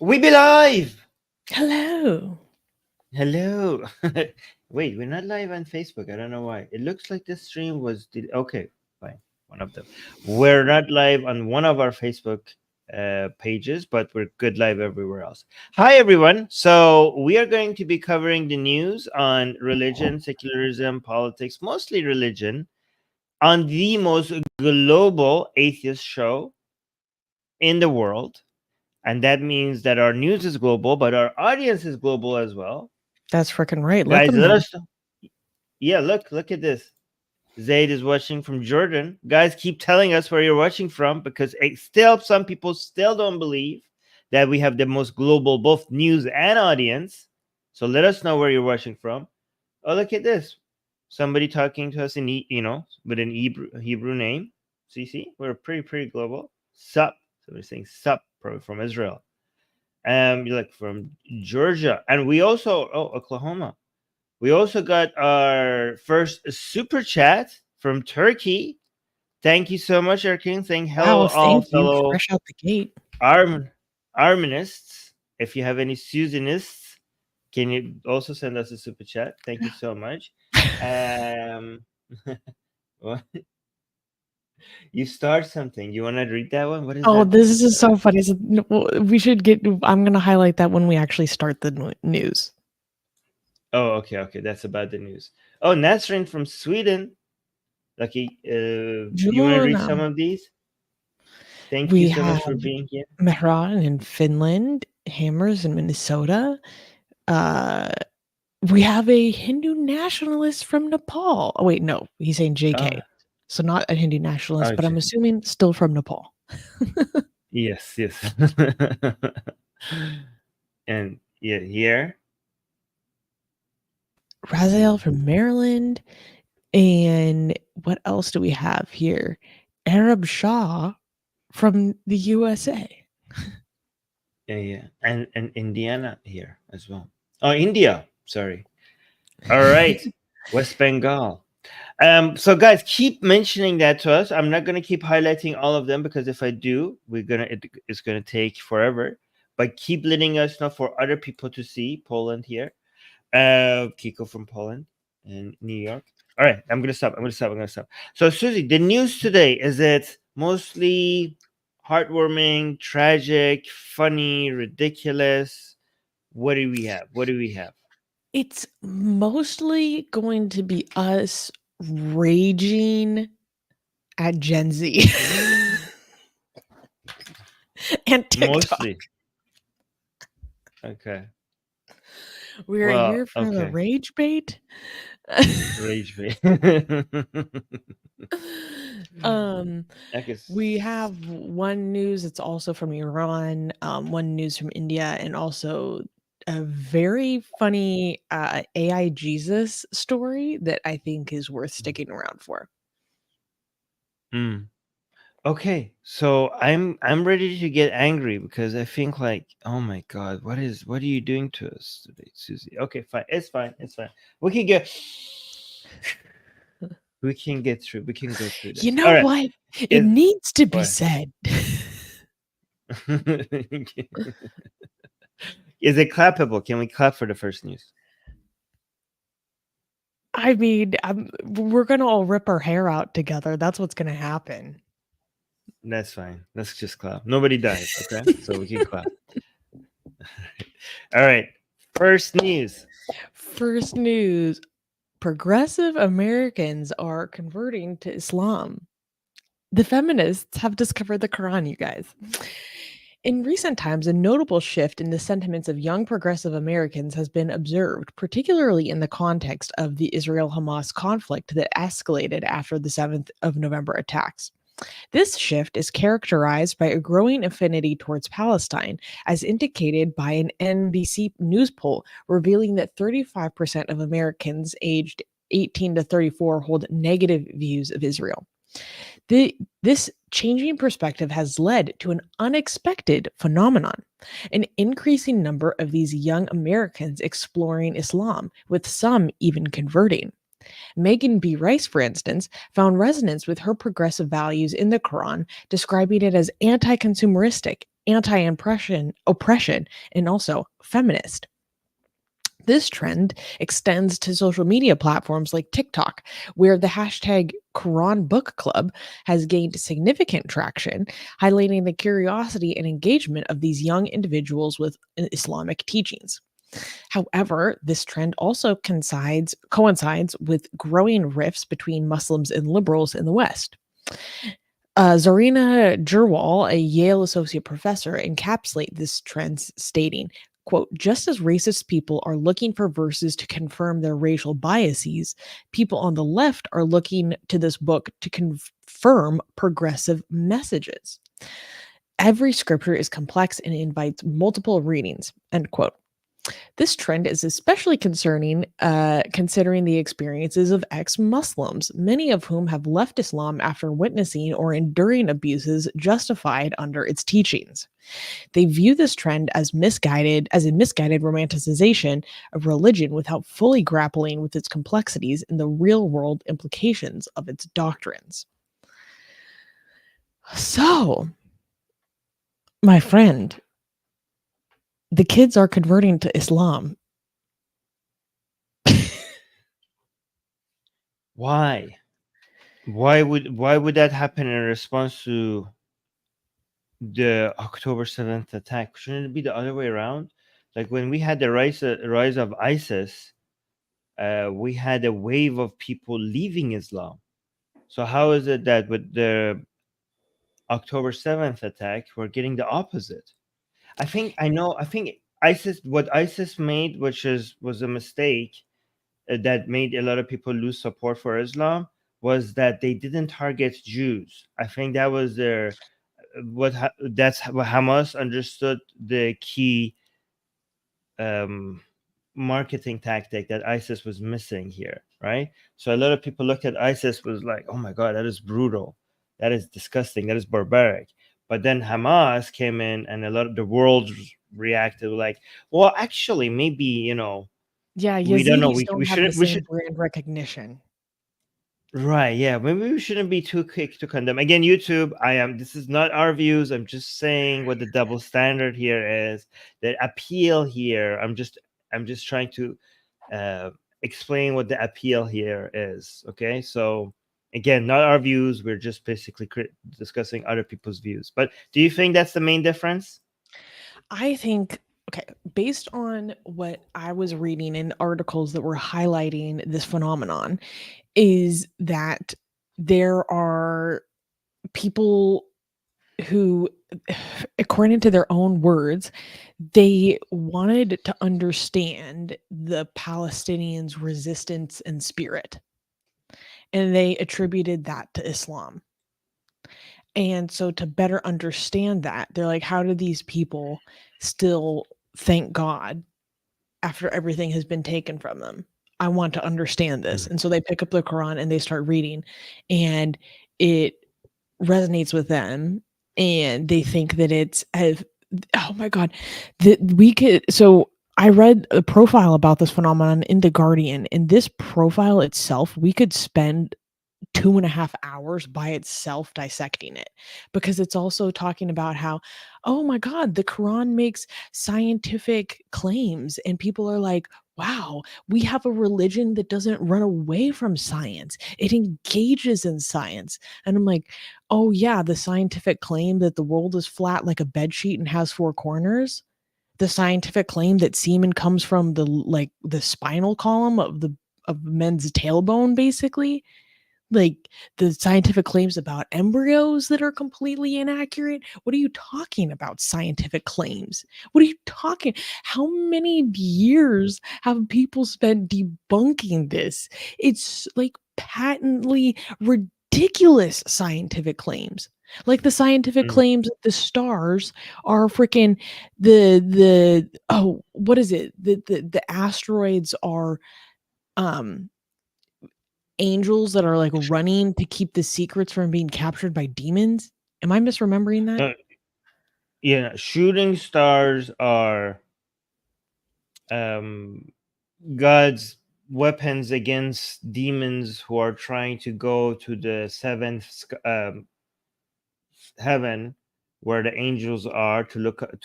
We be live! Hello. Hello. Wait, we're not live on Facebook. I don't know why. It looks like this stream was okay, fine. One of them. We're not live on one of our Facebook pages, but we're good live everywhere else. Hi, everyone. So we are going to be covering the news on religion, secularism, politics, mostly religion, on the most global atheist show in the world. And that means that our news is global, but our audience is global as well. That's freaking right. Guys, let us know. Yeah, look at this. Zaid is watching from Jordan. Guys, keep telling us where you're watching from, because some people still don't believe that we have the most global both news and audience. So let us know where you're watching from. Oh, look at this. Somebody talking to us in with an Hebrew name. See, we're pretty global. Sup. Somebody's saying sup, probably from Israel. Like from Georgia, and we also Oklahoma. We also got our first super chat from Turkey. Thank you so much, Erkin. Saying hello, all fellow fresh out the gate. Arminists. If you have any Susanists, can you also send us a super chat? Thank you so much. What? You start something. You want to read that one? What is that? Oh, this is so funny. We should get. I'm going to highlight that when we actually start the news. Oh, okay. That's about the news. Oh, Nasrin from Sweden. Lucky. You want to read some of these? Thank you so much for being here. Mehran in Finland, Hammers in Minnesota. We have a Hindu nationalist from Nepal. Oh, wait, no. He's saying JK. So not a Hindu nationalist, but I'm assuming still from Nepal. Yes. And yeah, here. Raziel from Maryland. And what else do we have here? Arab Shah from the USA. Yeah. And Indiana here as well. Oh, India. Sorry. All right. West Bengal. So guys, keep mentioning that to us. I'm not gonna keep highlighting all of them, because if I do, it's gonna take forever. But keep letting us know for other people to see. Poland here. Kiko from Poland and New York. All right, I'm gonna stop. So Susie, the news today, is it mostly heartwarming, tragic, funny, ridiculous? What do we have? It's mostly going to be us raging at Gen Z and TikTok. Mostly. Okay. We're here for the rage bait. Rage bait. We have one news that's also from Iran, one news from India, and also a very funny AI Jesus story that I think is worth sticking around for. Okay, so I'm ready to get angry, because I think like, oh my god, what are you doing to us today, Susie? Okay, fine. It's fine. We can get through. We can go through this. You know what? It needs to be said. Is it clappable? Can we clap for the first news? I mean, we're gonna all rip our hair out together. That's what's gonna happen. That's fine. Let's just clap. Nobody died, okay? So we can clap. All right. First news. Progressive Americans are converting to Islam. The feminists have discovered the Quran, you guys. In recent times, a notable shift in the sentiments of young progressive Americans has been observed, particularly in the context of the Israel-Hamas conflict that escalated after the 7th of November attacks. This shift is characterized by a growing affinity towards Palestine, as indicated by an NBC News poll revealing that 35% of Americans aged 18 to 34 hold negative views of Israel. This changing perspective has led to an unexpected phenomenon: an increasing number of these young Americans exploring Islam, with some even converting. Megan B. Rice, for instance, found resonance with her progressive values in the Quran, describing it as anti-consumeristic oppression, and also feminist. This trend extends to social media platforms like TikTok, where the hashtag Quran Book Club has gained significant traction, highlighting the curiosity and engagement of these young individuals with Islamic teachings. However, this trend also coincides with growing rifts between Muslims and liberals in the West. Zarina Jerwal, a Yale associate professor, encapsulates this trend, stating, quote, just as racist people are looking for verses to confirm their racial biases, people on the left are looking to this book to confirm progressive messages. Every scripture is complex and invites multiple readings, end quote. This trend is especially concerning considering the experiences of ex-Muslims, many of whom have left Islam after witnessing or enduring abuses justified under its teachings. They view this trend as a misguided romanticization of religion without fully grappling with its complexities and the real-world implications of its doctrines. So, my friend, the kids are converting to Islam. Why? Why would that happen in response to the October 7th attack? Shouldn't it be the other way around? Like when we had the rise of ISIS, we had a wave of people leaving Islam. So how is it that with the October 7th attack, we're getting the opposite? I think what ISIS made, which was a mistake, that made a lot of people lose support for Islam, was that they didn't target Jews. I think that was that's what Hamas understood the key marketing tactic that ISIS was missing here, right? So a lot of people looked at ISIS was like, oh my God, that is brutal, that is disgusting, that is barbaric. But then Hamas came in, and a lot of the world reacted like, well, actually, maybe Yeah, we don't know. Yazidis don't We have the shouldn't. We same should. brand recognition. Right. Yeah. Maybe we shouldn't be too quick to condemn. Again, YouTube, this is not our views. I'm just saying what the double standard here is. The appeal here. I'm just trying to explain what the appeal here is. Okay. So again, not our views. We're just basically discussing other people's views. But do you think that's the main difference? I think, okay, based on what I was reading in articles that were highlighting this phenomenon, is that there are people who, according to their own words, they wanted to understand the Palestinians' resistance and spirit, and they attributed that to Islam. And so to better understand that, they're like, how do these people still thank God after everything has been taken from them? I want to understand this. And so they pick up the Quran and they start reading, and it resonates with them, and they think that oh my God, that we could. So I read a profile about this phenomenon in The Guardian, and this profile itself, we could spend 2.5 hours by itself dissecting it, because it's also talking about how, oh my God, the Quran makes scientific claims, and people are like, wow, we have a religion that doesn't run away from science. It engages in science. And I'm like, oh yeah, the scientific claim that the world is flat like a bed sheet and has 4 corners. The scientific claim that semen comes from the spinal column of men's tailbone, basically. Like, the scientific claims about embryos that are completely inaccurate. What are you talking about, scientific claims? What are you talking? How many years have people spent debunking this? It's like patently ridiculous scientific claims. Like the scientific Mm. claims that the stars are freaking the oh, what is it? The asteroids are angels that are like running to keep the secrets from being captured by demons. Am I misremembering that? Yeah, shooting stars are God's weapons against demons who are trying to go to the seventh heaven where the angels are to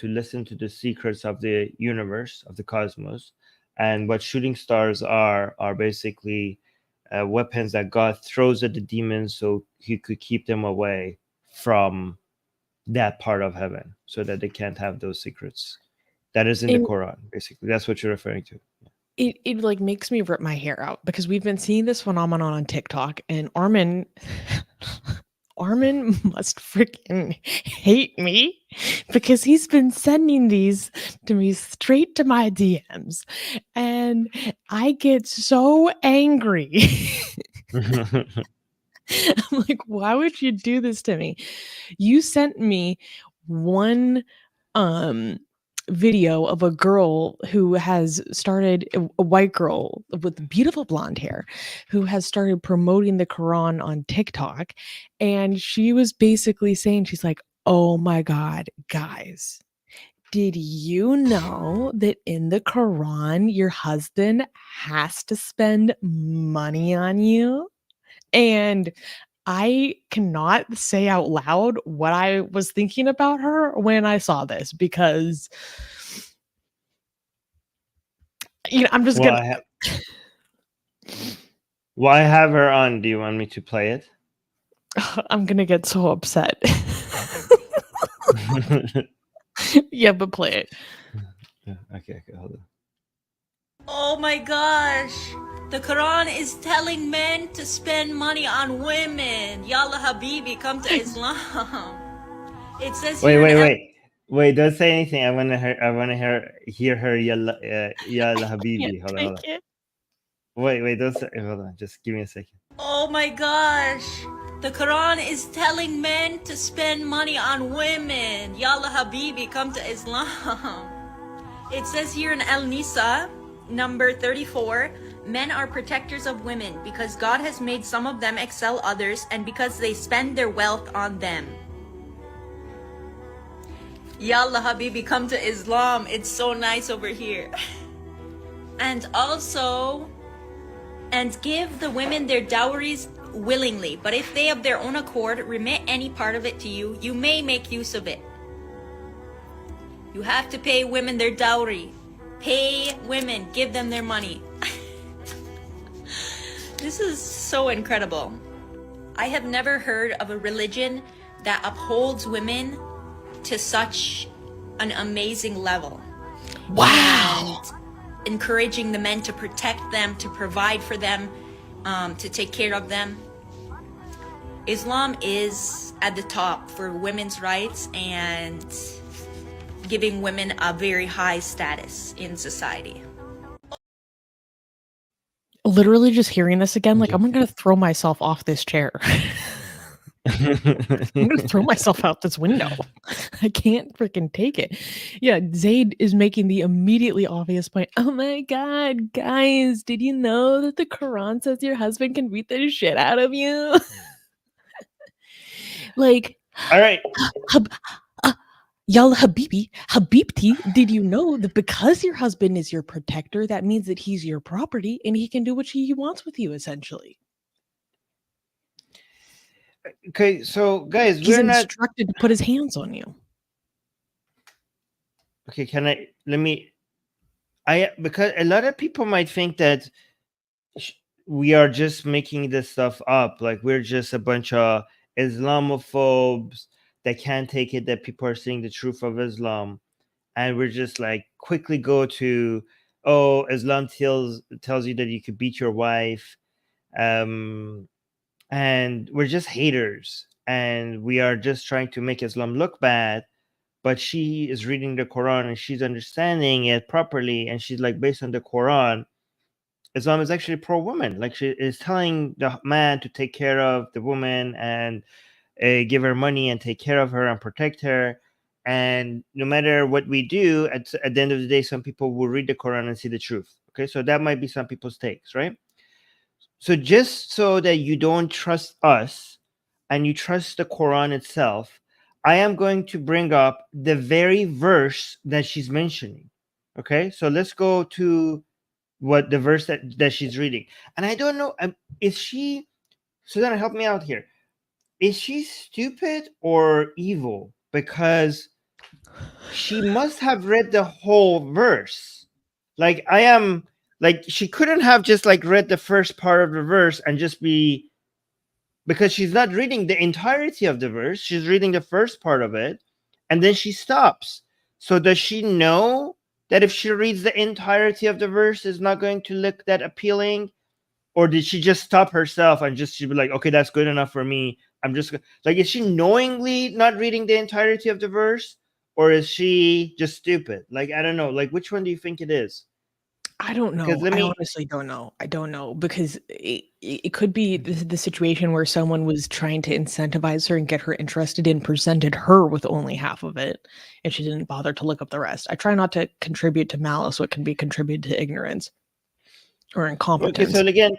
listen to the secrets of the universe, of the cosmos, and what shooting stars are basically weapons that God throws at the demons so he could keep them away from that part of heaven, so that they can't have those secrets. That is in the And Quran, basically. That's what you're referring to. it like makes me rip my hair out because we've been seeing this phenomenon on TikTok, and Armin Armin must freaking hate me because he's been sending these to me straight to my DMs, and I get so angry. I'm like, why would you do this to me? You sent me one video of a girl who has started, a white girl with beautiful blonde hair, who has started promoting the Quran on TikTok, and she was basically saying, she's like, oh my god, guys, did you know that in the Quran your husband has to spend money on you? And I cannot say out loud what I was thinking about her when I saw this because, I'm just well, gonna. I have her on. Do you want me to play it? I'm gonna get so upset. Yeah, but play it. Okay, hold on. Oh my gosh. The Quran is telling men to spend money on women. Yalla Habibi, come to Islam. It says Wait, don't say anything. I want to hear her Yalla Habibi. Hold on. Wait, don't say, hold on. Just give me a second. Oh my gosh. The Quran is telling men to spend money on women. Yalla Habibi, come to Islam. It says here in Al-Nisa, number 34, men are protectors of women because God has made some of them excel others and because they spend their wealth on them. Yalla Habibi, come to Islam. It's so nice over here. And also, and give the women their dowries willingly, but if they of their own accord remit any part of it to you, you may make use of it. You have to pay women their dowry. Pay women, give them their money. This is so incredible. I have never heard of a religion that upholds women to such an amazing level. Wow. And encouraging the men to protect them, to provide for them, to take care of them. Islam is at the top for women's rights and giving women a very high status in society. Literally just hearing this again, like, I'm gonna throw myself off this chair. I'm gonna throw myself out this window. I can't freaking take it. Yeah, Zaid is making the immediately obvious point. Oh my god, guys, did you know that the Quran says your husband can beat the shit out of you? Like, all right. Yalla Habibi, Habibti, did you know that because your husband is your protector, that means that he's your property and he can do what he wants with you, essentially? Okay, so guys, he's instructed to put his hands on you. Okay, because a lot of people might think that we are just making this stuff up, like we're just a bunch of Islamophobes that can't take it that people are seeing the truth of Islam, and we're just like quickly go to, oh, Islam tells you that you could beat your wife, and we're just haters, and we are just trying to make Islam look bad. But she is reading the Quran and she's understanding it properly, and she's like, based on the Quran, Islam is actually pro-woman. Like, she is telling the man to take care of the woman and give her money and take care of her and protect her. And no matter what we do, at the end of the day, some people will read the Quran and see the truth. Okay, so that might be some people's takes, right? So just so that you don't trust us and you trust the Quran itself, I am going to bring up the very verse that she's mentioning. Okay, so let's go to what the verse that she's reading. And I don't know, is she, Susanna, help me out here. Is she stupid or evil? because she must have read the whole verse. Like I am, like she couldn't have just like read the first part of the verse and just be, because she's not reading the entirety of the verse. She's reading the first part of it, and then she stops. So does she know that if she reads the entirety of the verse, is not going to look that appealing? Or did she just stop herself and just she'd be like, okay, that's good enough for me. I'm just like, is she knowingly not reading the entirety of the verse, or is she just stupid? Like, I don't know. Like, which one do you think it is? I don't Because know. I honestly don't know. I don't know because it could be the situation where someone was trying to incentivize her and get her interested and presented her with only half of it, and she didn't bother to look up the rest. I try not to contribute to malice what can be contributed to ignorance or incompetence. Okay, so again,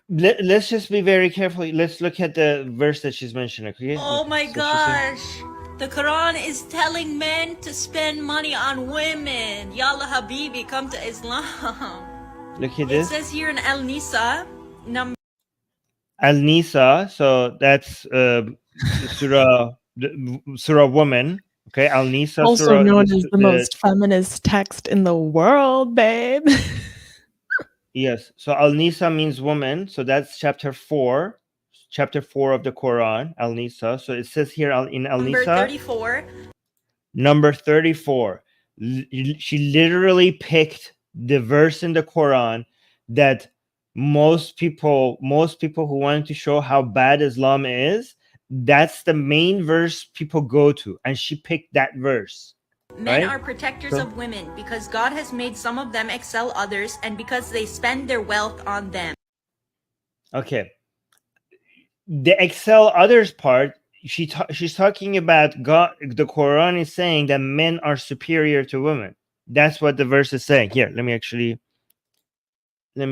let's just be very careful. Let's look at the verse that she's mentioning. Okay? Oh my So gosh. The Quran is telling men to spend money on women. Yalla Habibi, come to Islam. Look at It this. says here in Al-Nisa, number Al-Nisa. So that's Surah Woman. Okay, Al-Nisa. Also Surah, known as the most feminist text in the world, babe. Yes. So Al-Nisa means woman. So that's chapter 4 of the Quran, Al-Nisa. So it says here in Al-Nisa, number 34. number 34. She literally picked the verse in the Quran that most people who wanted to show how bad Islam is, that's the main verse people go to, and she picked that verse. Men Right? are protectors of women because God has made some of them excel others and because they spend their wealth on them. Okay. The excel others part, she's talking about God. The Quran is saying that men are superior to women. That's what the verse is saying. Here, let me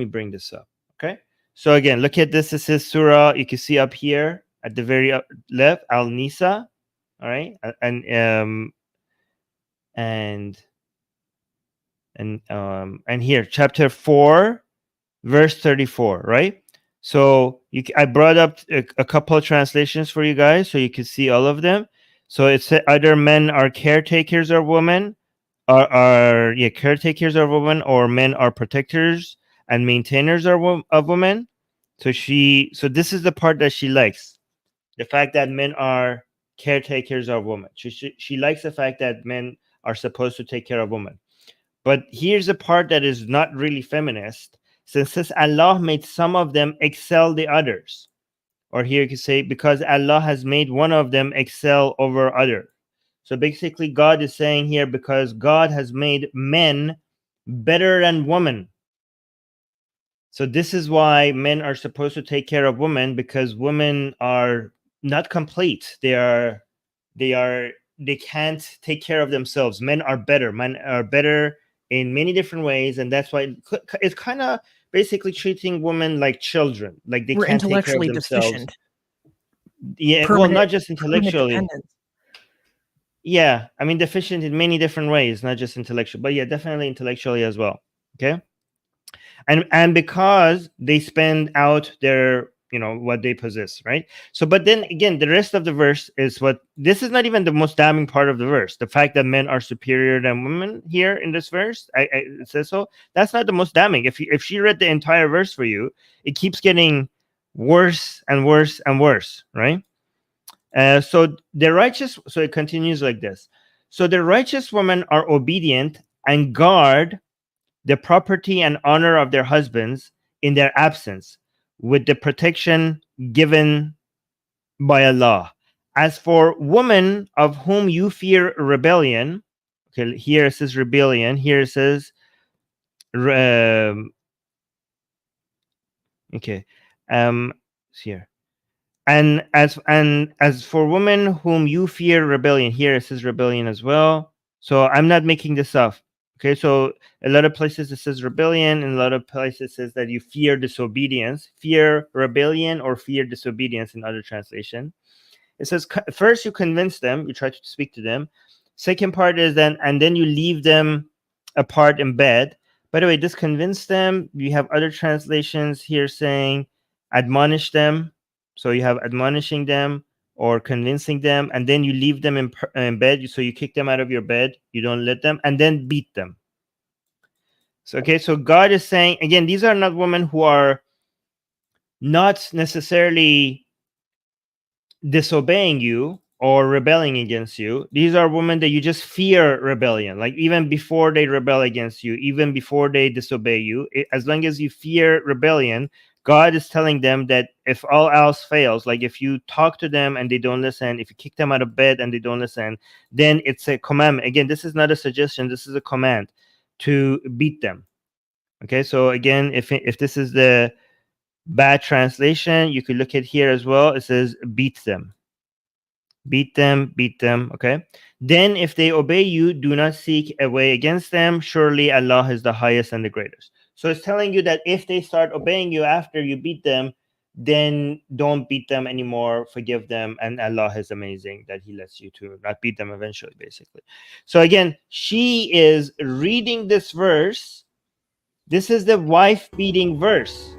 bring this up. Okay. So again, look at this. This is Surah. You can see up here at the very left, Al-Nisa. All right. And here, chapter 4, verse 34, right? So I brought up a couple of translations for you guys so you can see all of them. So it's either men are caretakers of women, caretakers of women, or men are protectors and maintainers of women. So this is the part that she likes, the fact that men are caretakers of women. She likes the fact that men are supposed to take care of women. But here's the part that is not really feminist, since Allah made some of them excel the others. Or here you can say, because Allah has made one of them excel over other. So basically, God is saying here, because God has made men better than women. So this is why men are supposed to take care of women, because women are not complete. They can't take care of themselves. Men are better. Men are better in many different ways, and that's why it's kind of basically treating women like children, like they can't take care of themselves. Deficient. Yeah, well, not just intellectually. Yeah, I mean, deficient in many different ways, not just intellectual, but yeah, definitely intellectually as well. Okay, and because they spend out their, what they possess, right? So, but then again, the rest of the verse is this is not even the most damning part of the verse. The fact that men are superior than women here in this verse, it says so. That's not the most damning. If she read the entire verse for you, it keeps getting worse and worse and worse, right? So it continues like this. So the righteous women are obedient and guard the property and honor of their husbands in their absence, with the protection given by Allah. As for women of whom you fear rebellion, okay, here it says rebellion, here it says, here. And as for women whom you fear rebellion, here it says rebellion as well. So I'm not making this up. Okay, so a lot of places it says rebellion, and a lot of places it says that you fear disobedience, fear rebellion, or fear disobedience in other translation. It says first you convince them, you try to speak to them. Second part is and then you leave them apart in bed. By the way, this convince them, you have other translations here saying admonish them. So you have admonishing them, or convincing them, and then you leave them in bed. So you kick them out of your bed, you don't let them, and then beat them. So okay, so God is saying again, these are not women who are not necessarily disobeying you or rebelling against you. These are women that you just fear rebellion, like even before they rebel against you, even before they disobey you, as long as you fear rebellion, God is telling them that if all else fails, like if you talk to them and they don't listen, if you kick them out of bed and they don't listen, then it's a commandment. Again, this is not a suggestion, this is a command to beat them. Okay, so again, if this is the bad translation, you could look at here as well. It says beat them. Beat them, beat them. Okay. Then if they obey you, do not seek a way against them. Surely Allah is the highest and the greatest. So it's telling you that if they start obeying you after you beat them, then don't beat them anymore. Forgive them. And Allah is amazing that He lets you to not beat them eventually, basically. So again, she is reading this verse. This is the wife beating verse.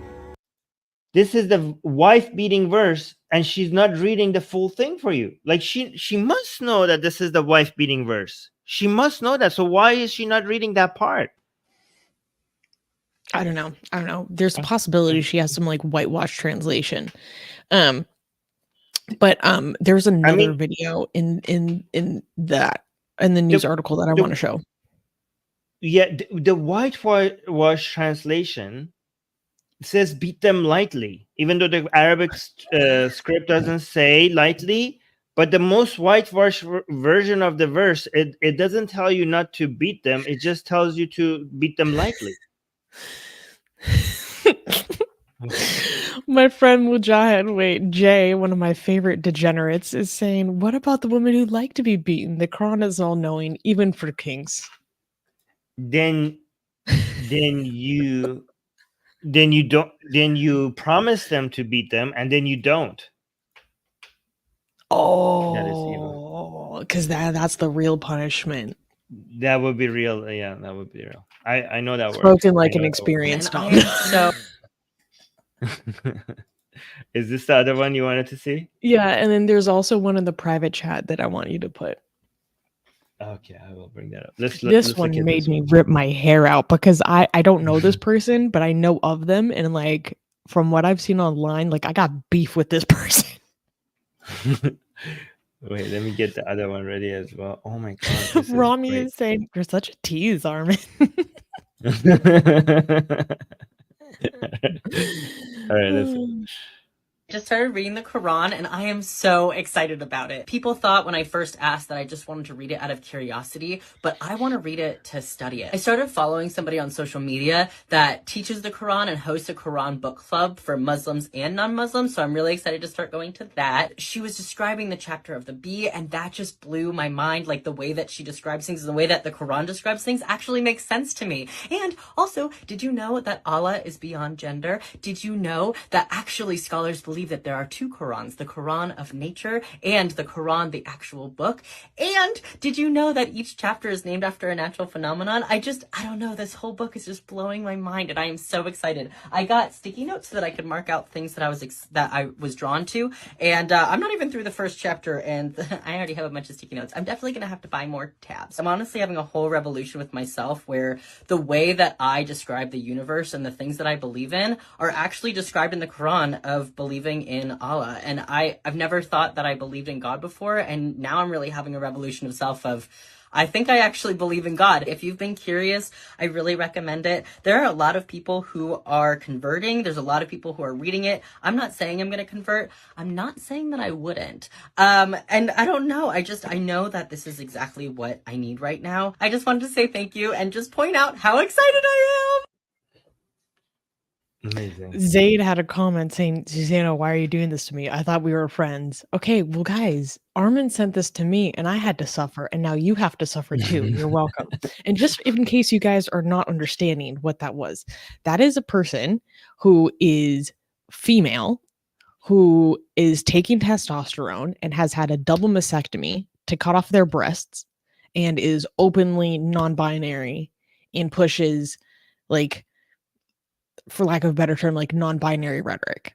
This is the wife beating verse, and she's not reading the full thing for you. Like she must know that this is the wife beating verse. She must know that. So why is she not reading that part? I don't know. There's a possibility she has some like whitewash translation. But there's another video in the news article that I want to show. Yeah, the whitewash translation says beat them lightly, even though the Arabic script doesn't say lightly. But the most whitewash version of the verse, it doesn't tell you not to beat them. It just tells you to beat them lightly. My friend Mujahid, Jay, one of my favorite degenerates, is saying, what about the women who like to be beaten? The Quran is all-knowing, even for kings. Then you promise them to beat them, and then you don't. Oh, because that's the real punishment. That would be real. Yeah, that would be real. I know that word. Spoken like an experienced dom. So is this the other one you wanted to see? Yeah, and then there's also one in the private chat that I want you to put. Okay, I will bring that up. This one made me rip my hair out because I don't know this person, but I know of them, and like from what I've seen online, like I got beef with this person. Wait, let me get the other one ready as well. Oh my god. Rami is saying, you're such a tease, Armin. All right, let's go. Just started reading the Quran and I am so excited about it. People thought when I first asked that I just wanted to read it out of curiosity, but I want to read it to study it. I started following somebody on social media that teaches the Quran and hosts a Quran book club for Muslims and non-Muslims, so I'm really excited to start going to that. She was describing the chapter of the bee and that just blew my mind. Like the way that she describes things and the way that the Quran describes things actually makes sense to me. And also, did you know that Allah is beyond gender? Did you know that actually scholars believe that there are two Qurans, the Quran of nature and the Quran, the actual book? And did you know that each chapter is named after a natural phenomenon? I don't know, this whole book is just blowing my mind and I am so excited. I got sticky notes so that I could mark out things that I was drawn to, and I'm not even through the first chapter and I already have a bunch of sticky notes. I'm definitely gonna have to buy more tabs. I'm honestly having a whole revolution with myself where the way that I describe the universe and the things that I believe in are actually described in the Quran of believing in Allah. And I've never thought that I believed in God before, and now I'm really having a revolution of self of I think I actually believe in God. If you've been curious, I really recommend it. There are a lot of people who are converting. There's a lot of people who are reading it. I'm not saying I'm going to convert. I'm not saying that I wouldn't. And I don't know. I know that this is exactly what I need right now. I just wanted to say thank you and just point out how excited I am. Amazing. Zaid had a comment saying, Susanna, why are you doing this to me? I thought we were friends. Okay, well, guys, Armin sent this to me and I had to suffer, and now you have to suffer too. You're welcome. And just in case you guys are not understanding what that was, that is a person who is female, who is taking testosterone and has had a double mastectomy to cut off their breasts and is openly non-binary and pushes, like, for lack of a better term, like non-binary rhetoric.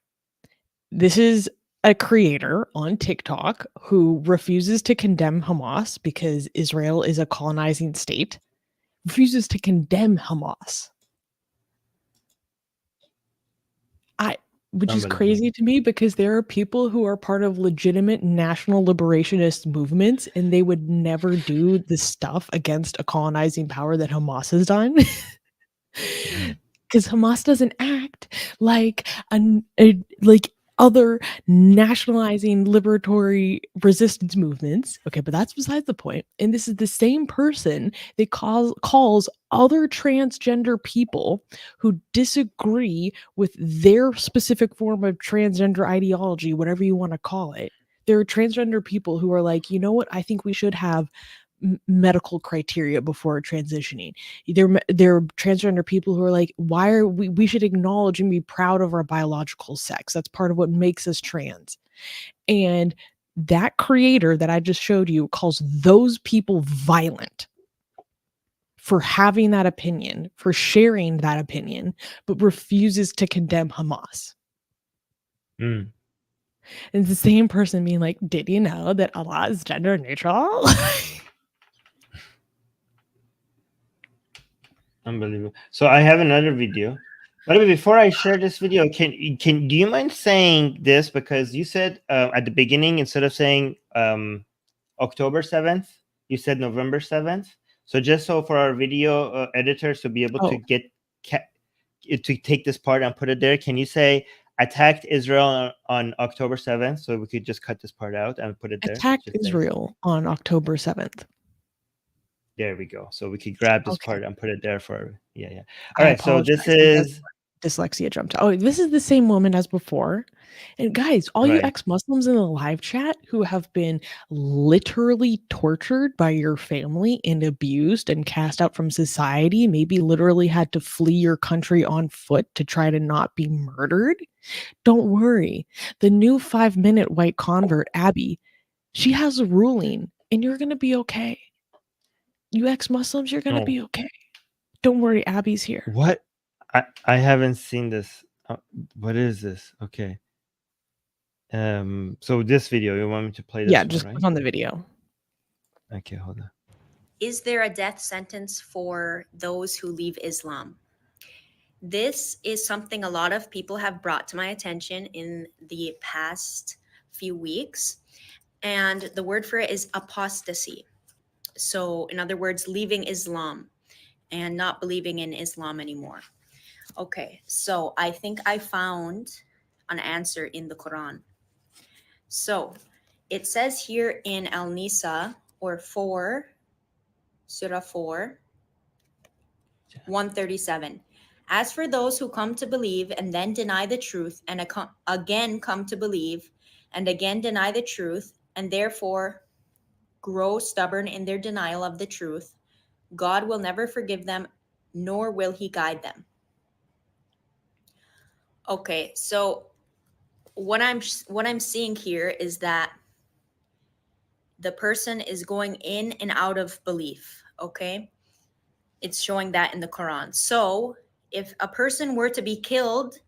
This is a creator on TikTok who refuses to condemn Hamas because Israel is a colonizing state, refuses to condemn Hamas. Which is crazy to me because there are people who are part of legitimate national liberationist movements and they would never do the stuff against a colonizing power that Hamas has done. Because Hamas doesn't act like like other nationalizing liberatory resistance movements. Okay, but that's besides the point. And this is the same person that calls other transgender people who disagree with their specific form of transgender ideology, whatever you want to call it. There are transgender people who are like, you know what? I think we should have medical criteria before transitioning. There are transgender people who are like, why are we should acknowledge and be proud of our biological sex. That's part of what makes us trans. And that creator that I just showed you calls those people violent for having that opinion, for sharing that opinion, but refuses to condemn Hamas. And it's the same person being like, did you know that Allah is gender neutral? Unbelievable. So I have another video. By the way, before I share this video, do you mind saying this? Because you said at the beginning, instead of saying October 7th, you said November 7th. So just so for our video editors to be able to get to take this part and put it there, can you say attacked Israel on October 7th? So we could just cut this part out and put it there. Attacked Israel on October 7th. There we go. So we could grab this part and put it there for All right. So this is dyslexia jumped. Oh, this is the same woman as before. And guys, all you ex-Muslims in the live chat who have been literally tortured by your family and abused and cast out from society, maybe literally had to flee your country on foot to try to not be murdered. Don't worry. The new 5-minute white convert, Abby, she has a ruling and you're going to be okay. You ex-Muslims, you're going to be okay. Don't worry, Abby's here. What? I haven't seen this. What is this? Okay. So this video, you want me to play this? Yeah, just click on the video. Okay, hold on. Is there a death sentence for those who leave Islam? This is something a lot of people have brought to my attention in the past few weeks. And the word for it is apostasy. So, in other words, leaving Islam and not believing in Islam anymore. Okay, so I think I found an answer in the Quran. So, it says here in Al-Nisa, or 4, Surah 4, 137. As for those who come to believe and then deny the truth, and again come to believe and again deny the truth, and therefore grow stubborn in their denial of the truth, God will never forgive them, nor will he guide them. Okay, so what I'm seeing here is that the person is going in and out of belief, okay? It's showing that in the Quran. So if a person were to be killed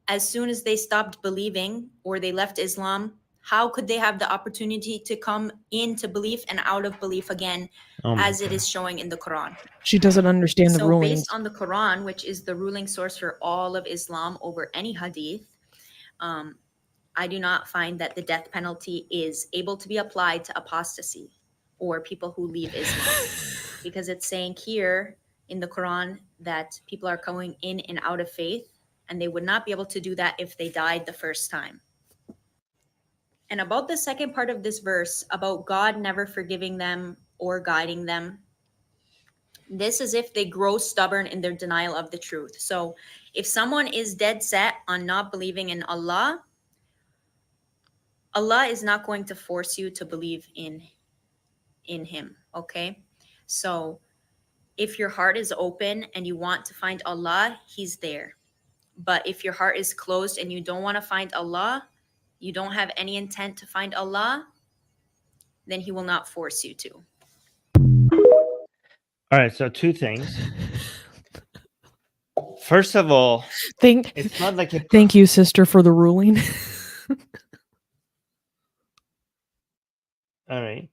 as soon as they stopped believing or they left Islam, how could they have the opportunity to come into belief and out of belief again, as it is showing in the Quran? She doesn't understand the rulings. So based on the Quran, which is the ruling source for all of Islam over any hadith, I do not find that the death penalty is able to be applied to apostasy or people who leave Islam. Because it's saying here in the Quran that people are going in and out of faith, and they would not be able to do that if they died the first time. And about the second part of this verse, about God never forgiving them or guiding them, this is if they grow stubborn in their denial of the truth. So if someone is dead set on not believing in Allah, Allah is not going to force you to believe in him, okay? So if your heart is open and you want to find Allah, he's there. But if your heart is closed and you don't want to find Allah, you don't have any intent to find Allah, then he will not force you to. All right, so two things. First of all, it's not like thank you, sister, for the ruling. All right.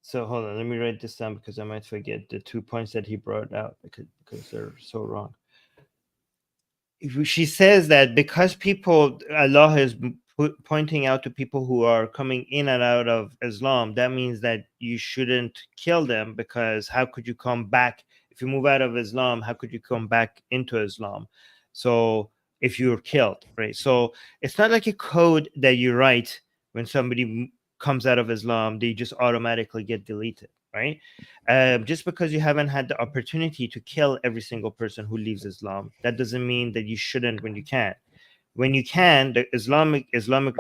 So hold on, let me write this down because I might forget the 2 points that he brought out because they're so wrong. She says that because people, Allah is pointing out to people who are coming in and out of Islam, that means that you shouldn't kill them, because how could you come back if you move out of Islam? How could you come back into Islam? So if you're killed, right? So it's not like a code that you write when somebody comes out of Islam, they just automatically get deleted, right? Just because you haven't had the opportunity to kill every single person who leaves Islam, that doesn't mean that you shouldn't when you can. When you can, the Islamic,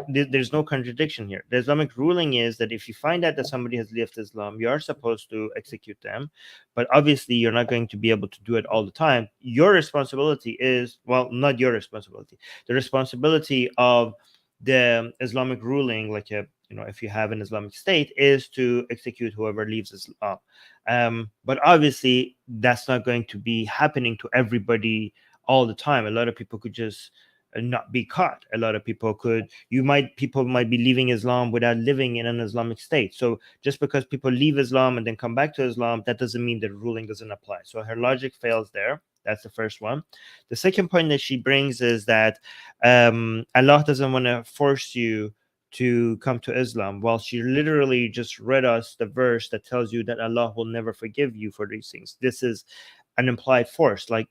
there's no contradiction here. The Islamic ruling is that if you find out that somebody has left Islam, you are supposed to execute them. But obviously, you're not going to be able to do it all the time. Your responsibility is, well, not your responsibility. The responsibility of the Islamic ruling, like if you have an Islamic state, is to execute whoever leaves Islam. But obviously, that's not going to be happening to everybody all the time. A lot of people could just not be caught. A lot of people people might be leaving Islam without living in an Islamic state. So just because people leave Islam and then come back to Islam, that doesn't mean the ruling doesn't apply. So her logic fails there. That's the first one. The second point that she brings is that Allah doesn't want to force you to come to Islam. Well, she literally just read us the verse that tells you that Allah will never forgive you for these things. This is an implied force. Like,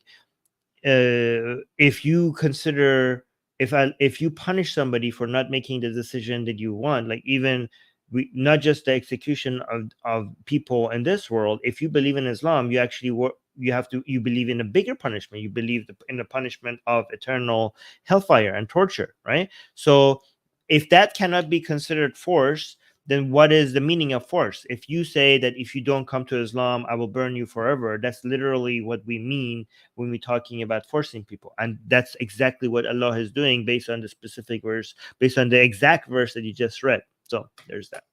if you consider, if you punish somebody for not making the decision that you want, like even not just the execution of people in this world, if you believe in Islam, you actually you believe in a bigger punishment. You believe in the punishment of eternal hellfire and torture, right? So if that cannot be considered force, then what is the meaning of force? If you say that if you don't come to Islam, I will burn you forever, that's literally what we mean when we're talking about forcing people. And that's exactly what Allah is doing based on the specific verse, based on the exact verse that you just read. So there's that.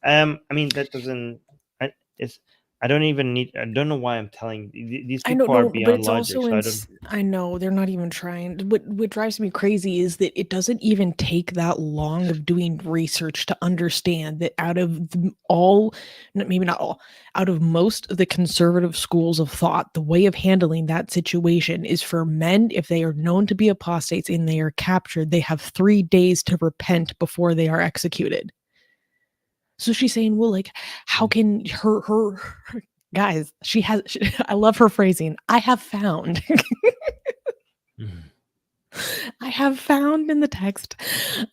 I mean, that doesn't, I don't know why I'm telling these I don't people are know, but beyond it's logic. also So I know they're not even trying. What drives me crazy is that it doesn't even take that long of doing research to understand that out of maybe not all, out of most of the conservative schools of thought, the way of handling that situation is for men, if they are known to be apostates and they are captured, they have 3 days to repent before they are executed. So she's saying, well, like, how can her guys, I love her phrasing. I have found I have found in the text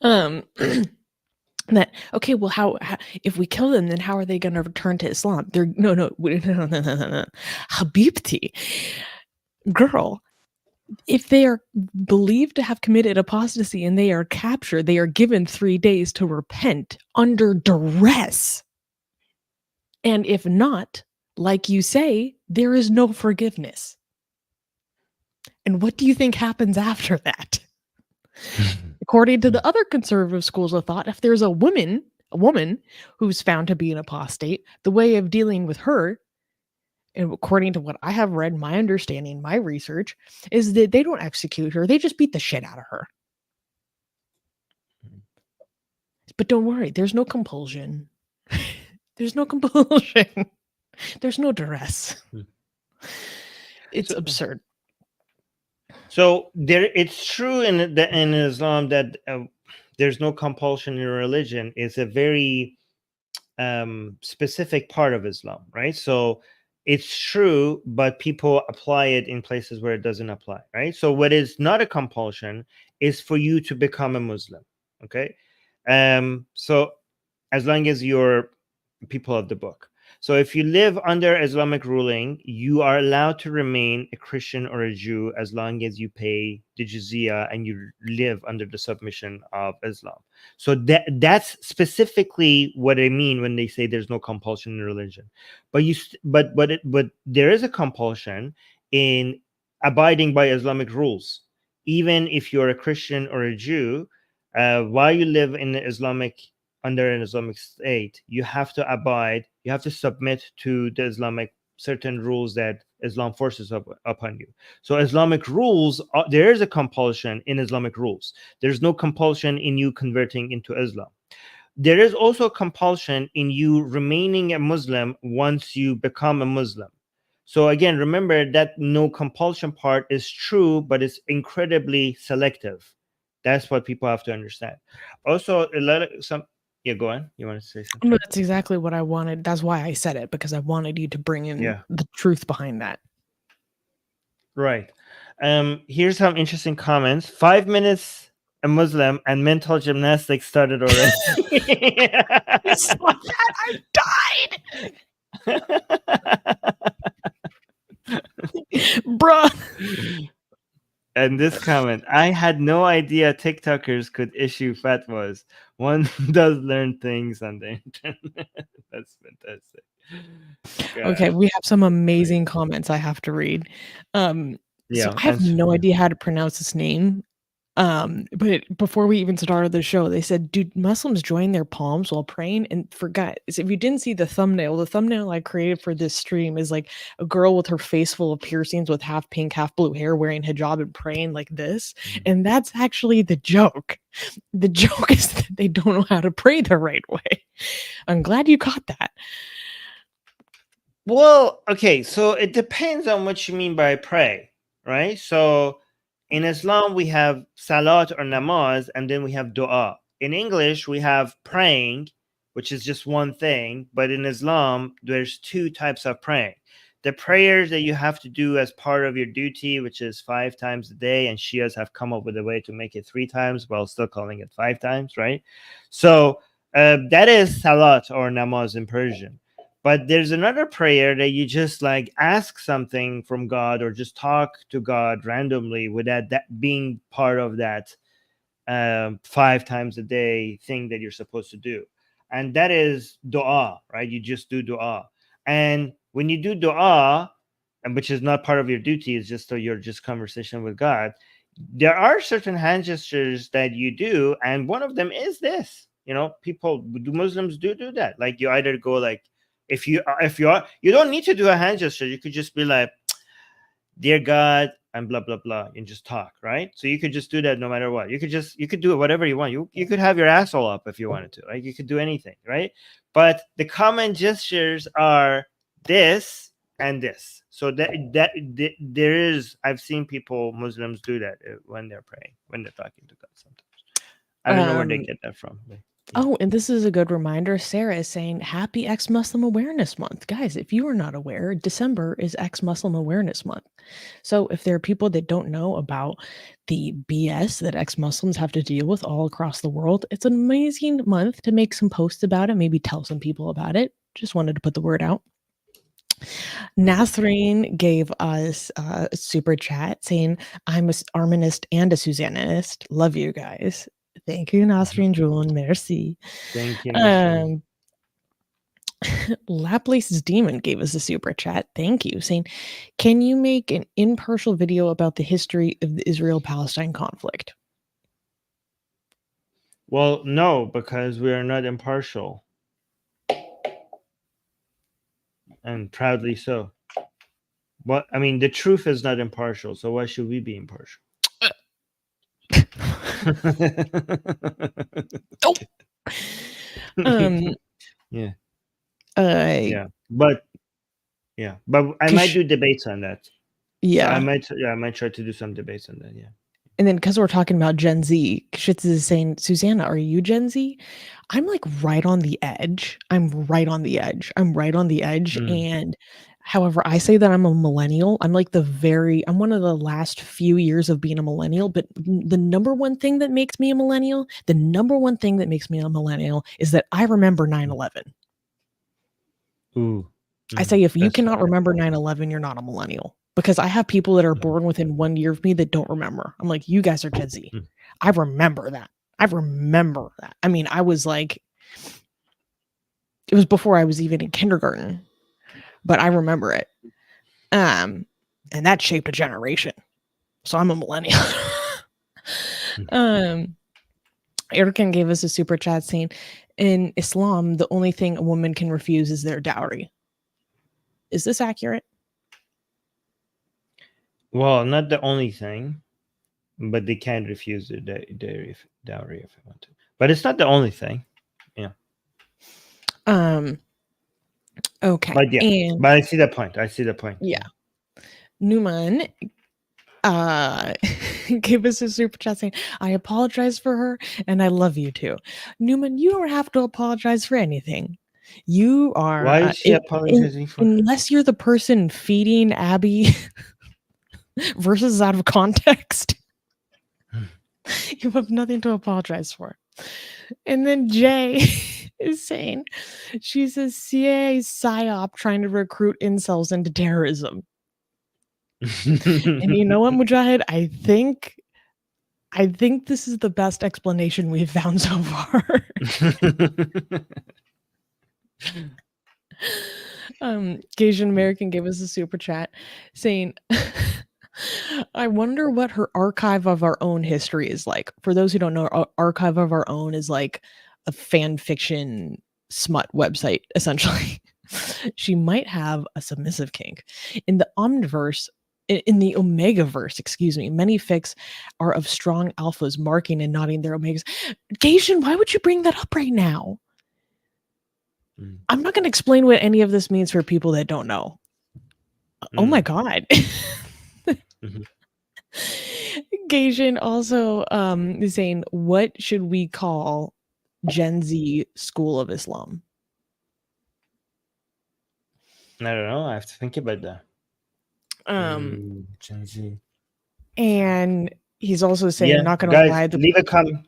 that, okay, well, how if we kill them, then how are they going to return to Islam? They're no. Habibti, girl, if they are believed to have committed apostasy and they are captured, they are given 3 days to repent under duress. And if not, like you say, there is no forgiveness. And what do you think happens after that? According to the other conservative schools of thought, if there's a woman who's found to be an apostate, the way of dealing with her, and according to what I have read, my understanding, my research, is that they don't execute her. They just beat the shit out of her. But don't worry, there's no compulsion. There's no compulsion. There's no duress. It's absurd. So it's true in Islam that there's no compulsion in religion. It's a very specific part of Islam, right? So it's true, but people apply it in places where it doesn't apply, right? So what is not a compulsion is for you to become a Muslim, okay? So as long as you're people of the book. So if you live under Islamic ruling, you are allowed to remain a Christian or a Jew as long as you pay the jizya and you live under the submission of Islam. So that's specifically what I mean when they say there's no compulsion in religion. But there is a compulsion in abiding by Islamic rules. Even if you're a Christian or a Jew, while you live in the under an Islamic state, you have to abide, you have to submit to the Islamic certain rules that Islam forces upon you. So Islamic rules, there is a compulsion in Islamic rules. There's no compulsion in you converting into Islam. there is also compulsion in you remaining a Muslim once you become a Muslim. So again, remember that no compulsion part is true, but it's incredibly selective. That's what people have to understand. Also, yeah, go on. You want to say something? No, that's exactly what I wanted. That's why I said it, because I wanted you to bring in the truth behind that. Right. Here's some interesting comments. 5 minutes a Muslim and mental gymnastics started already. I saw that. I died. Bruh. And this comment, I had no idea TikTokers could issue fatwas. One does learn things on the internet. That's fantastic. Okay, we have some amazing comments I have to read. So I have no idea how to pronounce this name. But before we even started the show, they said, "Do Muslims join their palms while praying?" And forgot. If you didn't see the thumbnail I created for this stream is like a girl with her face full of piercings with half pink, half blue hair, wearing hijab and praying like this. And that's actually the joke. The joke is that they don't know how to pray the right way. I'm glad you caught that. Well, okay, so it depends on what you mean by pray, right? So in Islam, we have salat or namaz, and then we have dua. In English, we have praying, which is just one thing. But in Islam, there's two types of praying. The prayers that you have to do as part of your duty, which is 5 times a day, and Shias have come up with a way to make it 3 times while still calling it 5 times, right? So that is salat or namaz in Persian. But there's another prayer that you just like ask something from God or just talk to God randomly without that being part of that 5 times a day thing that you're supposed to do. And that is dua, right? You just do dua. And when you do dua, and which is not part of your duty, it's just your just conversation with God, there are certain hand gestures that you do. And one of them is this, Muslims do that. Like you either go like, if you don't need to do a hand gesture. You could just be like, "Dear God," and blah blah blah, and just talk, right? So you could just do that no matter what. You could do it whatever you want. You could have your asshole up if you wanted to. Like you could do anything, right? But the common gestures are this and this. So there is. I've seen Muslims do that when they're praying, when they're talking to God. Sometimes I don't know where they get that from. Oh, and this is a good reminder. Sarah is saying, "Happy Ex-Muslim Awareness Month." Guys, if you are not aware, December is Ex-Muslim Awareness Month. So if there are people that don't know about the BS that ex-Muslims have to deal with all across the world, it's an amazing month to make some posts about it, maybe tell some people about it. Just wanted to put the word out. Nasreen gave us a super chat saying, "I'm an Arminist and a Susannaist. Love you guys." Thank you, Nasreen June. Merci. Thank you. Laplace's Demon gave us a super chat. Thank you. Saying, "Can you make an impartial video about the history of the Israel-Palestine conflict?" Well, no, because we are not impartial. And proudly so. Well, I mean, the truth is not impartial, so why should we be impartial? But I might do debates on that. Yeah, so I might try to do some debates on that. Yeah. And then because we're talking about Gen Z, Schitz is saying, "Susanna, are you Gen Z?" I'm like right on the edge. I'm right on the edge. And however, I say that I'm a millennial. I'm like I'm one of the last few years of being a millennial. But the number one thing that makes me a millennial, is that I remember 9/11. Ooh. I say if you cannot remember 9/11, you're not a millennial. Because I have people that are born within 1 year of me that don't remember. I'm like, you guys are Gen Z. I remember that. I mean, I was like, it was before I was even in kindergarten, but I remember it. And that shaped a generation. So I'm a millennial. Erican gave us a super chat saying, "In Islam, the only thing a woman can refuse is their dowry." Is this accurate? Well, not the only thing, but they can refuse their dowry if they want to. But it's not the only thing. Yeah. Okay. But yeah, And but I see the point. I see the point. yeah. Newman gave us a super chat saying, I apologize for her and I love you too. Newman, you don't have to apologize for anything. You are, Why is she apologizing for? unless you're the person feeding Abby verses out of context, you have nothing to apologize for. And then Jay is saying she's a CIA psyop trying to recruit incels into terrorism. And you know what, Mujahid? I think this is the best explanation we've found so far. Asian American gave us a super chat saying, I wonder what her archive of our own history is like. For those who don't know, archive of our own is like a fan fiction smut website, essentially. She might have a submissive kink. In the Omniverse, in the Omegaverse, excuse me, many fics are of strong alphas marking and nodding their omegas. Gaijin, why would you bring that up right now? I'm not going to explain what any of this means for people that don't know. Oh my god. Gaijin also is saying, what should we call Gen Z School of Islam? I don't know. I have to think about that. Gen Z. And he's also saying, Yeah, not gonna guys, lie, leave a comment.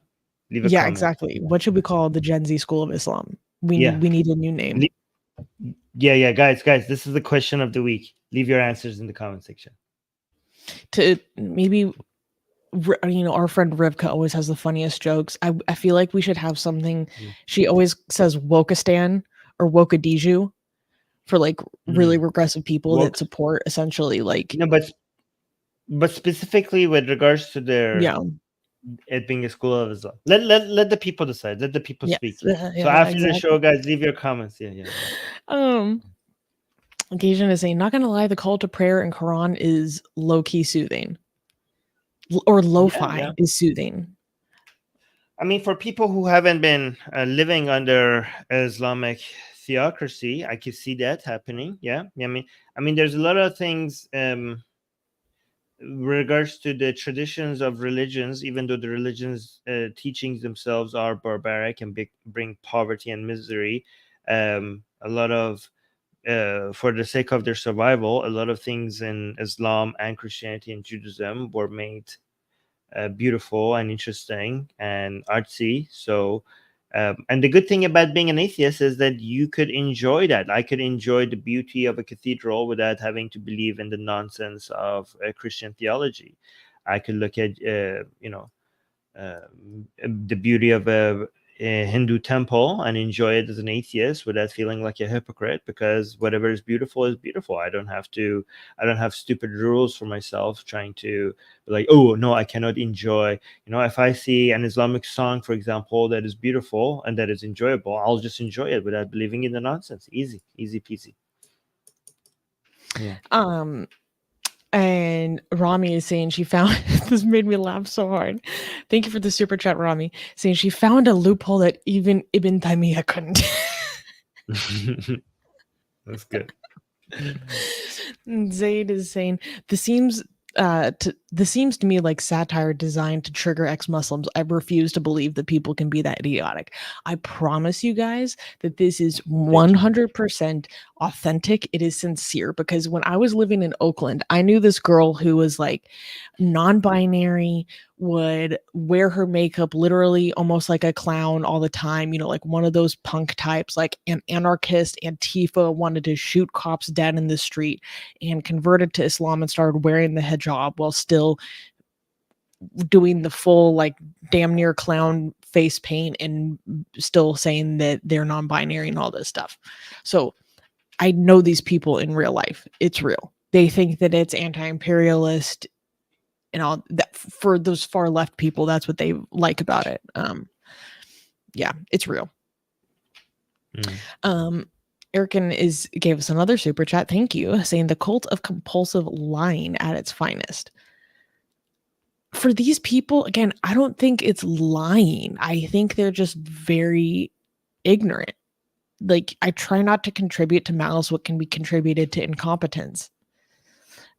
Yeah, exactly. What should we call the Gen Z School of Islam? We need a new name. Yeah, guys, this is the question of the week. Leave your answers in the comment section. To maybe, our friend Rivka always has the funniest jokes. I feel like we should have something. She always says Wokistan or Wokadiju for like really regressive people that support essentially like. No, but specifically with regards to their it being a school of Islam. Let the people decide. Let the people speak. So after the show, guys, leave your comments. Gaijin is saying, not gonna lie, the call to prayer in Quran is low-key soothing. Or lo-fi is soothing. I mean, for people who haven't been living under Islamic theocracy, I can see that happening. I mean, there's a lot of things regards to the traditions of religions, even though the religions teachings themselves are barbaric and bring poverty and misery. A lot of for the sake of their survival, a lot of things in Islam and Christianity and Judaism were made beautiful and interesting and artsy. So and the good thing about being an atheist is that you could enjoy that. I could enjoy the beauty of a cathedral without having to believe in the nonsense of Christian theology. I could look at the beauty of a Hindu temple and enjoy it as an atheist without feeling like a hypocrite, because whatever is beautiful is beautiful. I don't have stupid rules for myself trying to be like, oh no, I cannot enjoy, if I see an Islamic song, for example, that is beautiful and that is enjoyable, I'll just enjoy it without believing in the nonsense. Easy peasy. And Rami is saying she found this made me laugh so hard. Thank you for the super chat, Rami. Saying she found a loophole that even Ibn Taymiyyah couldn't. That's good. Zaid is saying this seems to me like satire designed to trigger ex-Muslims. I refuse to believe that people can be that idiotic. I promise you guys that this is 100% authentic. It is sincere, because when I was living in Oakland, I knew this girl who was like non-binary, would wear her makeup literally almost like a clown all the time, like one of those punk types, like an anarchist, Antifa, wanted to shoot cops dead in the street, and converted to Islam and started wearing the hijab while still doing the full like damn near clown face paint and still saying that they're non-binary and all this stuff. So I know these people in real life. It's real. They think that it's anti-imperialist and all that. For those far left people, that's what they like about it. It's real. Erican gave us another super chat. Thank you. Saying the cult of compulsive lying at its finest. For these people, again, I don't think it's lying. I think they're just very ignorant. like I try not to contribute to malice what can be contributed to incompetence.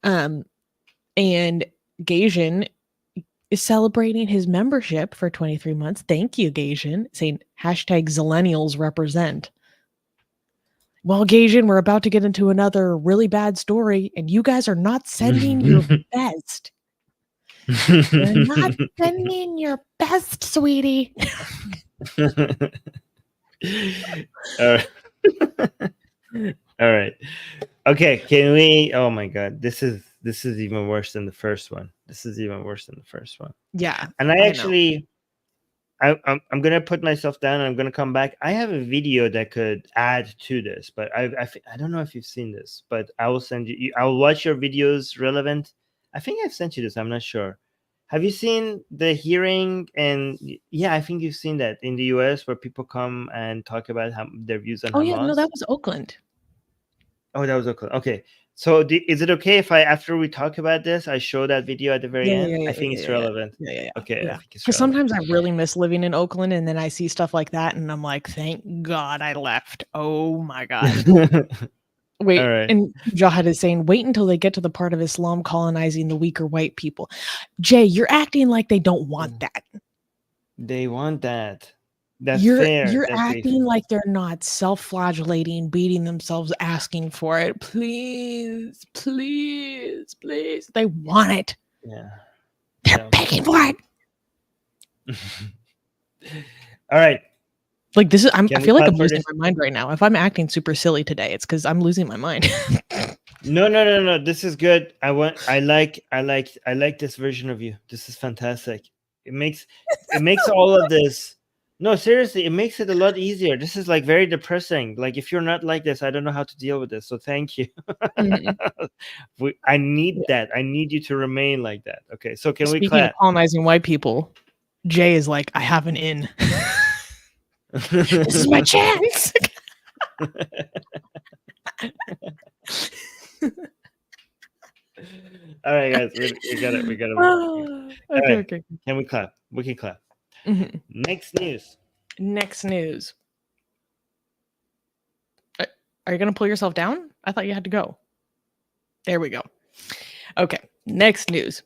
And Gaijin is celebrating his membership for 23 months. Thank you, Gaijin, saying #Zillennials represent. Well, Gaijin, we're about to get into another really bad story, and you guys are not sending your best. You're not sending your best, sweetie. All right. All right. Okay, can we? Oh my God, this is even worse than the first one. Yeah, And I actually, I'm gonna put myself down. And I'm gonna come back. I have a video that could add to this, but I don't know if you've seen this, but I will send you. I will watch your videos relevant. I think I've sent you this. I'm not sure. Have you seen the hearing? And yeah, I think you've seen that in the U.S. where people come and talk about their views on Hamas. Oh yeah, no, that was Oakland. Oh, that was Oakland. Okay. So is it okay if after we talk about this, I show that video at the very end? I think it's relevant. Yeah. Okay. Yeah. Because sometimes I really miss living in Oakland, and then I see stuff like that, and I'm like, thank God I left. Oh my God. Wait, right. And Jahad is saying, wait until they get to the part of Islam colonizing the weaker white people. Jay, you're acting like they don't want that. They want that. That's fair. You're acting like they're not self-flagellating, beating themselves, asking for it. Please, please, please. They want it. Yeah. They're begging for it. All right. Like this is I feel like I'm losing my mind right now. If I'm acting super silly today, it's because I'm losing my mind. No. This is good. I like this version of you. This is fantastic. It makes all of this. No, seriously, it makes it a lot easier. This is like very depressing. Like if you're not like this, I don't know how to deal with this. So thank you. Mm-hmm. I need that. I need you to remain like that. Okay. So can we clap? Speaking of colonizing white people, Jay is like, I have an in. This is my chance. All right, guys, we got it. Okay. Can we clap? We can clap. Mm-hmm. Next news. Are you gonna pull yourself down? I thought you had to go. There we go. Okay. Next news.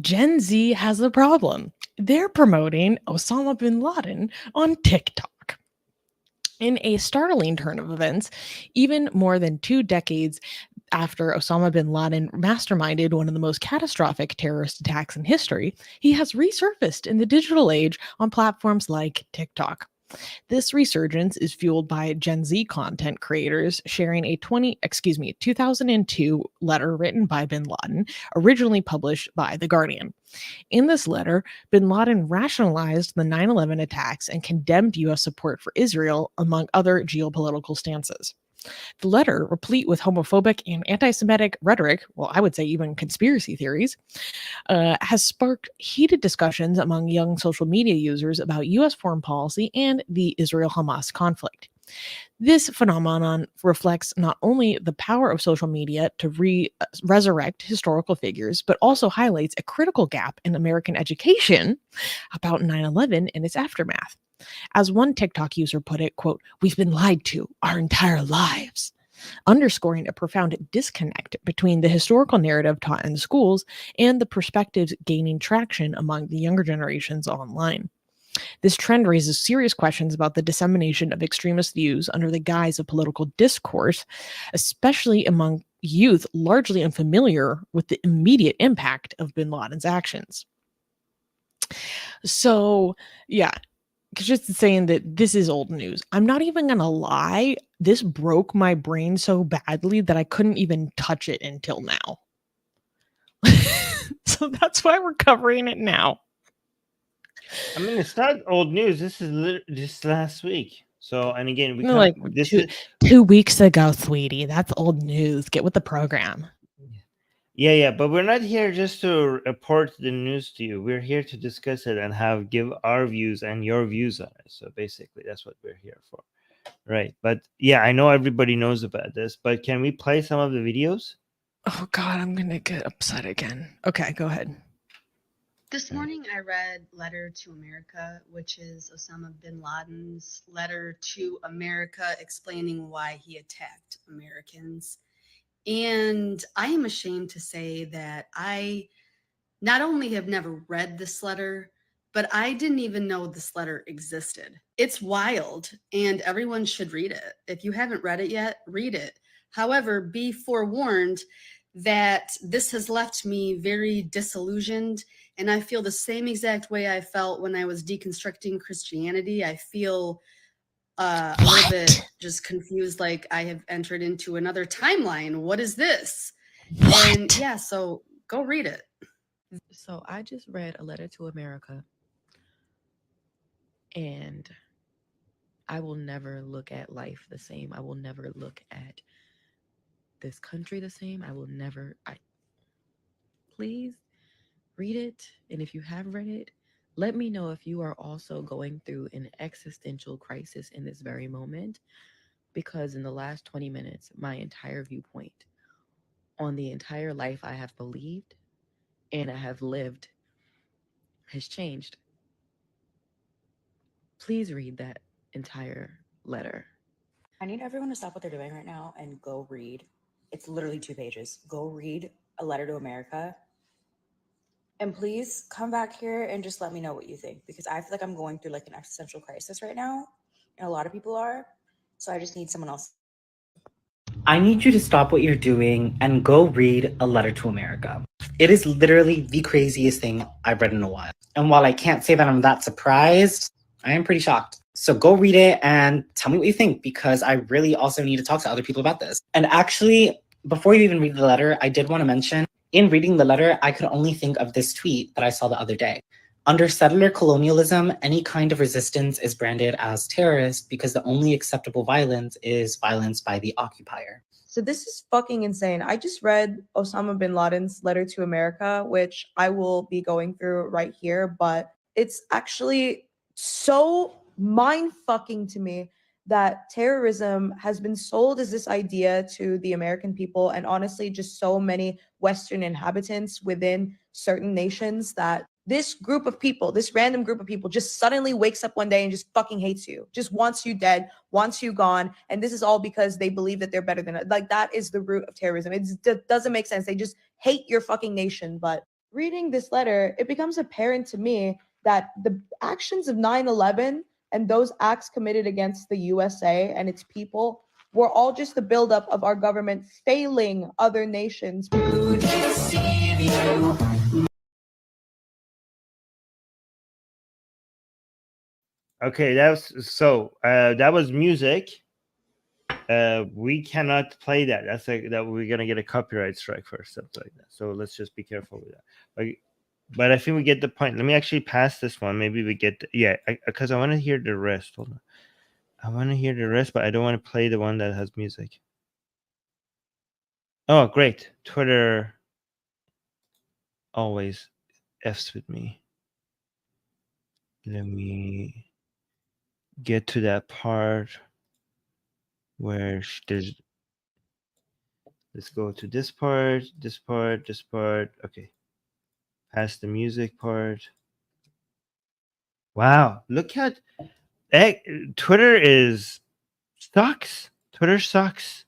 Gen Z has a problem. They're promoting Osama bin Laden on TikTok. In a startling turn of events, even more than 2 decades after Osama bin Laden masterminded one of the most catastrophic terrorist attacks in history, he has resurfaced in the digital age on platforms like TikTok. This resurgence is fueled by Gen Z content creators sharing a 2002 letter written by bin Laden, originally published by The Guardian. In this letter, bin Laden rationalized the 9/11 attacks and condemned U.S. support for Israel, among other geopolitical stances. The letter, replete with homophobic and anti-Semitic rhetoric, well, I would say even conspiracy theories, has sparked heated discussions among young social media users about U.S. foreign policy and the Israel-Hamas conflict. This phenomenon reflects not only the power of social media to resurrect historical figures, but also highlights a critical gap in American education about 9/11 and its aftermath. As one TikTok user put it, quote, "We've been lied to our entire lives," underscoring a profound disconnect between the historical narrative taught in schools and the perspectives gaining traction among the younger generations online. This trend raises serious questions about the dissemination of extremist views under the guise of political discourse, especially among youth largely unfamiliar with the immediate impact of bin Laden's actions. So, yeah. Just saying that this is old news. I'm not even gonna lie. This broke my brain so badly that I couldn't even touch it until now. So that's why we're covering it now. I mean, it's not old news. This is just last week. So, and again, this is 2 weeks ago, sweetie. That's old news. Get with the program. Yeah, but we're not here just to report the news to you. We're here to discuss it and give our views and your views on it. So basically, that's what we're here for, right? But yeah, I know everybody knows about this, but can we play some of the videos? Oh God, I'm gonna get upset again. Okay, go ahead. This morning I read Letter to America, which is Osama bin Laden's letter to America explaining why he attacked Americans. And I am ashamed to say that I not only have never read this letter, but I didn't even know this letter existed. It's wild, and everyone should read it. If you haven't read it yet, read it. However, be forewarned that this has left me very disillusioned, and I feel the same exact way I felt when I was deconstructing Christianity. I feel a little bit just confused, like I have entered into another timeline. What is this? And yeah, so go read it. So I just read A Letter to America, and I will never look at life the same. I will never look at this country the same. I will never. Please read it, and if you have read it, let me know if you are also going through an existential crisis in this very moment, because in the last 20 minutes, my entire viewpoint on the entire life I have believed and I have lived has changed. Please read that entire letter. I need everyone to stop what they're doing right now and go read. It's literally 2 pages. Go read A Letter to America. And please come back here and just let me know what you think, because I feel like I'm going through like an existential crisis right now, and a lot of people are. So I just need someone else. I need you to stop what you're doing and go read A Letter to America. It is literally the craziest thing I've read in a while. And while I can't say that I'm that surprised, I am pretty shocked. So go read it and tell me what you think, because I really also need to talk to other people about this. And actually, before you even read the letter, I did want to mention, in reading the letter, I could only think of this tweet that I saw the other day. Under settler colonialism, any kind of resistance is branded as terrorist because the only acceptable violence is violence by the occupier. So this is fucking insane. I just read Osama bin Laden's Letter to America, which I will be going through right here, but it's actually so mind-fucking to me that terrorism has been sold as this idea to the American people, and honestly just so many Western inhabitants within certain nations, that this group of people, this random group of people, just suddenly wakes up one day and just fucking hates you, just wants you dead, wants you gone. And this is all because they believe that they're better than it. Like, that is the root of terrorism. It doesn't make sense. They just hate your fucking nation. But reading this letter, it becomes apparent to me that the actions of 9/11 and those acts committed against the USA and its people were all just the buildup of our government failing other nations. Okay, that was music. We cannot play that. That's like that. We're gonna get a copyright strike for something like that. So let's just be careful with that. But I think we get the point. Let me actually pass this one. Maybe we get because I want to hear the rest. Hold on. I want to hear the rest, but I don't want to play the one that has music. Oh, great. Twitter always F's with me. Let me get to that part where there's. Let's go to this part, this part, this part. Okay. Past the music part. Wow. Look at Twitter sucks. Twitter sucks.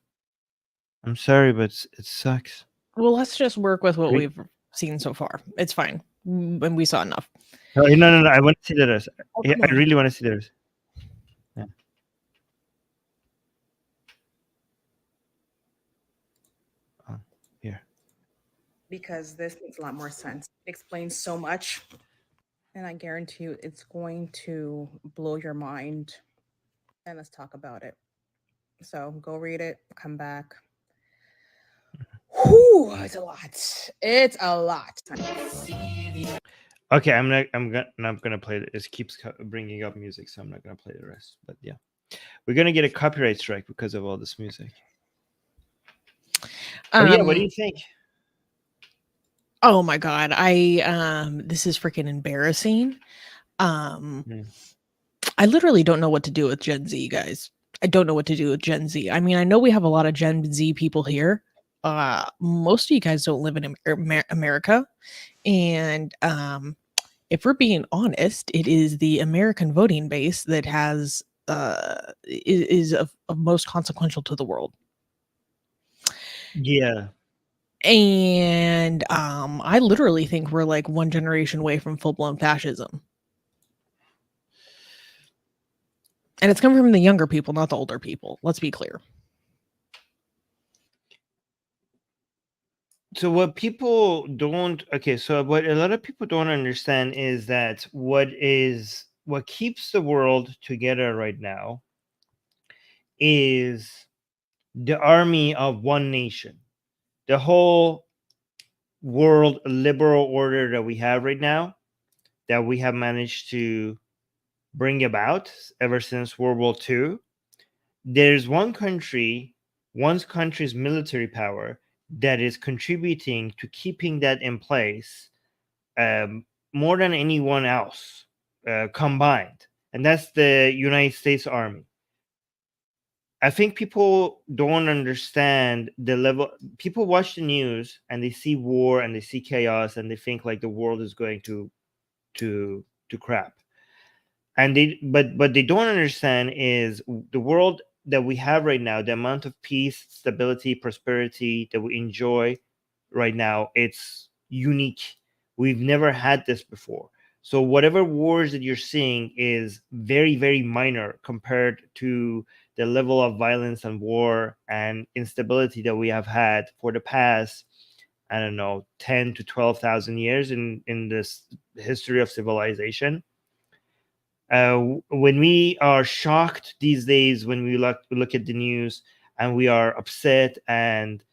I'm sorry, but it sucks. Well, let's just work with what we've seen so far. It's fine. And we saw enough. No. I want to see the rest. Oh, I really want to see the rest. Yeah. Oh, here. Because this makes a lot more sense. It explains so much, and I guarantee you it's going to blow your mind. And let's talk about it. So go read it, come back. Whew, it's a lot. It's a lot. Okay, I'm not gonna play it. It keeps bringing up music, so I'm not gonna play the rest. But yeah, we're gonna get a copyright strike because of all this music. Yeah, what do you think? Oh my god, this is freaking embarrassing. I literally don't know what to do with Gen Z, guys. I don't know what to do with Gen Z. I mean, I know we have a lot of Gen Z people here. Most of you guys don't live in America, and If we're being honest, it is the American voting base that has is of most consequential to the world. Yeah. And I literally think we're like one generation away from full-blown fascism. And it's coming from the younger people, not the older people. Let's be clear. So what people don't so what a lot of people don't understand is that what keeps the world together right now is the army of one nation. The whole world liberal order that we have right now, that we have managed to bring about ever since World War II. There's one country's military power that is contributing to keeping that in place more than anyone else combined, and that's the United States Army. I think people don't understand the level. People watch the news and they see war and they see chaos and they think like the world is going to crap. And but they don't understand is the world that we have right now, the amount of peace, stability, prosperity that we enjoy right now, it's unique. We've never had this before. So whatever wars that you're seeing is very, very minor compared to the level of violence and war and instability that we have had for the past, I don't know, 10 to 12,000 years in this history of civilization. When we are shocked these days, when we look at the news and we are upset and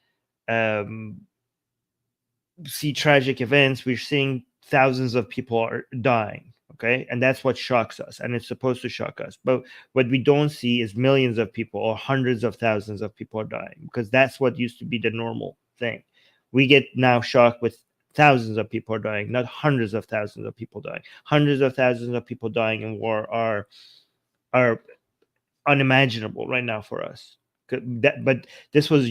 see tragic events, we're seeing thousands of people are dying. Okay, and that's what shocks us, and it's supposed to shock us. But what we don't see is millions of people or hundreds of thousands of people are dying, because that's what used to be the normal thing. We get now shocked with thousands of people are dying, not hundreds of thousands of people dying. Hundreds of thousands of people dying in war are unimaginable right now for us. But this was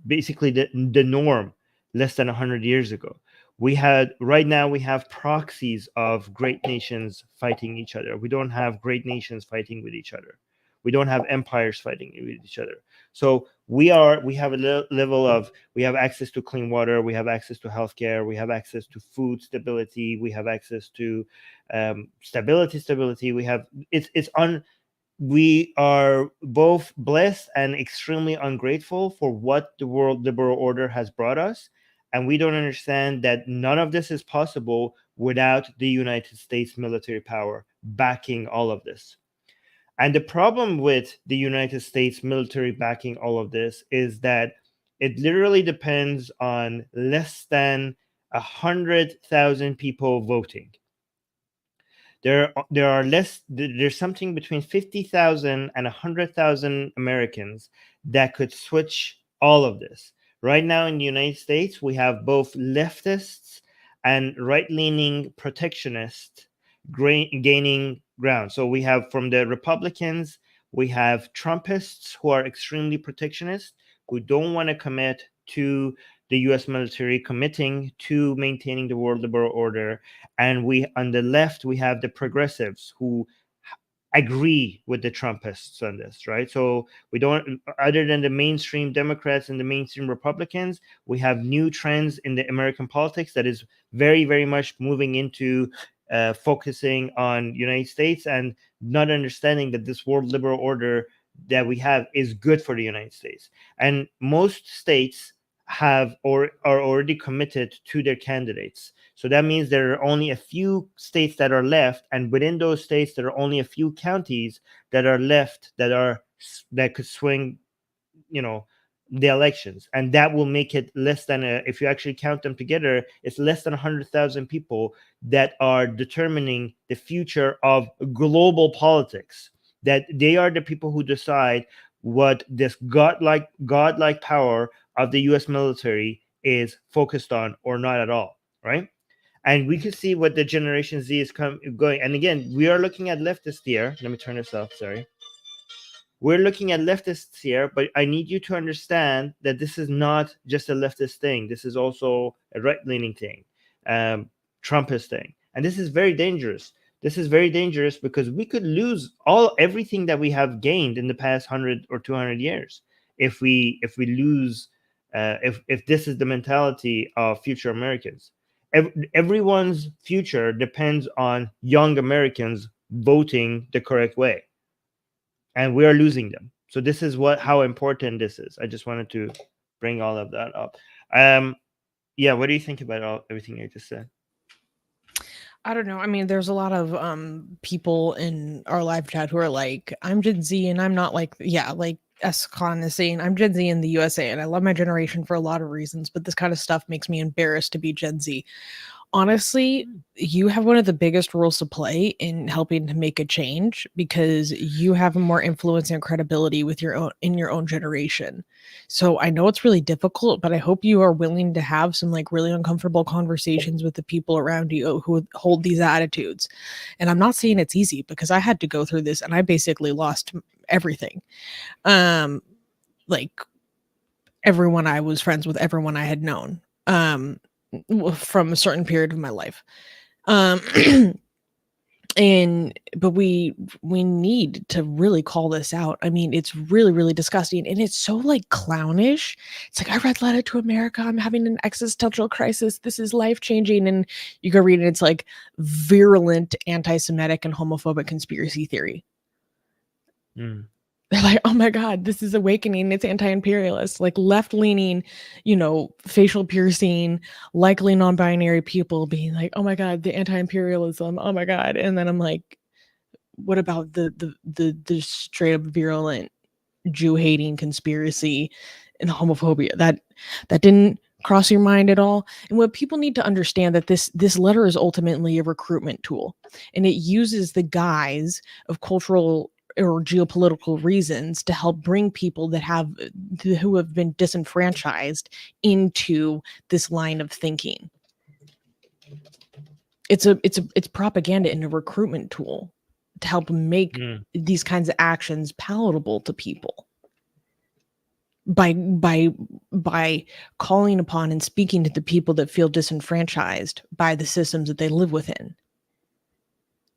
basically the norm less than 100 years ago. Right now we have proxies of great nations fighting each other. We don't have great nations fighting with each other. We don't have empires fighting with each other. So we have a level of, we have access to clean water, we have access to healthcare, we have access to food stability, we have access to stability. We are both blessed and extremely ungrateful for what the world liberal order has brought us. And we don't understand that none of this is possible without the United States military power backing all of this. And the problem with the United States military backing all of this is that it literally depends on less than 100,000 people voting. There's something between 50,000 and 100,000 Americans that could switch all of this. Right now in the United States, we have both leftists and right-leaning protectionists gaining ground. So we have, from the Republicans, we have Trumpists who are extremely protectionist, who don't want to commit to the U.S. military committing to maintaining the world liberal order. And on the left, we have the progressives who agree with the Trumpists on this, right? So we don't, other than the mainstream Democrats and the mainstream Republicans, we have new trends in the American politics that is very, very much moving into focusing on United States and not understanding that this world liberal order that we have is good for the United States. And most states have or are already committed to their candidates. So that means there are only a few states that are left, and within those states there are only a few counties that are left that could swing, the elections. And that will make it less than if you actually count them together, it's less than 100,000 people that are determining the future of global politics. That they are the people who decide what this godlike power of the U.S. military is focused on, or not at all, right? And we can see what the Generation Z is going. And again, we are looking at leftists here. Let me turn this off. Sorry. We're looking at leftists here, but I need you to understand that this is not just a leftist thing. This is also a right-leaning thing, Trumpist thing. And this is very dangerous. This is very dangerous because we could lose everything that we have gained in the past 100 or 200 years if we lose if this is the mentality of future Americans. Everyone's future depends on young Americans voting the correct way, and we are losing them. So this is how important this is. I just wanted to bring all of that up. Yeah, what do you think about everything I just said? I don't know. I mean, there's a lot of people in our live chat who are like, I'm Gen Z and I'm not like, yeah, like S-Con is saying, I'm Gen Z in the USA and I love my generation for a lot of reasons, but this kind of stuff makes me embarrassed to be Gen Z. Honestly, you have one of the biggest roles to play in helping to make a change because you have more influence and credibility with your own generation. So I know it's really difficult, but I hope you are willing to have some like really uncomfortable conversations with the people around you who hold these attitudes. And I'm not saying it's easy because I had to go through this and I basically lost everything. Like everyone I was friends with, everyone I had known. From a certain period of my life. But we need to really call this out. I mean, it's really, really disgusting. And it's so like clownish. It's like, I read Letter to America. I'm having an existential crisis. This is life-changing. And you go read it. It's like virulent anti-Semitic and homophobic conspiracy theory. They're like, oh my God, this is awakening. It's anti-imperialist, like left-leaning, facial piercing, likely non-binary people being like, oh my God, the anti-imperialism. Oh my God. And then I'm like, what about the straight up virulent Jew-hating conspiracy and homophobia? That didn't cross your mind at all? And what people need to understand that this letter is ultimately a recruitment tool, and it uses the guise of cultural or geopolitical reasons to help bring people who have been disenfranchised into this line of thinking. It's propaganda and a recruitment tool to help make these kinds of actions palatable to people by calling upon and speaking to the people that feel disenfranchised by the systems that they live within.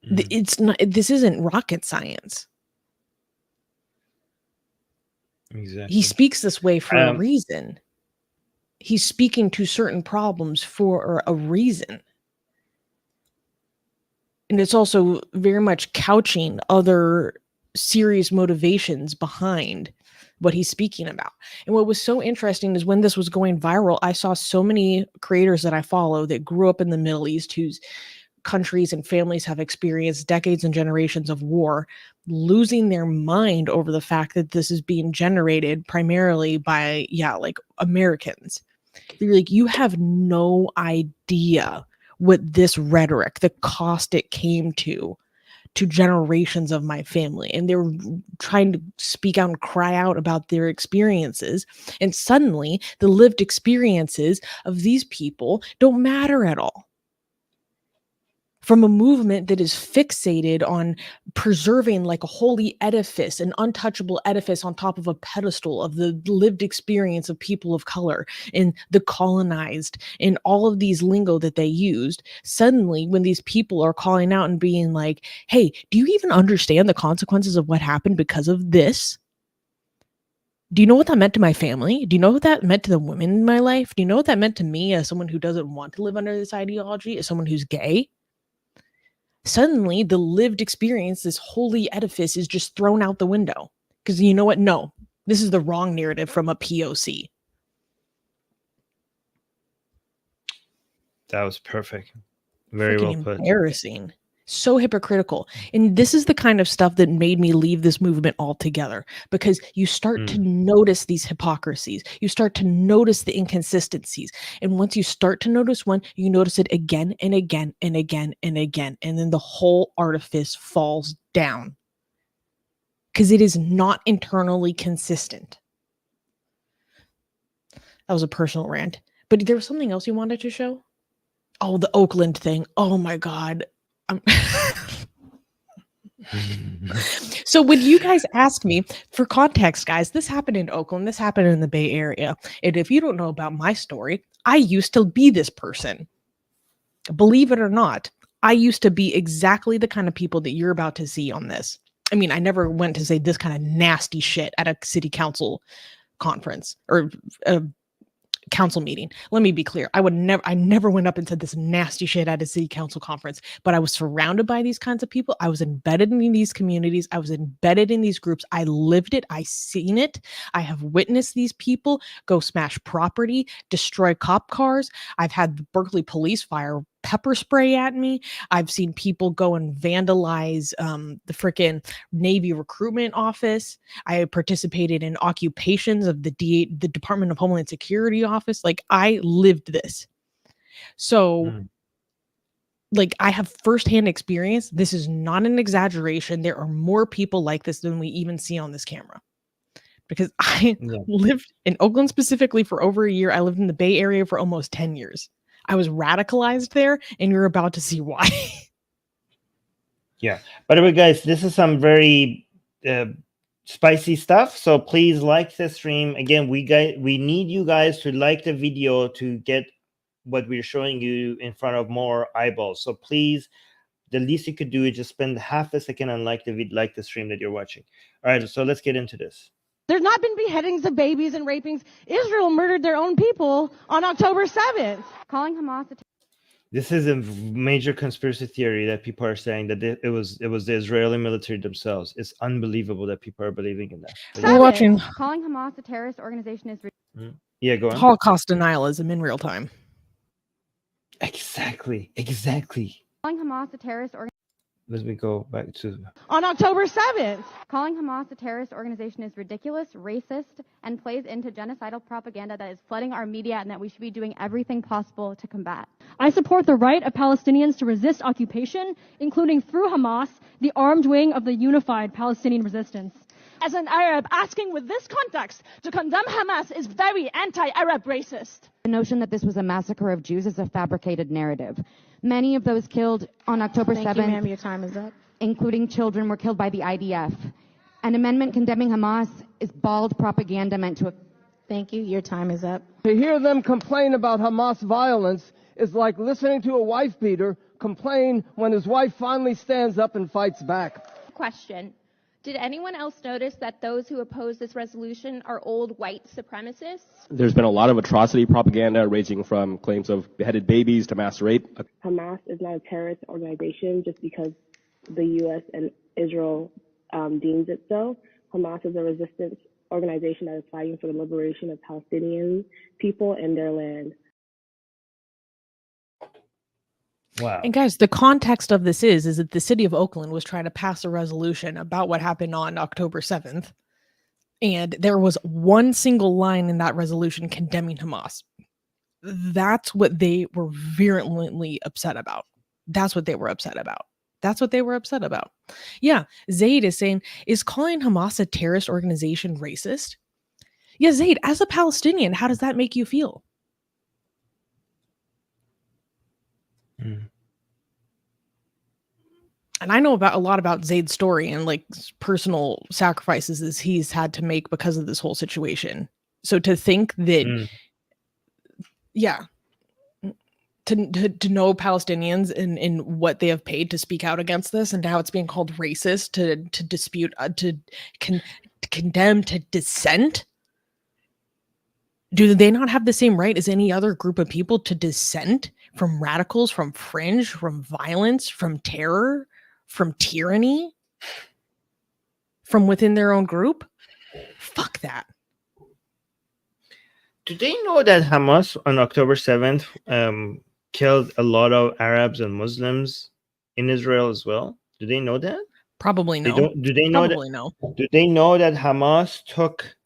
This isn't rocket science. Exactly. He speaks this way for a reason. He's speaking to certain problems for a reason. And it's also very much couching other serious motivations behind what he's speaking about. And what was so interesting is when this was going viral, I saw so many creators that I follow that grew up in the Middle East whose countries and families have experienced decades and generations of war, losing their mind over the fact that this is being generated primarily by, like Americans. They're like, you have no idea what this rhetoric, the cost it came to generations of my family. And they were trying to speak out and cry out about their experiences. And suddenly the lived experiences of these people don't matter at all. From a movement that is fixated on preserving like a holy edifice, an untouchable edifice on top of a pedestal of the lived experience of people of color and the colonized and all of these lingo that they used. Suddenly, when these people are calling out and being like, hey, do you even understand the consequences of what happened because of this? Do you know what that meant to my family? Do you know what that meant to the women in my life? Do you know what that meant to me as someone who doesn't want to live under this ideology, as someone who's gay? Suddenly, the lived experience, this holy edifice, is just thrown out the window. Because you know what? No, this is the wrong narrative from a POC. That was perfect. Very well put. Embarrassing. So hypocritical. And this is the kind of stuff that made me leave this movement altogether, because you start to notice these hypocrisies. You start to notice the inconsistencies. And once you start to notice one, you notice it again and again and again and again. And then the whole artifice falls down because it is not internally consistent. That was a personal rant. But there was something else you wanted to show? Oh, the Oakland thing. Oh my God. So when you guys ask me for context, guys, this happened in Oakland, this happened in the Bay Area. And if you don't know about my story, I used to be this person. Believe it or not, I used to be exactly the kind of people that you're about to see on this. I mean, I never went to say this kind of nasty shit at a city council conference or a council meeting. Let me be clear. I never went up and said this nasty shit at a city council conference, but I was surrounded by these kinds of people. I was embedded in these communities. I was embedded in these groups. I lived it. I seen it. I have witnessed these people go smash property, destroy cop cars. I've had the Berkeley police fire pepper spray at me. I've seen people go and vandalize the frickin' Navy recruitment office. I participated in occupations of the Department of Homeland Security office. Like, I lived this. So like, I have firsthand experience. This is not an exaggeration. There are more people like this than we even see on this camera. Because I lived in Oakland specifically for over a year. I lived in the Bay Area for almost 10 years. I was radicalized there, and you're about to see why. Yeah. By the way, guys, this is some very spicy stuff. So please like the stream. Again, we need you guys to like the video to get what we're showing you in front of more eyeballs. So please, the least you could do is just spend half a second and like the stream that you're watching. All right, so let's get into this. There's not been beheadings of babies and rapings. Israel murdered their own people on October 7th. Calling Hamas a This is a major conspiracy theory that people are saying that it was the Israeli military themselves. It's unbelievable that people are believing in that. We're watching. Calling Hamas a terrorist organization is Yeah, go on. Holocaust denialism in real time. Exactly. calling Hamas a terrorist organization. Let me go back to On October 7th. Calling Hamas a terrorist organization is ridiculous, racist, and plays into genocidal propaganda that is flooding our media and that we should be doing everything possible to combat. I support the right of Palestinians to resist occupation, including through Hamas, the armed wing of the unified Palestinian resistance. As an Arab, asking with this context to condemn Hamas is very anti-Arab racist. The notion that this was a massacre of Jews is a fabricated narrative. Many of those killed on October 7th, Thank you, ma'am. Your time is up. including children, were killed by the IDF. An amendment condemning Hamas is bald propaganda meant to... Thank you. Your time is up. To hear them complain about Hamas violence is like listening to a wife beater complain when his wife finally stands up and fights back. Question. Did anyone else notice that those who oppose this resolution are old white supremacists? There's been a lot of atrocity propaganda ranging from claims of beheaded babies to mass rape. Hamas is not a terrorist organization just because the U.S. and Israel deems it so. Hamas is a resistance organization that is fighting for the liberation of Palestinian people and their land. Wow. And guys, the context of this is that the city of Oakland was trying to pass a resolution about what happened on October 7th. And there was one single line in that resolution condemning Hamas. That's what they were virulently upset about. That's what they were upset about. Yeah, Zaid is saying, is calling Hamas a terrorist organization racist? Yeah, Zaid, as a Palestinian, how does that make you feel? And I know a lot about Zaid's story and like personal sacrifices he's had to make because of this whole situation. So to think that, to know Palestinians and what they have paid to speak out against this and how it's being called racist, to dispute, to condemn, to dissent. Do they not have the same right as any other group of people to dissent from radicals, from fringe, from violence, from terror, from tyranny, from within their own group? Fuck that. Do they know that Hamas on October 7th killed a lot of Arabs and Muslims in Israel as well? Do they know that? Probably no. Do they know Probably that? No. Do they know that Hamas took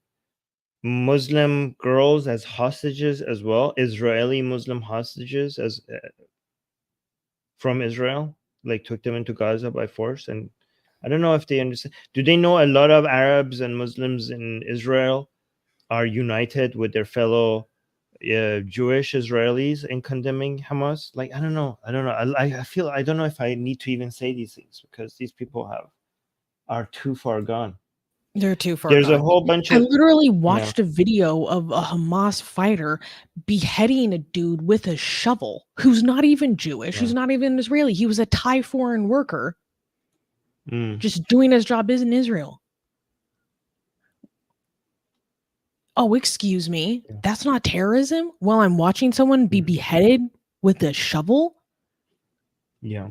Muslim girls as hostages as well, Israeli Muslim hostages as from Israel, like took them into Gaza by force? And I don't know if they understand. Do they know a lot of Arabs and Muslims in Israel are united with their fellow Jewish Israelis in condemning Hamas? Like, I don't know. I feel, I don't know if I need to even say these things because these people are too far gone. They're too far There's a gone. whole bunch I of literally watched a video of a Hamas fighter beheading a dude with a shovel who's not even Jewish, who's not even Israeli. He was a Thai foreign worker just doing his job in Israel. Oh, excuse me. That's not terrorism? While I'm watching someone be beheaded with a shovel? Yeah.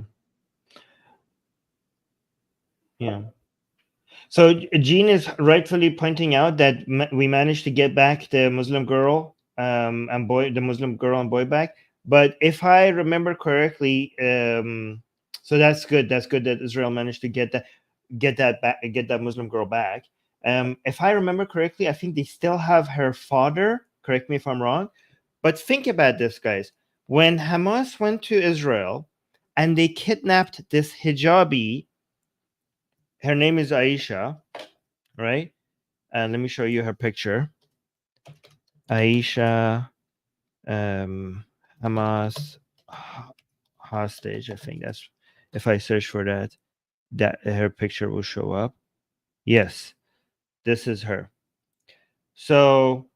So Jean is rightfully pointing out that we managed to get back the Muslim girl and boy, the Muslim girl and boy back. But if I remember correctly, so that's good. That's good that Israel managed to get that Muslim girl back. If I remember correctly, I think they still have her father. Correct me if I'm wrong. But think about this, guys. When Hamas went to Israel and they kidnapped this hijabi, her name is Aisha, right? And let me show you her picture. Aisha, Hamas hostage. I think that's, if I search for that her picture will show up. Yes, this is her. So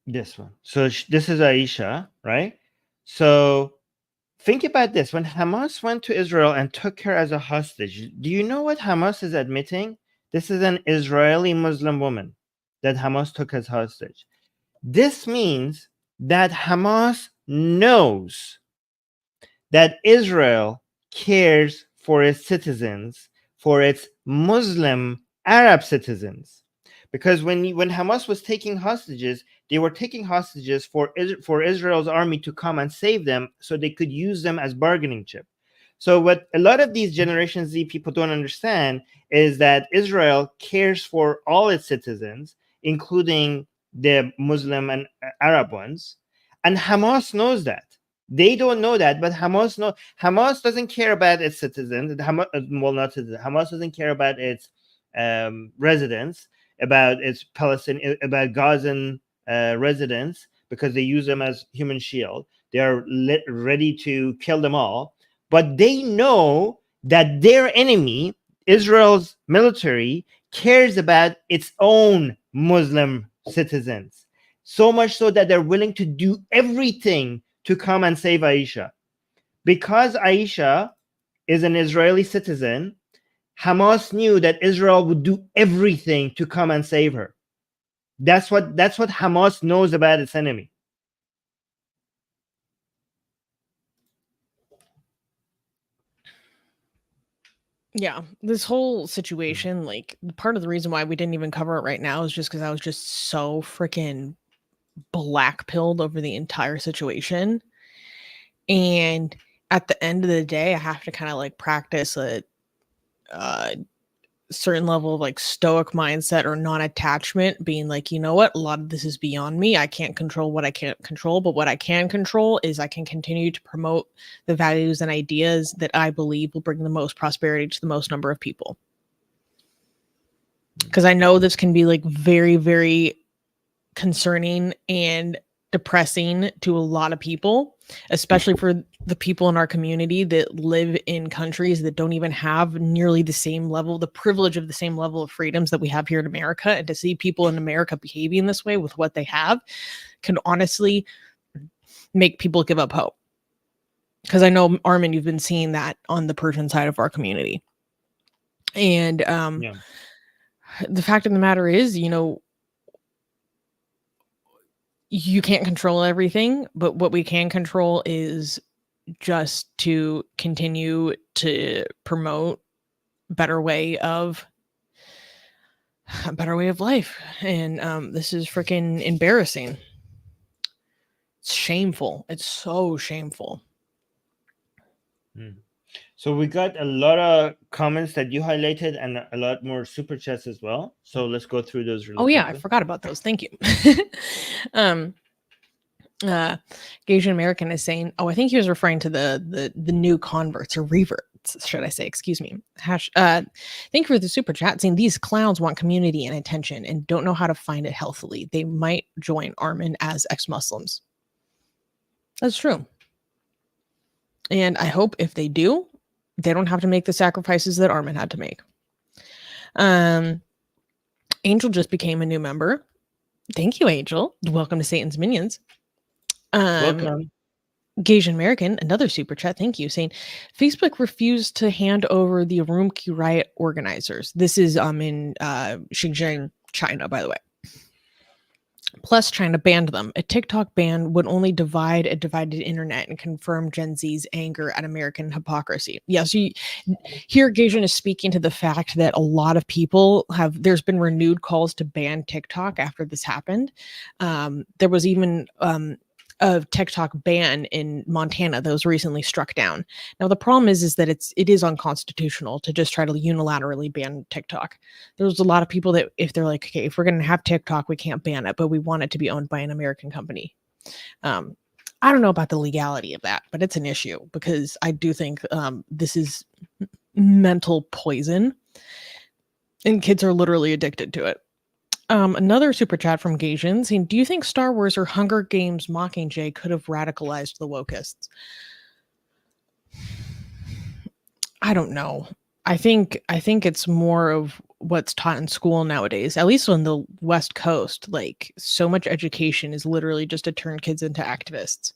this one. So this is Aisha, right? So think about this. When Hamas went to Israel and took her as a hostage, do you know what Hamas is admitting? This is an Israeli Muslim woman that Hamas took as hostage. This means that Hamas knows that Israel cares for its citizens, for its Muslim Arab citizens. Because when Hamas was taking hostages, they were taking hostages for Israel's army to come and save them so they could use them as bargaining chip. So what a lot of these Generation Z people don't understand is that Israel cares for all its citizens, including the Muslim and Arab ones. And Hamas knows that. They don't know that, but Hamas knows. Hamas doesn't care about its citizens. Hamas doesn't care about its residents, about its Palestinian, about Gazan residents, because they use them as human shield. They are ready to kill them all. But they know that their enemy, Israel's military, cares about its own Muslim citizens. So much so that they're willing to do everything to come and save Aisha. Because Aisha is an Israeli citizen, Hamas knew that Israel would do everything to come and save her. That's what Hamas knows about its enemy. Yeah, this whole situation, like, part of the reason why we didn't even cover it right now is just because I was just so freaking black-pilled over the entire situation. And at the end of the day, I have to kind of like practice a certain level of like stoic mindset or non-attachment, being like, you know what, a lot of this is beyond me. I can't control what I can't control, but what I can control is I can continue to promote the values and ideas that I believe will bring the most prosperity to the most number of people. Because I know this can be like very, very concerning and depressing to a lot of people, especially for the people in our community that live in countries that don't even have nearly the same level, the privilege of the same level of freedoms that we have here in America. And to see people in America behaving this way with what they have can honestly make people give up hope. Because I know, Armin, you've been seeing that on the Persian side of our community. And the fact of the matter is, you know, you can't control everything, but what we can control is just to continue to promote a better way of life. And this is freaking embarrassing. It's shameful. It's so shameful. So we got a lot of comments that you highlighted and a lot more super chats as well. So let's go through those really quickly. I forgot about those. Thank you. Asian American is saying, I think he was referring to the new converts or reverts, should I say, excuse me. Thank you for the super chat, saying these clowns want community and attention and don't know how to find it healthily. They might join Armin as ex-Muslims. That's true. And I hope if they do, they don't have to make the sacrifices that Armin had to make. Angel just became a new member. Thank you, Angel. Welcome to Satan's Minions. Welcome. Gasian American, another super chat, thank you, saying Facebook refused to hand over the Urumqi riot organizers. This is in Xinjiang, China, by the way. Plus, China banned them. A TikTok ban would only divide a divided internet and confirm Gen Z's anger at American hypocrisy. Yes, here Gasian is speaking to the fact that a lot of people there's been renewed calls to ban TikTok after this happened. There was even a TikTok ban in Montana that was recently struck down. Now the problem is that it is unconstitutional to just try to unilaterally ban TikTok. There's a lot of people that if they're like, okay, if we're going to have TikTok, we can't ban it, but we want it to be owned by an American company. I don't know about the legality of that, but it's an issue because I do think this is mental poison and kids are literally addicted to it. Another super chat from Gasian saying, do you think Star Wars or Hunger Games Mockingjay could have radicalized the wokists? I don't know. I think it's more of what's taught in school nowadays, at least on the West Coast. Like, so much education is literally just to turn kids into activists.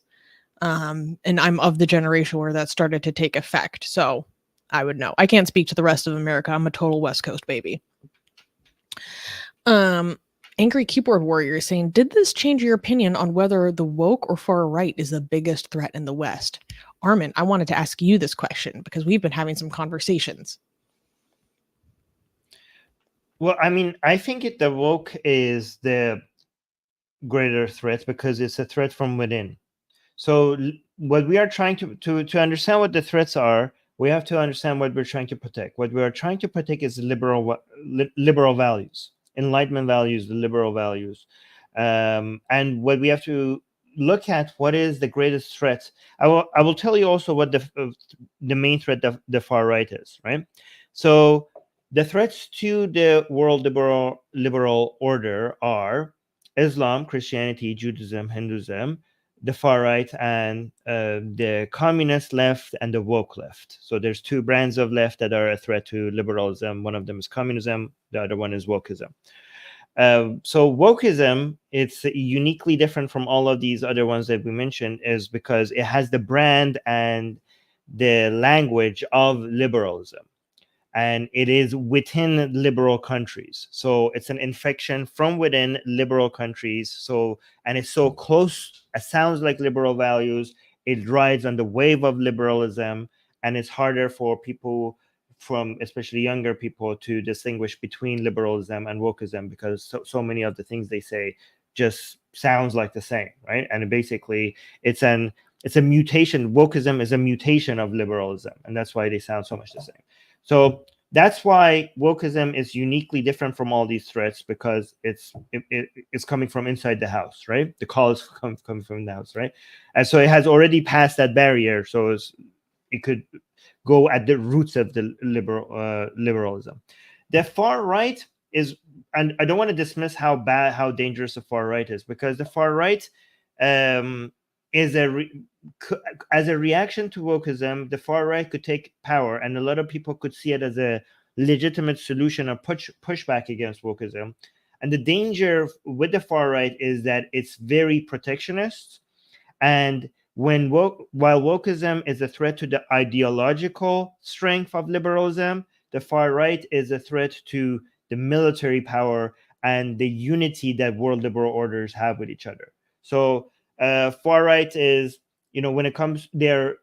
And I'm of the generation where that started to take effect. So I would know. I can't speak to the rest of America. I'm a total West Coast baby. Angry Keyboard Warrior is saying, did this change your opinion on whether the woke or far right is the biggest threat in the West? Armin, I wanted to ask you this question because we've been having some conversations. Well, I mean, I think the woke is the greater threat because it's a threat from within. So what we are trying to understand what the threats are, we have to understand what we're trying to protect. What we are trying to protect is liberal values. Enlightenment values, the liberal values, and what we have to look at, what is the greatest threat. I will tell you also what the main threat the far right is, right? So the threats to the world liberal order are Islam, Christianity, Judaism, Hinduism, the far right, and the communist left and the woke left. So there's two brands of left that are a threat to liberalism. One of them is communism. The other one is wokeism. So wokeism, it's uniquely different from all of these other ones that we mentioned, is because it has the brand and the language of liberalism. And it is within liberal countries. So it's an infection from within liberal countries. So, and it's so close, it sounds like liberal values. It rides on the wave of liberalism, and it's harder for people, from especially younger people, to distinguish between liberalism and wokeism, because so many of the things they say just sounds like the same, right? And basically it's a mutation. Wokeism is a mutation of liberalism, and that's why they sound so much the same. So that's why wokeism is uniquely different from all these threats, because it's coming from inside the house, right? The call is coming from the house, right? And so it has already passed that barrier. So it could go at the roots of the liberalism. The far right is, and I don't want to dismiss how dangerous the far right is, because the far right is as a reaction to wokeism, the far right could take power, and a lot of people could see it as a legitimate solution or pushback against wokeism. And the danger with the far right is that it's very protectionist, and while wokeism is a threat to the ideological strength of liberalism, the far right is a threat to the military power and the unity that world liberal orders have with each other. So far right is, when it comes, they're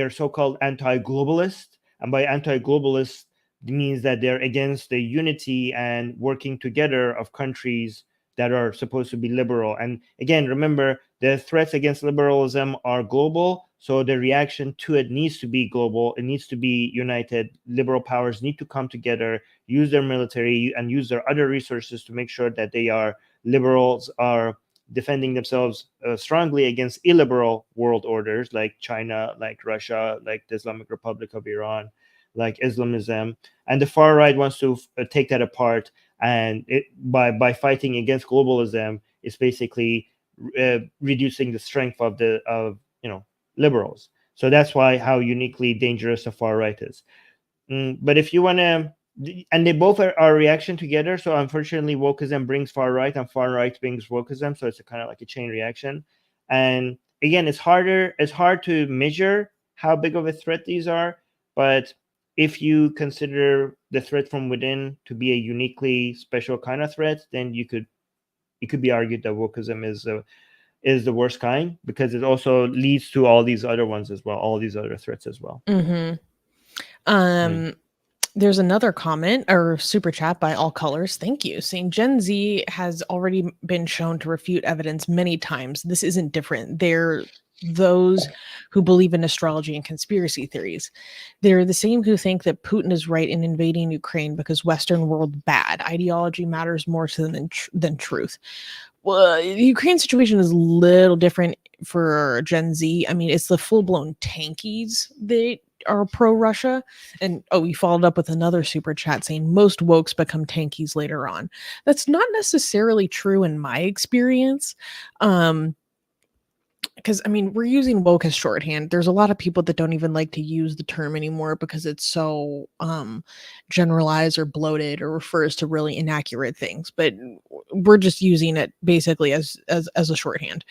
so-called anti-globalist, and by anti-globalist it means that they're against the unity and working together of countries that are supposed to be liberal. And again, remember, the threats against liberalism are global, so the reaction to it needs to be global. It needs to be united. Liberal powers need to come together, use their military and use their other resources to make sure that liberals are defending themselves strongly against illiberal world orders like China, like Russia, like the Islamic Republic of Iran, like Islamism. And the far right wants to take that apart, and by fighting against globalism, it's basically reducing the strength of liberals. So that's how uniquely dangerous the far right is. But if you want to and they both are a reaction together. So unfortunately, wokeism brings far right, and far right brings wokeism. So it's kind of like a chain reaction. And again, it's hard to measure how big of a threat these are. But if you consider the threat from within to be a uniquely special kind of threat, then it could be argued that wokeism is the worst kind, because it also leads to all these other ones as well, all these other threats as well. There's another comment or super chat by All Colors. Thank you. Saying Gen Z has already been shown to refute evidence many times. This isn't different. They're those who believe in astrology and conspiracy theories. They're the same who think that Putin is right in invading Ukraine because Western world bad. Ideology matters more to them than truth. Well, the Ukraine situation is a little different for Gen Z. I mean, it's the full-blown tankies that are pro-Russia. And we followed up with another super chat saying most wokes become tankies later on. That's not necessarily true in my experience. Because I mean, we're using woke as shorthand. There's a lot of people that don't even like to use the term anymore because it's so generalized or bloated or refers to really inaccurate things. But we're just using it basically as a shorthand.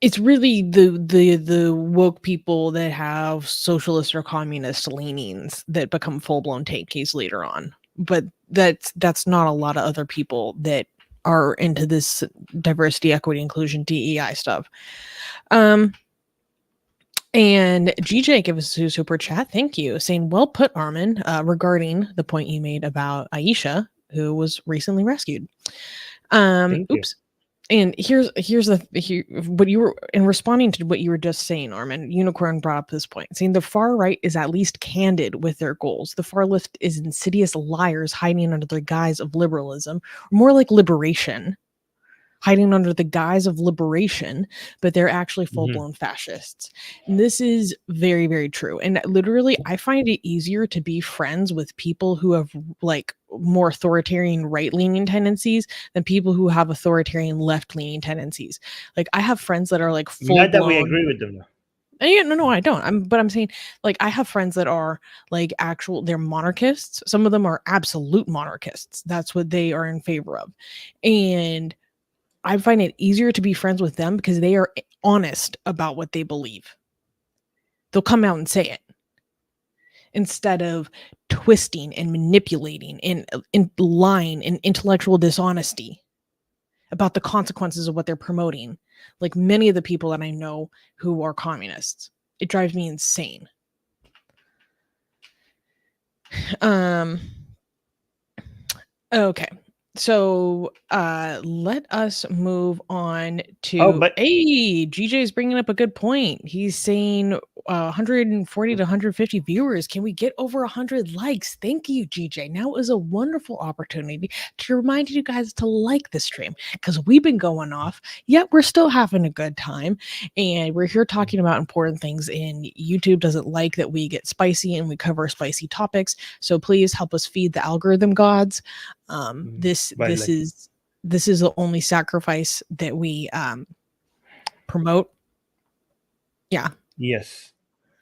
It's really the woke people that have socialist or communist leanings that become full-blown tankies later on. But that's not a lot of other people that are into this diversity, equity, inclusion, DEI stuff. And GJ gave us a super chat. Thank you. Saying, well put, Armin, regarding the point you made about Aisha, who was recently rescued. Oops. And here's what you were in responding to what you were just saying, Armin. Unicorn brought up this point, saying the far right is at least candid with their goals. The far left is insidious liars hiding under the guise of liberalism, more like liberation, hiding under the guise of liberation, but they're actually full-blown fascists. And this is very, very true. And literally, I find it easier to be friends with people who have like more authoritarian right-leaning tendencies than people who have authoritarian left-leaning tendencies. Like I have friends that are like full-blown. Not that we agree with them, though. Yeah, no, I don't. I'm saying, like, I have friends that are like they're monarchists. Some of them are absolute monarchists. That's what they are in favor of. And I find it easier to be friends with them because they are honest about what they believe. They'll come out and say it instead of twisting and manipulating and lying and intellectual dishonesty about the consequences of what they're promoting. Like many of the people that I know who are communists, it drives me insane. Okay. So let us move on to hey, GJ's bringing up a good point. He's saying 140 to 150 viewers. Can we get over 100 likes? Thank you, GJ. Now is a wonderful opportunity to remind you guys to like the stream because we've been going off, yet we're still having a good time. And we're here talking about important things, and YouTube doesn't like that we get spicy and we cover spicy topics. So please help us feed the algorithm gods. This is the only sacrifice that we promote. Yeah. Yes.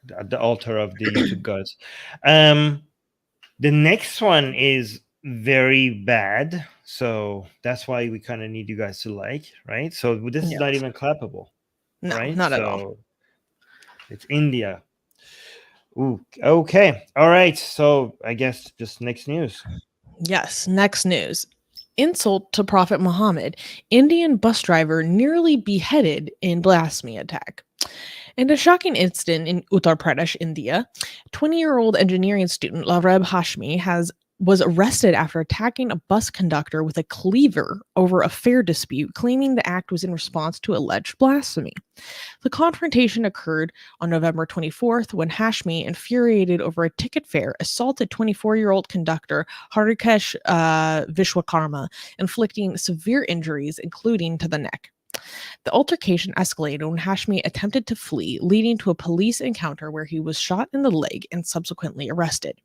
The altar of the YouTube gods. The next one is very bad. So that's why we kind of need you guys to like, right? So this is not even clappable. No, right? not at all. It's India. Ooh, okay. All right. So I guess just next news. Yes, next news. Insult to Prophet Muhammad. Indian bus driver nearly beheaded in blasphemy attack. In a shocking incident in Uttar Pradesh, India, 20-year-old engineering student Lareb Hashmi was arrested after attacking a bus conductor with a cleaver over a fare dispute, claiming the act was in response to alleged blasphemy. The confrontation occurred on November 24th when Hashmi, infuriated over a ticket fare, assaulted 24-year-old conductor Harikesh Vishwakarma, inflicting severe injuries, including to the neck. The altercation escalated when Hashmi attempted to flee, leading to a police encounter where he was shot in the leg and subsequently arrested.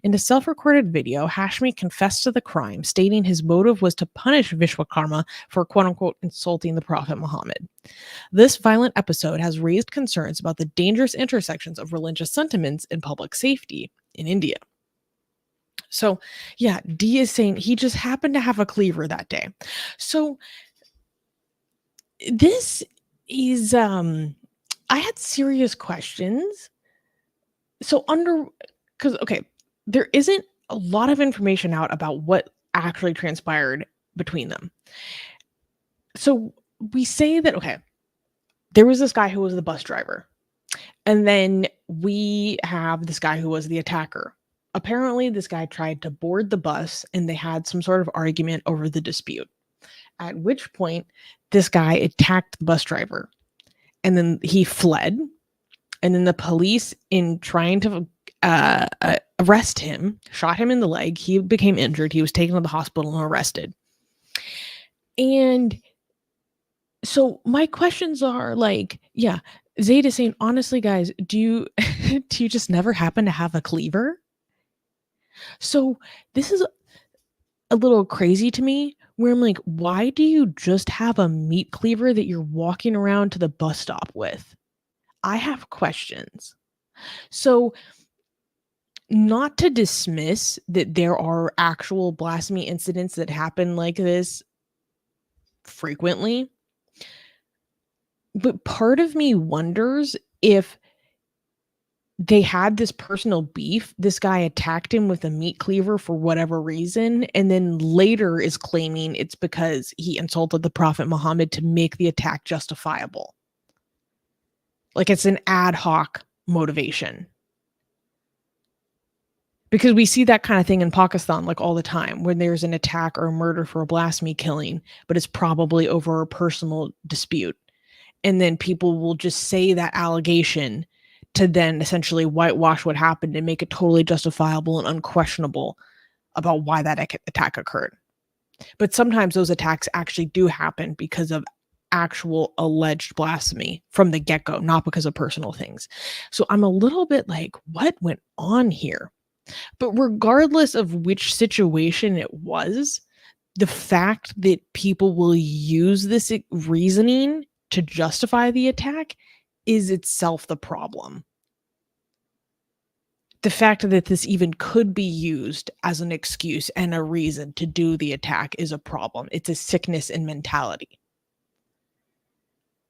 In a self-recorded video, Hashmi confessed to the crime, stating his motive was to punish Vishwakarma for quote-unquote insulting the Prophet Muhammad. This violent episode has raised concerns about the dangerous intersections of religious sentiments and public safety in India. So, yeah, D is saying he just happened to have a cleaver that day. So, this is, I had serious questions. So, okay, there isn't a lot of information out about what actually transpired between them. So, we say that, okay, there was this guy who was the bus driver, and then we have this guy who was the attacker. Apparently, this guy tried to board the bus and they had some sort of argument over the dispute. At which point, this guy attacked the bus driver and then he fled. And then the police, in trying to arrest him, shot him in the leg. He became injured. He was taken to the hospital and arrested. And so my questions are like, yeah, Zayd is saying, honestly, guys, do you do you just never happen to have a cleaver? So this is a little crazy to me, where I'm like, why do you just have a meat cleaver that you're walking around to the bus stop with? I have questions. So, not to dismiss that there are actual blasphemy incidents that happen like this frequently, but part of me wonders if they had this personal beef. This guy attacked him with a meat cleaver for whatever reason, and then later is claiming it's because he insulted the Prophet Muhammad to make the attack justifiable. Like it's an ad hoc motivation. Because we see that kind of thing in Pakistan like all the time, when there's an attack or a murder for a blasphemy killing, but it's probably over a personal dispute. And then people will just say that allegation to then essentially whitewash what happened and make it totally justifiable and unquestionable about why that attack occurred. But sometimes those attacks actually do happen because of actual alleged blasphemy from the get-go, not because of personal things. So I'm a little bit like, what went on here? But regardless of which situation it was, the fact that people will use this reasoning to justify the attack is itself the problem. The fact that this even could be used as an excuse and a reason to do the attack is a problem. It's a sickness in mentality,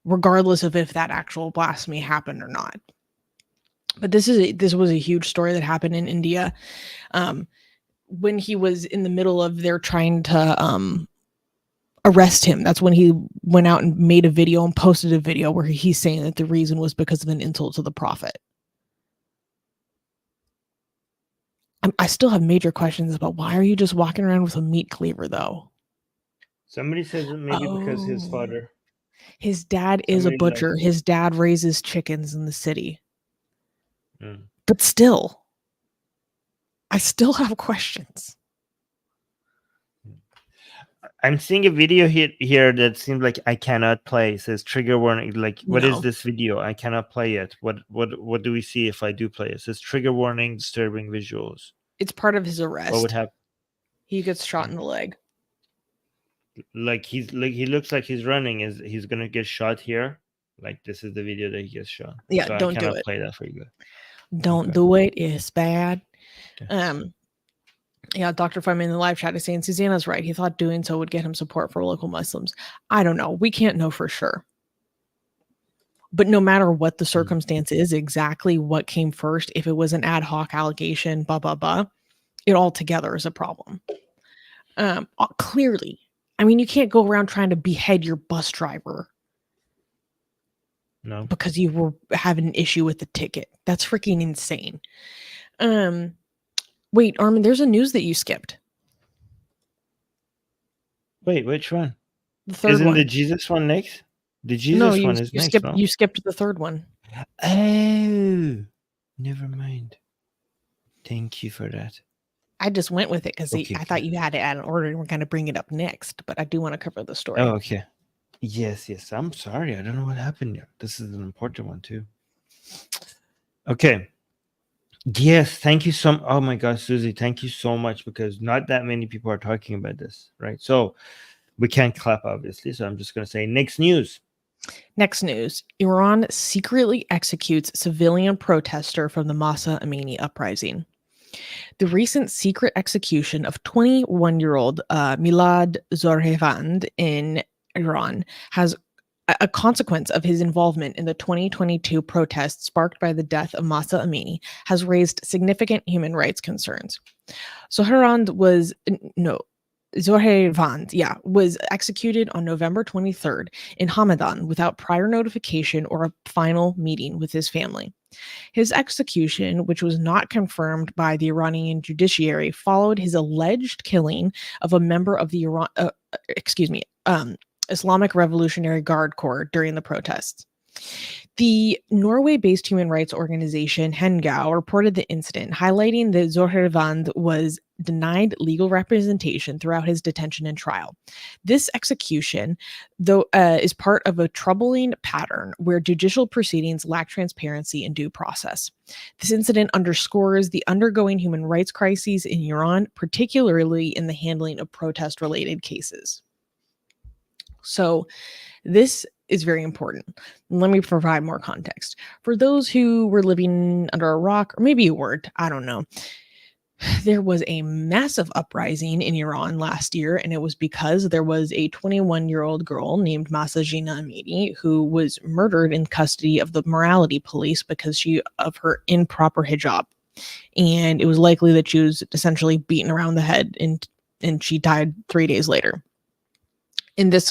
regardless of if that actual blasphemy happened or not. But this was a huge story that happened in India when he was in the middle of their trying to arrest him. That's when he went out and made a video and posted a video where he's saying that the reason was because of an insult to the Prophet. I still have major questions about why are you just walking around with a meat cleaver, though? Somebody says it maybe because his father. His dad is a butcher. His dad raises chickens in the city. But still, I still have questions. I'm seeing a video here that seems like I cannot play. It says trigger warning. Like, what is this video? I cannot play it. What do we see if I do play it? It says trigger warning, disturbing visuals. It's part of his arrest. What would happen? He gets shot in the leg. Like he looks like he's running. He's gonna get shot here? Like this is the video that he gets shot. Yeah, so don't I do cannot it. play that for you. Don't do it. It's bad. Okay. Yeah, Dr. Feynman in the live chat is saying Susanna's right. He thought doing so would get him support for local Muslims. I don't know. We can't know for sure. But no matter what the circumstance is, exactly what came first, if it was an ad hoc allegation, it altogether is a problem. Clearly. I mean, you can't go around trying to behead your bus driver. No. Because you were having an issue with the ticket. That's freaking insane. Wait, Armin, there's a news that you skipped. Wait, which one? The third Isn't one. the Jesus one next? The Jesus one is next. You skipped the third one. Oh, never mind. Thank you for that. I just went with it because I thought you had it out in order and we're going to bring it up next, but I do want to cover the story. Oh, okay. Yes. I'm sorry. I don't know what happened here. This is an important one too. Okay. Yes, thank you so. Oh my gosh, Susie, thank you so much, because not that many people are talking about this, right? So we can't clap, obviously. So I'm just going to say next news. Next news: Iran secretly executes civilian protester from the Mahsa Amini uprising. The recent secret execution of 21-year-old Milad Zorhevand in Iran has a consequence of his involvement in the 2022 protests sparked by the death of Mahsa Amini has raised significant human rights concerns. Zohrevand was was executed on November 23rd in Hamadan without prior notification or a final meeting with his family. His execution, which was not confirmed by the Iranian judiciary, followed his alleged killing of a member of the Islamic Revolutionary Guard Corps during the protests. The Norway-based human rights organization Hengau reported the incident, highlighting that Zohrevand was denied legal representation throughout his detention and trial. This execution, though, is part of a troubling pattern where judicial proceedings lack transparency and due process. This incident underscores the ongoing human rights crises in Iran, particularly in the handling of protest-related cases. So, this is very important. Let me provide more context. For those who were living under a rock, or maybe you weren't, I don't know. There was a massive uprising in Iran last year, and it was because there was a 21-year-old girl named Mahsa Amini who was murdered in custody of the morality police because of her improper hijab. And it was likely that she was essentially beaten around the head, and she died 3 days later. And this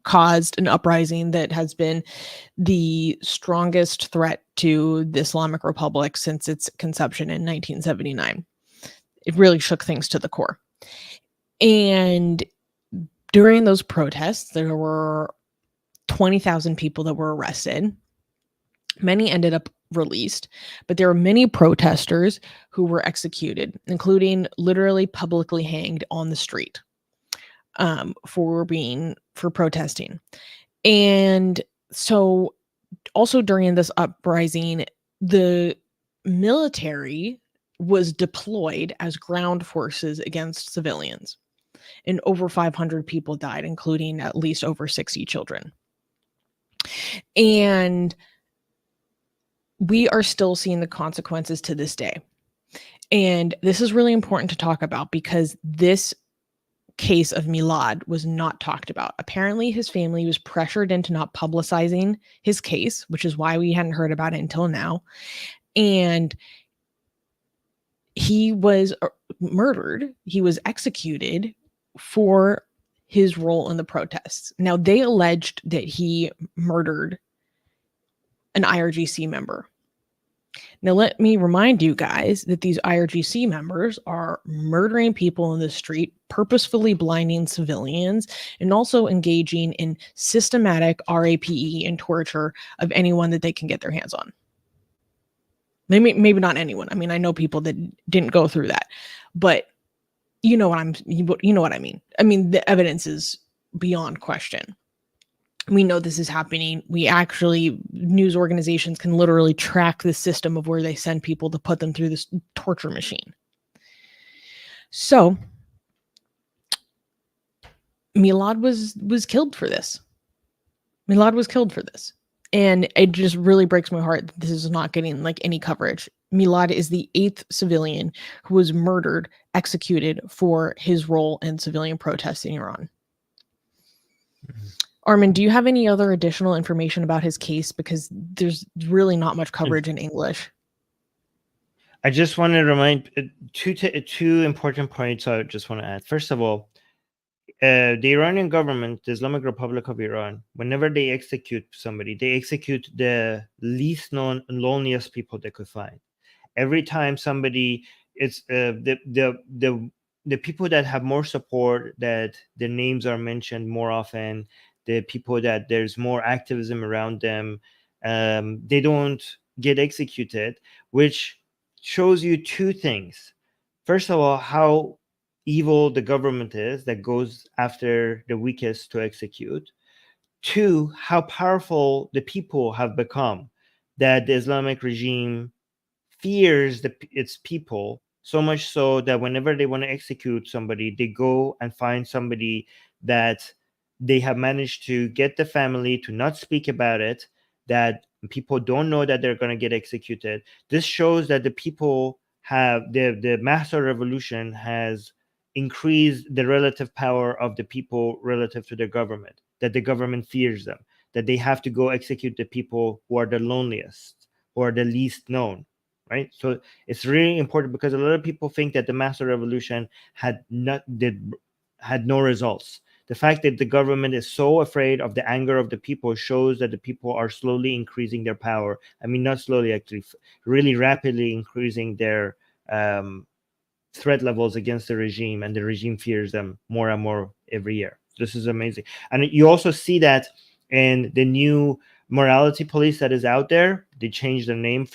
caused an uprising that has been the strongest threat to the Islamic Republic since its conception in 1979. It really shook things to the core. And during those protests, there were 20,000 people that were arrested. Many ended up released, but there were many protesters who were executed, including literally publicly hanged on the street. For protesting. And so also during this uprising, the military was deployed as ground forces against civilians, and over 500 people died, including at least over 60 children. And we are still seeing the consequences to this day. And this is really important to talk about because this case of Milad was not talked about. Apparently, his family was pressured into not publicizing his case, which is why we hadn't heard about it until now. And he was murdered. He was executed for his role in the protests. Now, they alleged that he murdered an IRGC member. Now, let me remind you guys that these IRGC members are murdering people in the street, purposefully blinding civilians, and also engaging in systematic RAPE and torture of anyone that they can get their hands on. Maybe not anyone. I mean, I know people that didn't go through that, but you know what I mean. I mean, the evidence is beyond question. We know this is happening. News organizations can literally track the system of where they send people to put them through this torture machine. So Milad was killed for this. Milad was killed for this. And it just really breaks my heart that this is not getting like any coverage. Milad is the 8th civilian who was murdered, executed for his role in civilian protests in Iran. Mm-hmm. Armin, do you have any other additional information about his case? Because there's really not much coverage in English. I just want to remind two important points I just want to add. First of all, the Iranian government, the Islamic Republic of Iran, whenever they execute somebody, they execute the least known and loneliest people they could find. Every time somebody, it's the people that have more support, that the names are mentioned more often, the people that there's more activism around them, they don't get executed, which shows you two things. First of all, how evil the government is that goes after the weakest to execute. Two, how powerful the people have become, that the Islamic regime fears its people so much so that whenever they want to execute somebody, they go and find somebody that they have managed to get the family to not speak about it, that people don't know that they're going to get executed. This shows that the people have the Mahsa revolution has increased the relative power of the people relative to the government, that the government fears them, that they have to go execute the people who are the loneliest, who are the least known, right? So it's really important, because a lot of people think that the Mahsa revolution had no results. The fact that the government is so afraid of the anger of the people shows that the people are slowly increasing their power. I mean, not slowly, actually, really rapidly increasing their threat levels against the regime, and the regime fears them more and more every year. This is amazing. And you also see that in the new morality police that is out there. They changed their name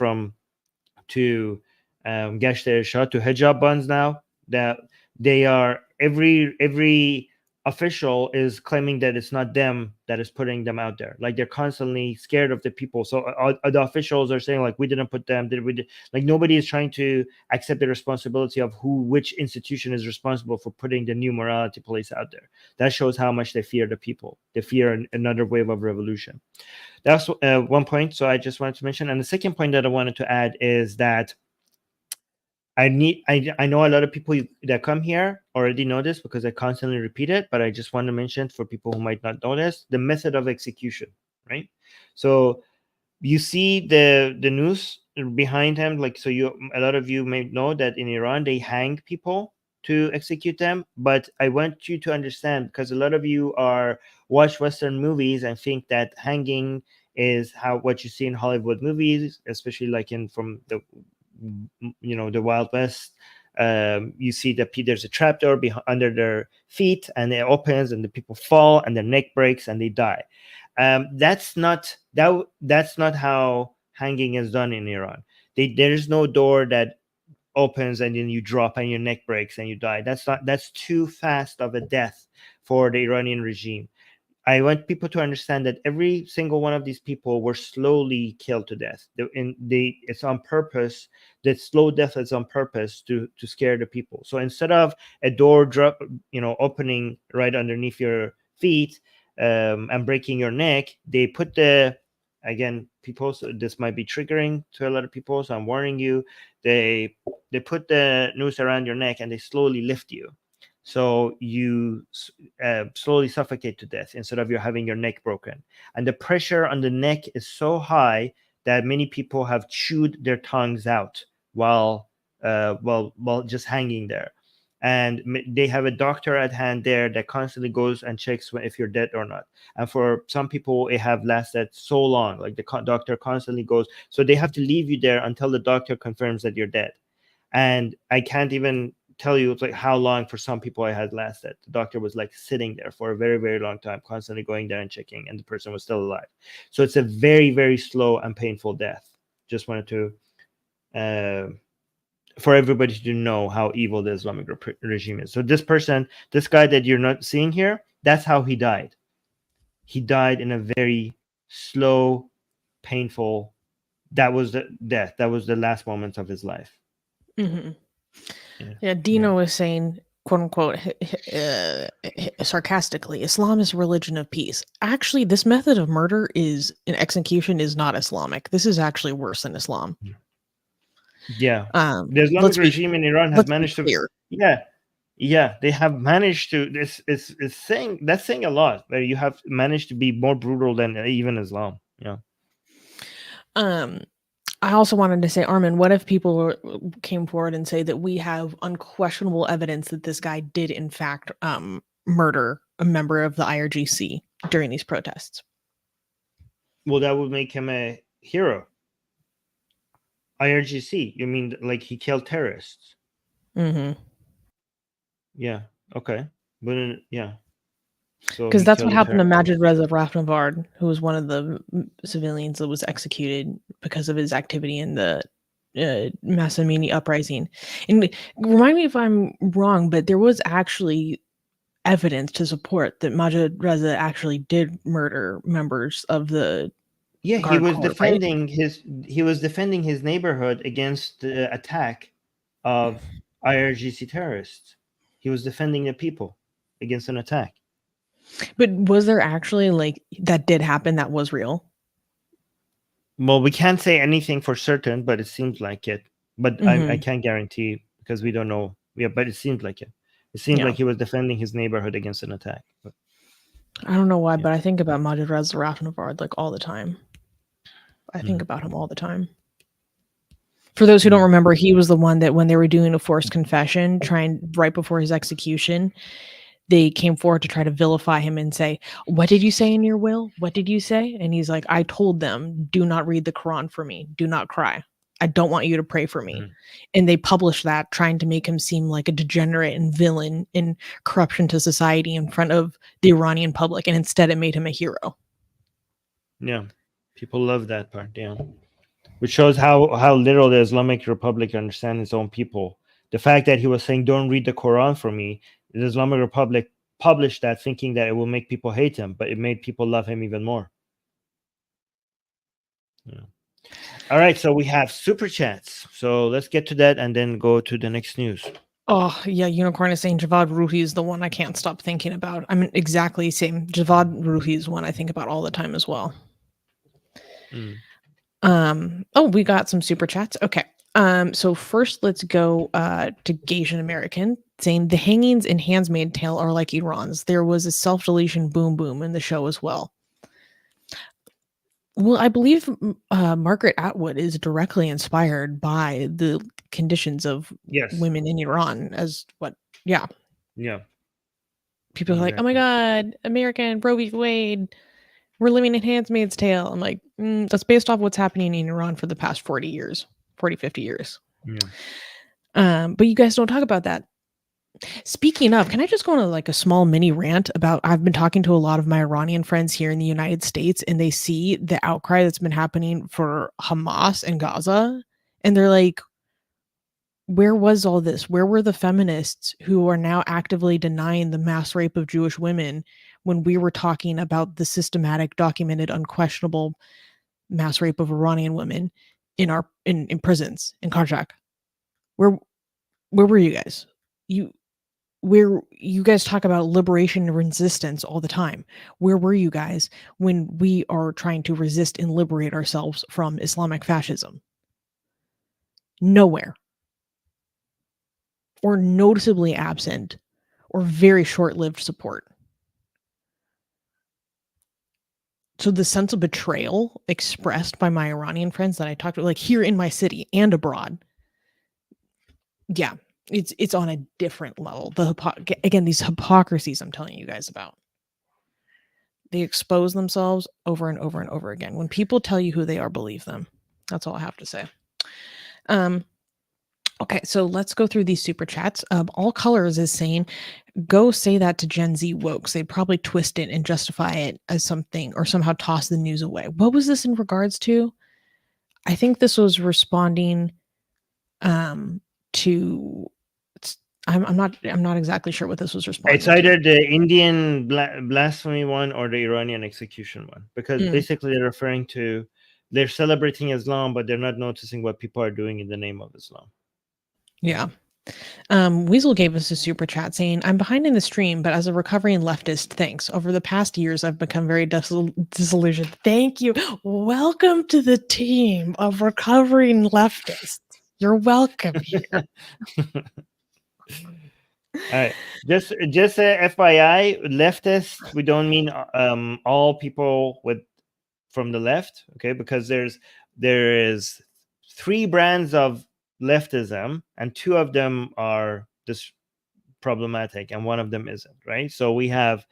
to Gashter Shah to hijab buns now. That they are every official is claiming that it's not them that is putting them out there. Like, they're constantly scared of the people. So the officials are saying, like, we didn't put them. Like, nobody is trying to accept the responsibility of which institution is responsible for putting the new morality police out there. That shows how much they fear the people. They fear another wave of revolution. That's one point. So I just wanted to mention. And the second point that I wanted to add is that I know a lot of people that come here already know this, because I constantly repeat it, but I just want to mention for people who might not know this, the method of execution, right? So you see the news behind him, like, so a lot of you may know that in Iran they hang people to execute them. But I want you to understand, because a lot of you watch Western movies and think that hanging is what you see in Hollywood movies, especially like from the Wild West. You see that there's a trapdoor under their feet, and it opens, and the people fall, and their neck breaks, and they die. That's not how hanging is done in Iran. There's no door that opens and then you drop and your neck breaks and you die. That's too fast of a death for the Iranian regime. I want people to understand that every single one of these people were slowly killed to death. It's on purpose. That slow death is on purpose to scare the people. So instead of a door opening right underneath your feet and breaking your neck, they put people. So this might be triggering to a lot of people, so I'm warning you. They put the noose around your neck and they slowly lift you. So you slowly suffocate to death instead of you having your neck broken. And the pressure on the neck is so high that many people have chewed their tongues out while just hanging there. And they have a doctor at hand there that constantly goes and checks if you're dead or not. And for some people, it have lasted so long. Like the doctor constantly goes. So they have to leave you there until the doctor confirms that you're dead. And I can't even tell you like how long for some people it had lasted. The doctor was like sitting there for a very, very long time, constantly going there and checking, and the person was still alive. So it's a very, very slow and painful death. Just wanted to for everybody to know how evil the Islamic regime is. So this guy that you're not seeing here, that's how he died. He died in a very slow, painful. That was the death. That was the last moments of his life. Mm-hmm. Yeah, Dino was saying, quote unquote, sarcastically, Islam is a religion of peace. Actually, this method of murder in execution is not Islamic. This is actually worse than Islam. Yeah. The Islamic regime in Iran has managed to. Yeah, they have managed to. This is saying a lot. Where you have managed to be more brutal than even Islam. Yeah. I also wanted to say, Armin, what if people came forward and say that we have unquestionable evidence that this guy did, in fact, murder a member of the IRGC during these protests? Well, that would make him a hero. IRGC, you mean like he killed terrorists? Mm-hmm. Yeah. Okay. But yeah. Because that's what happened to Majid Reza Rafnavard, who was one of the civilians that was executed because of his activity in the Mahsa Amini uprising. And remind me if I'm wrong, but there was actually evidence to support that Majid Reza actually did murder members of the Yeah, he guard was court, right? defending his neighborhood against the attack of IRGC terrorists. He was defending the people against an attack. But was there actually like that did happen? That was real. Well, we can't say anything for certain, but it seems like it. But I can't guarantee because we don't know. Yeah, but it seems like it. It seems Yeah. like he was defending his neighborhood against an attack. But I don't know why, but I think about Majid Reza Rafnavard like all the time. I think about him all the time. For those who don't remember, he was the one that when they were doing a forced confession, right before his execution, they came forward to try to vilify him and say, "What did you say in your will? What did you say?" And he's like, "I told them, do not read the Quran for me. Do not cry. I don't want you to pray for me." And they published that, trying to make him seem like a degenerate and villain in corruption to society in front of the Iranian public. And instead it made him a hero. yeah, people love that part. Yeah, which shows how little the Islamic Republic understands its own people. The fact that he was saying, "Don't read the Quran for me," the Islamic Republic published that thinking that it will make people hate him, but it made people love him even more. Yeah. All right, so we have super chats. So let's get to that and then go to the next news. Oh, yeah, Unicorn is saying Javad Ruhi is the one I can't stop thinking about. I mean, exactly same. Javad Ruhi is one I think about all the time as well. Oh, we got some super chats. Okay. So first let's go to Gasian American saying the hangings in Handmaid's Tale are like Iran's. There was a self-deletion boom boom in the show as well. Well, I believe Margaret Atwood is directly inspired by the conditions of women in Iran as what? Yeah. Yeah. People are like, "Oh my God, American Roe v. Wade. We're living in Handmaid's Tale." I'm like, that's based off what's happening in Iran for the past 40 years, 40, 50 years. Yeah. But you guys don't talk about that. Speaking of, can I just go on like a small mini rant about, I've been talking to a lot of my Iranian friends here in the United States, and they see the outcry that's been happening for Hamas and Gaza. And they're like, where was all this? Where were the feminists who are now actively denying the mass rape of Jewish women when we were talking about the systematic, documented, unquestionable mass rape of Iranian women in prisons in Karjak? Where were you guys? You guys talk about liberation and resistance all the time. Where were you guys when we are trying to resist and liberate ourselves from Islamic fascism? Nowhere. Or noticeably absent, or very short-lived support. So the sense of betrayal expressed by my Iranian friends that I talked to, like here in my city and abroad, yeah, it's on a different level. Again, these hypocrisies I'm telling you guys about. They expose themselves over and over and over again. When people tell you who they are, believe them. That's all I have to say. Okay, so let's go through these super chats. All Colors is saying, go say that to Gen Z wokes. They'd probably twist it and justify it as something or somehow toss the news away. What was this in regards to? I think this was responding to. I'm not exactly sure what this was responding. It's either the Indian blasphemy one or the Iranian execution one, because basically they're celebrating Islam, but they're not noticing what people are doing in the name of Islam. Yeah. Weasel gave us a super chat saying, I'm behind in the stream, but as a recovering leftist, thanks. Over the past years, I've become very disillusioned. Thank you. Welcome to the team of recovering leftists. You're welcome here. All right. Just FYI, leftists, we don't mean all people from the left, okay? Because there is 3 brands of leftism, and 2 of them are just problematic, and one of them isn't, right? So we have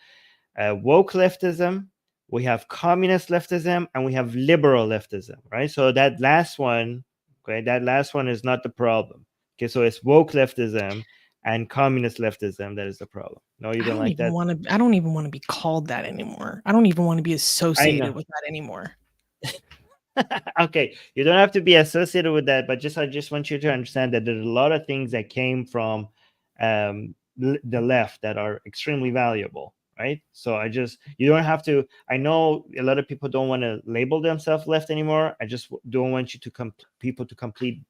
woke leftism, we have communist leftism, and we have liberal leftism, right? So that last one is not the problem. Okay, so it's woke leftism and communist leftism that is the problem. No, you don't like that? I don't even want to be called that anymore. I don't even want to be associated with that anymore. Okay, you don't have to be associated with that, but I just want you to understand that there's a lot of things that came from the left that are extremely valuable, right? So you don't have to. I know a lot of people don't want to label themselves left anymore. I just don't want you to people to completely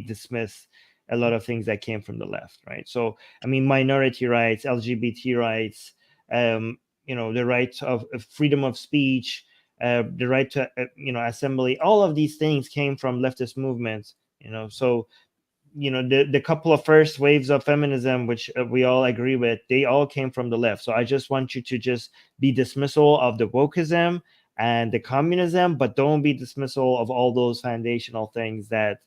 dismiss a lot of things that came from the left, right? So I mean, minority rights, LGBT rights, the right of freedom of speech, the right to assembly, all of these things came from leftist movements. So the couple of first waves of feminism, which we all agree with, they all came from the left. So I just want you to just be dismissal of the wokeism and the communism, but don't be dismissal of all those foundational things that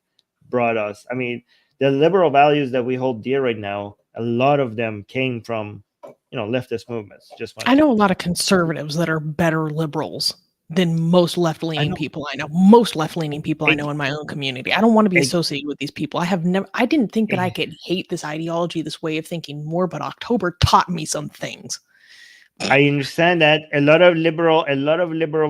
brought us. I mean, the liberal values that we hold dear right now, a lot of them came from leftist movements. I know a lot of conservatives that are better liberals than most left-leaning people I know. Most left-leaning people I know in my own community. I don't want to be associated with these people. I didn't think that I could hate this ideology, this way of thinking more, but October taught me some things. I understand that a lot of liberal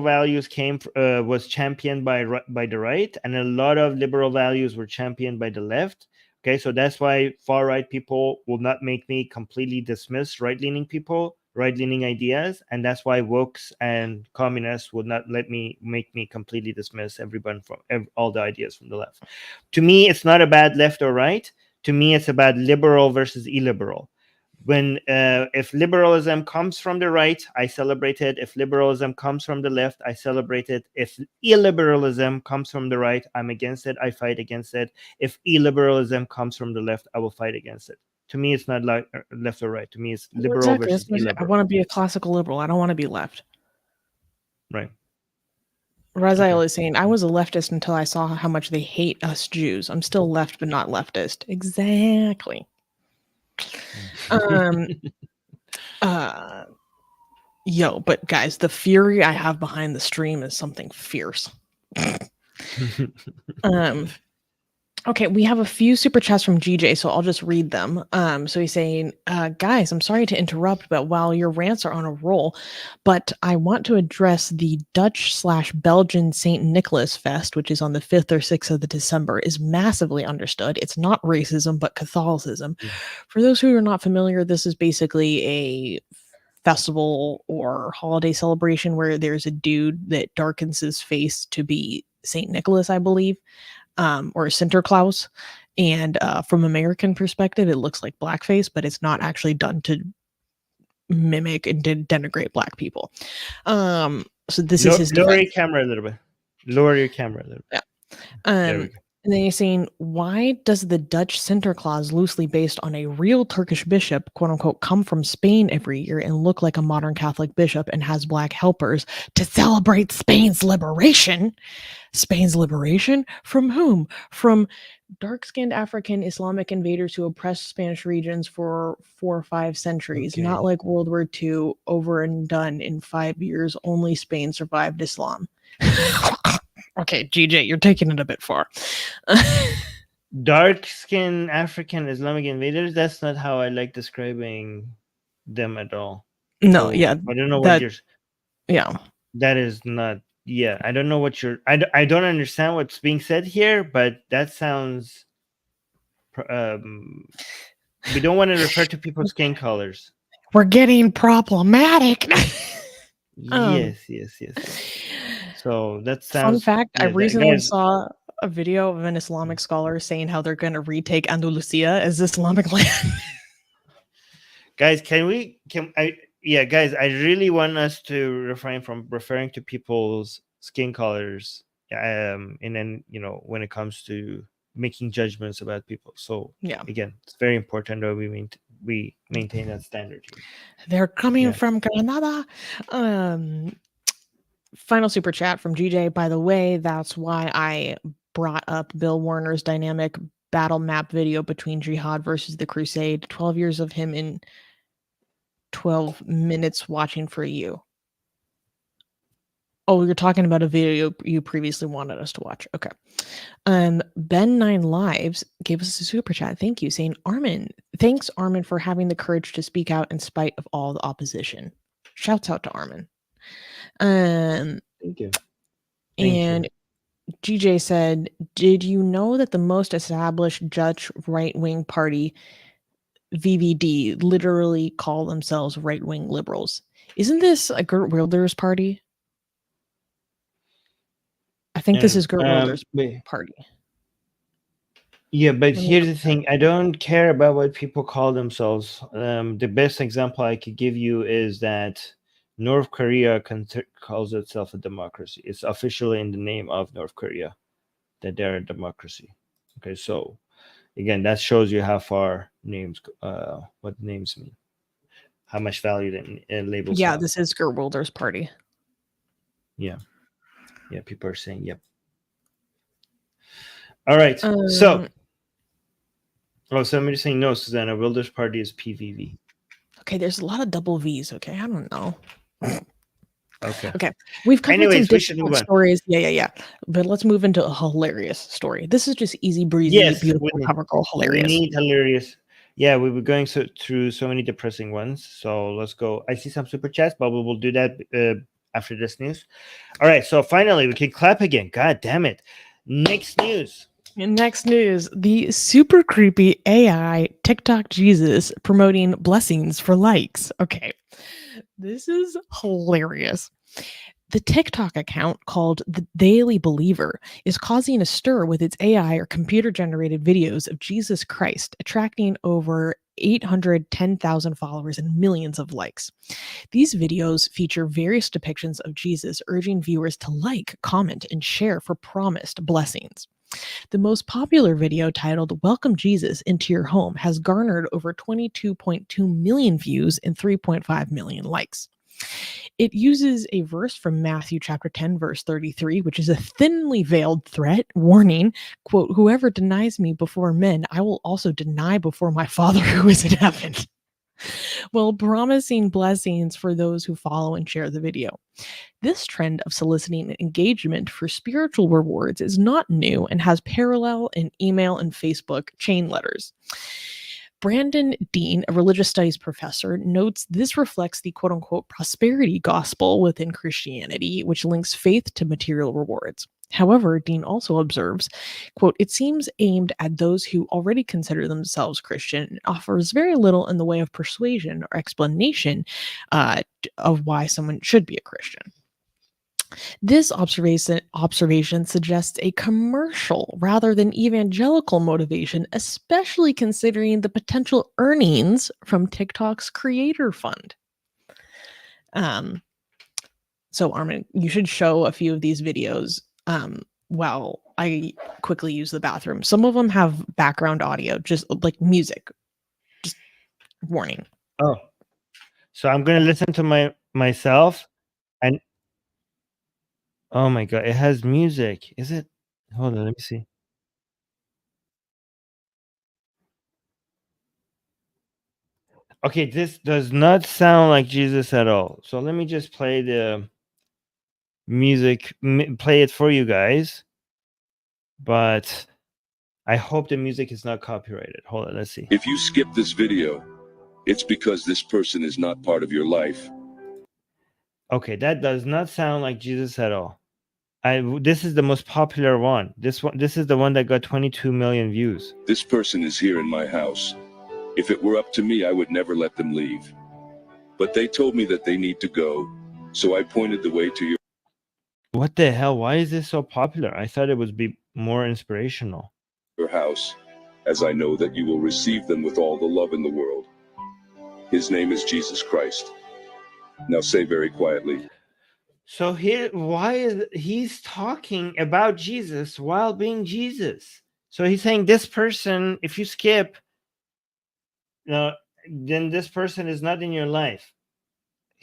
values was championed by the right, and a lot of liberal values were championed by the left. Okay, so that's why far right people will not make me completely dismiss right-leaning people, right-leaning ideas, and that's why wokes and communists would not make me completely dismiss everyone from all the ideas from the left. To me, it's not about left or right. To me, it's about liberal versus illiberal. When if liberalism comes from the right, I celebrate it. If liberalism comes from the left, I celebrate it. If illiberalism comes from the right, I'm against it. I fight against it. If illiberalism comes from the left, I will fight against it. To me, it's not like left or right. To me, it's liberal versus illiberal. I want to be a classical liberal. I don't want to be left. Right. Raziel is saying, I was a leftist until I saw how much they hate us Jews. I'm still left, but not leftist. Exactly. But guys, the fury I have behind the stream is something fierce. Okay, we have a few super chats from GJ, so I'll just read them. So he's saying, guys, I'm sorry to interrupt, but while your rants are on a roll, but I want to address the Dutch/Belgian St. Nicholas Fest, which is on the 5th or 6th of December, is massively understood. It's not racism, but Catholicism. For those who are not familiar, this is basically a festival or holiday celebration where there's a dude that darkens his face to be St. Nicholas, I believe. Or Sinterklaas, and from American perspective, it looks like blackface, but it's not actually done to mimic and denigrate black people. So this is his lower your camera a little bit. Lower your camera a little bit. Yeah. There we go. And then he's saying, why does the Dutch Sinterklaas, loosely based on a real Turkish bishop, quote unquote, come from Spain every year and look like a modern Catholic bishop and has black helpers to celebrate Spain's liberation? Spain's liberation? From whom? From dark-skinned African Islamic invaders who oppressed Spanish regions for 4 or 5 centuries. Not like World War II, over and done in 5 years. Only Spain survived Islam. Okay, GJ, you're taking it a bit far. Dark-skinned African Islamic invaders, that's not how I like describing them at all. No, so, yeah. I don't know what you're... Yeah. That is not... Yeah, I don't know what you're... I don't understand what's being said here, but that sounds... we don't want to refer to people's skin colors. We're getting problematic. Yes. So that sounds... Fun fact, I recently saw a video of an Islamic scholar saying how they're going to retake Andalusia as Islamic land. Guys, guys, I really want us to refrain from referring to people's skin colors, and then, when it comes to making judgments about people. So yeah, again, it's very important that we maintain that standard here. They're coming from Granada. Final super chat from GJ. By the way, that's why I brought up Bill Warner's dynamic battle map video between Jihad versus the Crusade. 12 years of him in 12 minutes watching for you. Oh, you're talking about a video you previously wanted us to watch. Okay. Ben9 Lives gave us a super chat. Thank you, saying, thanks, Armin, for having the courage to speak out in spite of all the opposition. Shouts out to Armin. Thank you. And GJ said, did you know that the most established Dutch right-wing party, VVD, literally call themselves right-wing liberals? Isn't this a Gert Wilders party? I think this is Gert Wilders party. Yeah, but Let me here's look the thing. I don't care about what people call themselves. The best example I could give you is that North Korea calls itself a democracy. It's officially in the name of North Korea that they're a democracy. Okay, so again, that shows you how far names, what names mean, how much value that labels Yeah, have. this is Gert Wilders party. Yeah, people are saying yep. All right, so somebody's saying no, Susanna. Wilders party is PVV. Okay, there's a lot of double V's. Okay, I don't know. Okay. We've covered Anyways, some we should move difficult on. stories. Yeah. But let's move into a hilarious story. This is just easy breezy, Yes, beautiful, comical, hilarious. We need hilarious. Yeah, we were going through so many depressing ones. So let's go. I see some super chats, but we will do that after this news. All right. So finally, we can clap again. God damn it. Next news. Next news, the super creepy AI TikTok Jesus promoting blessings for likes. Okay, this is hilarious. The TikTok account called The Daily Believer is causing a stir with its AI or computer-generated videos of Jesus Christ, attracting over 810,000 followers and millions of likes. These videos feature various depictions of Jesus urging viewers to like, comment, and share for promised blessings. The most popular video, titled Welcome Jesus into Your Home, has garnered over 22.2 million views and 3.5 million likes. It uses a verse from Matthew chapter 10, verse 33, which is a thinly veiled threat, warning, quote, "Whoever denies me before men, I will also deny before my Father who is in heaven," while promising blessings for those who follow and share the video. This trend of soliciting engagement for spiritual rewards is not new and has parallel in email and Facebook chain letters. Brandon Dean, a religious studies professor, notes this reflects the quote-unquote prosperity gospel within Christianity, which links faith to material rewards. However, Dean also observes, quote, "It seems aimed at those who already consider themselves Christian and offers very little in the way of persuasion or explanation of why someone should be a Christian." This observation suggests a commercial rather than evangelical motivation, especially considering the potential earnings from TikTok's creator fund. So Armin, you should show a few of these videos while I quickly use the bathroom. Some of them have background audio, just like music. Just warning. Oh, so I'm gonna listen to myself, and oh my god, it has music. Is it? Hold on, let me see. Okay, this does not sound like Jesus at all. So let me just play the music, play it for you guys. But I hope the music is not copyrighted. Hold on, let's see. If you skip this video, it's because this person is not part of your life. Okay, that does not sound like Jesus at all. This is the most popular one. This is the one that got 22 million views. This person is here in my house. If it were up to me, I would never let them leave. But they told me that they need to go, so I pointed the way to What the hell? Why is this so popular? I thought it would be more inspirational. your house, as I know that you will receive them with all the love in the world. His name is Jesus Christ. Now say very quietly. So here, he's talking about Jesus while being Jesus? So he's saying this person, if you skip, then this person is not in your life.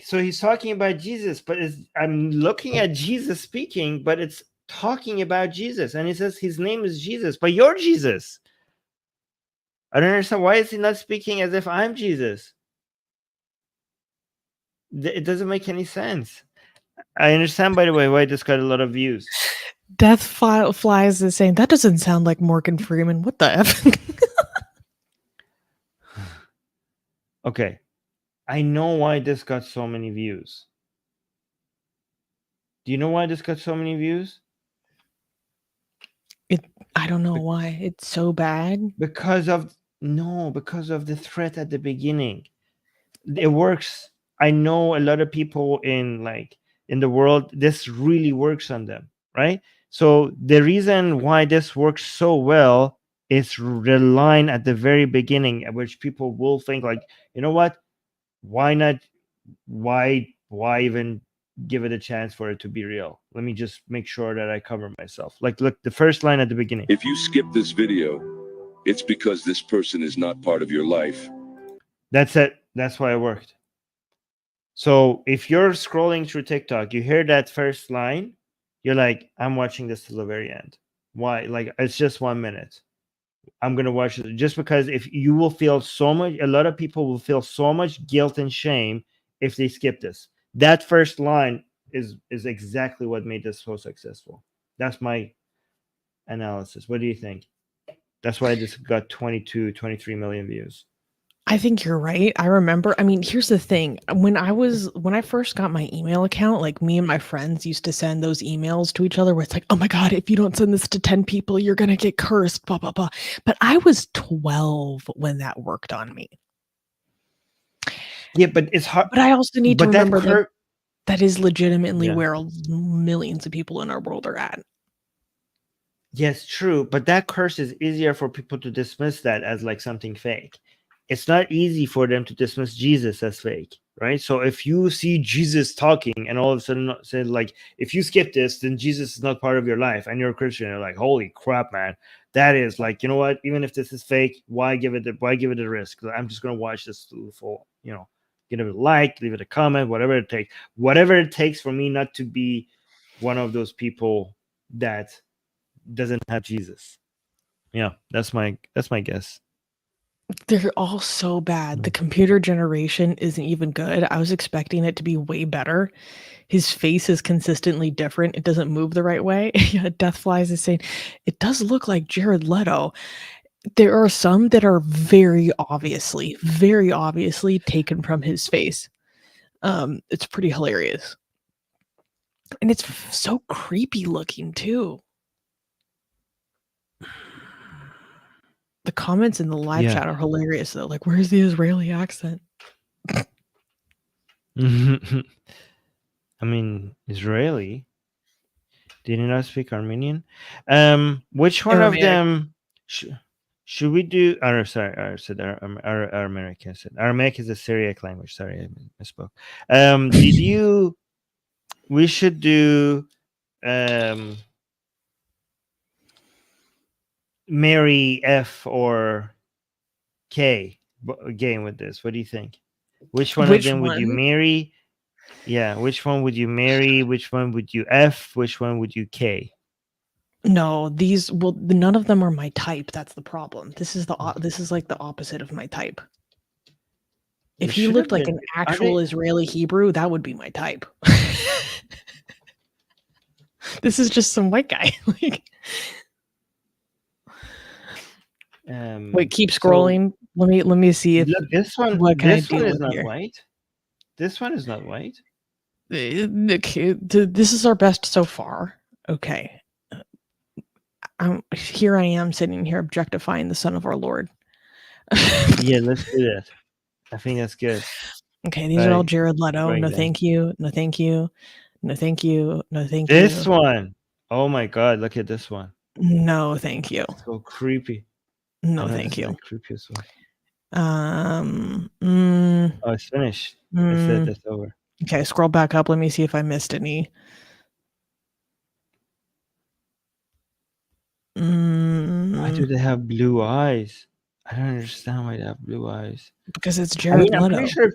So he's talking about Jesus, but I'm looking at Jesus speaking, but it's talking about Jesus, and he says his name is Jesus, but you're Jesus. I don't understand. Why is he not speaking as if I'm Jesus? It doesn't make any sense. I understand, by the way, why this got a lot of views. Death Flies is saying that doesn't sound like Morgan Freeman. What the F? Okay, I know why this got so many views. Do you know why this got so many views? I don't know why. It's so bad. Because of the threat at the beginning. It works. I know a lot of people in the world, this really works on them, right? So the reason why this works so well is the line at the very beginning, at which people will think like, you know what? Why not? Why even give it a chance for it to be real? Let me just make sure that I cover myself. Like, look, the first line at the beginning. If you skip this video, it's because this person is not part of your life. That's it. That's why it worked. So if you're scrolling through TikTok, you hear that first line, you're like, I'm watching this till the very end. Why? Like, it's just 1 minute. I'm going to watch it just because if you will feel so much, a lot of people will feel so much guilt and shame if they skip this. That first line is exactly what made this so successful. That's my analysis. What do you think? That's why this got 23 million views. I think you're right. I remember, I mean, here's the thing. When I first got my email account, like me and my friends used to send those emails to each other where it's like, oh my God, if you don't send this to 10 people, you're going to get cursed, blah, blah, blah. But I was 12 when that worked on me. Yeah, but it's hard. But I also need to remember that that is legitimately where millions of people in our world are at. Yes, true. But that curse is easier for people to dismiss that as like something fake. It's not easy for them to dismiss Jesus as fake, right? So if you see Jesus talking and all of a sudden say like, if you skip this, then Jesus is not part of your life and you're a Christian, you're like, holy crap, man. That is like, you know what? Even if this is fake, why give it a risk? I'm just going to watch this for, give it a like, leave it a comment, whatever it takes for me not to be one of those people that doesn't have Jesus. Yeah, that's my guess. They're all so bad. The computer generation isn't even good. I was expecting it to be way better. His face is consistently different. It doesn't move the right way. Yeah, Deathflies is saying it does look like Jared Leto. There are some that are very obviously taken from his face. It's pretty hilarious. And it's so creepy looking too. The comments in the live chat are hilarious though. Like, where's the Israeli accent? I mean, Israeli. Did you not speak Armenian? Which one Aramaic. of them should we do? I said Aramaic. I said Aramaic is a Syriac language. Sorry, I misspoke. We should do Mary F or K game with this. What do you think? Which one of them would you marry? Yeah, which one would you marry? Which one would you F? Which one would you K? No, none of them are my type. That's the problem. This is like the opposite of my type. If he looked like an actual Israeli Hebrew, that would be my type. This is just some white guy. Wait, keep scrolling. Let me see if this one. This one is not white. This one is not white. Okay, this is our best so far. Okay. Here I am sitting here objectifying the Son of our Lord. Yeah, let's do that. I think that's good. Okay, these are all Jared Leto. No, thank you. No, thank you. No, thank you. No, thank you. This one. Oh my God, look at this one. No, thank you. It's so creepy. No, thank you. Creepiest one. Oh, it's finished. That's it. That's over. Okay, scroll back up. Let me see if I missed any. Why do they have blue eyes? I don't understand why they have blue eyes. Because it's Jared Leto. I'm pretty sure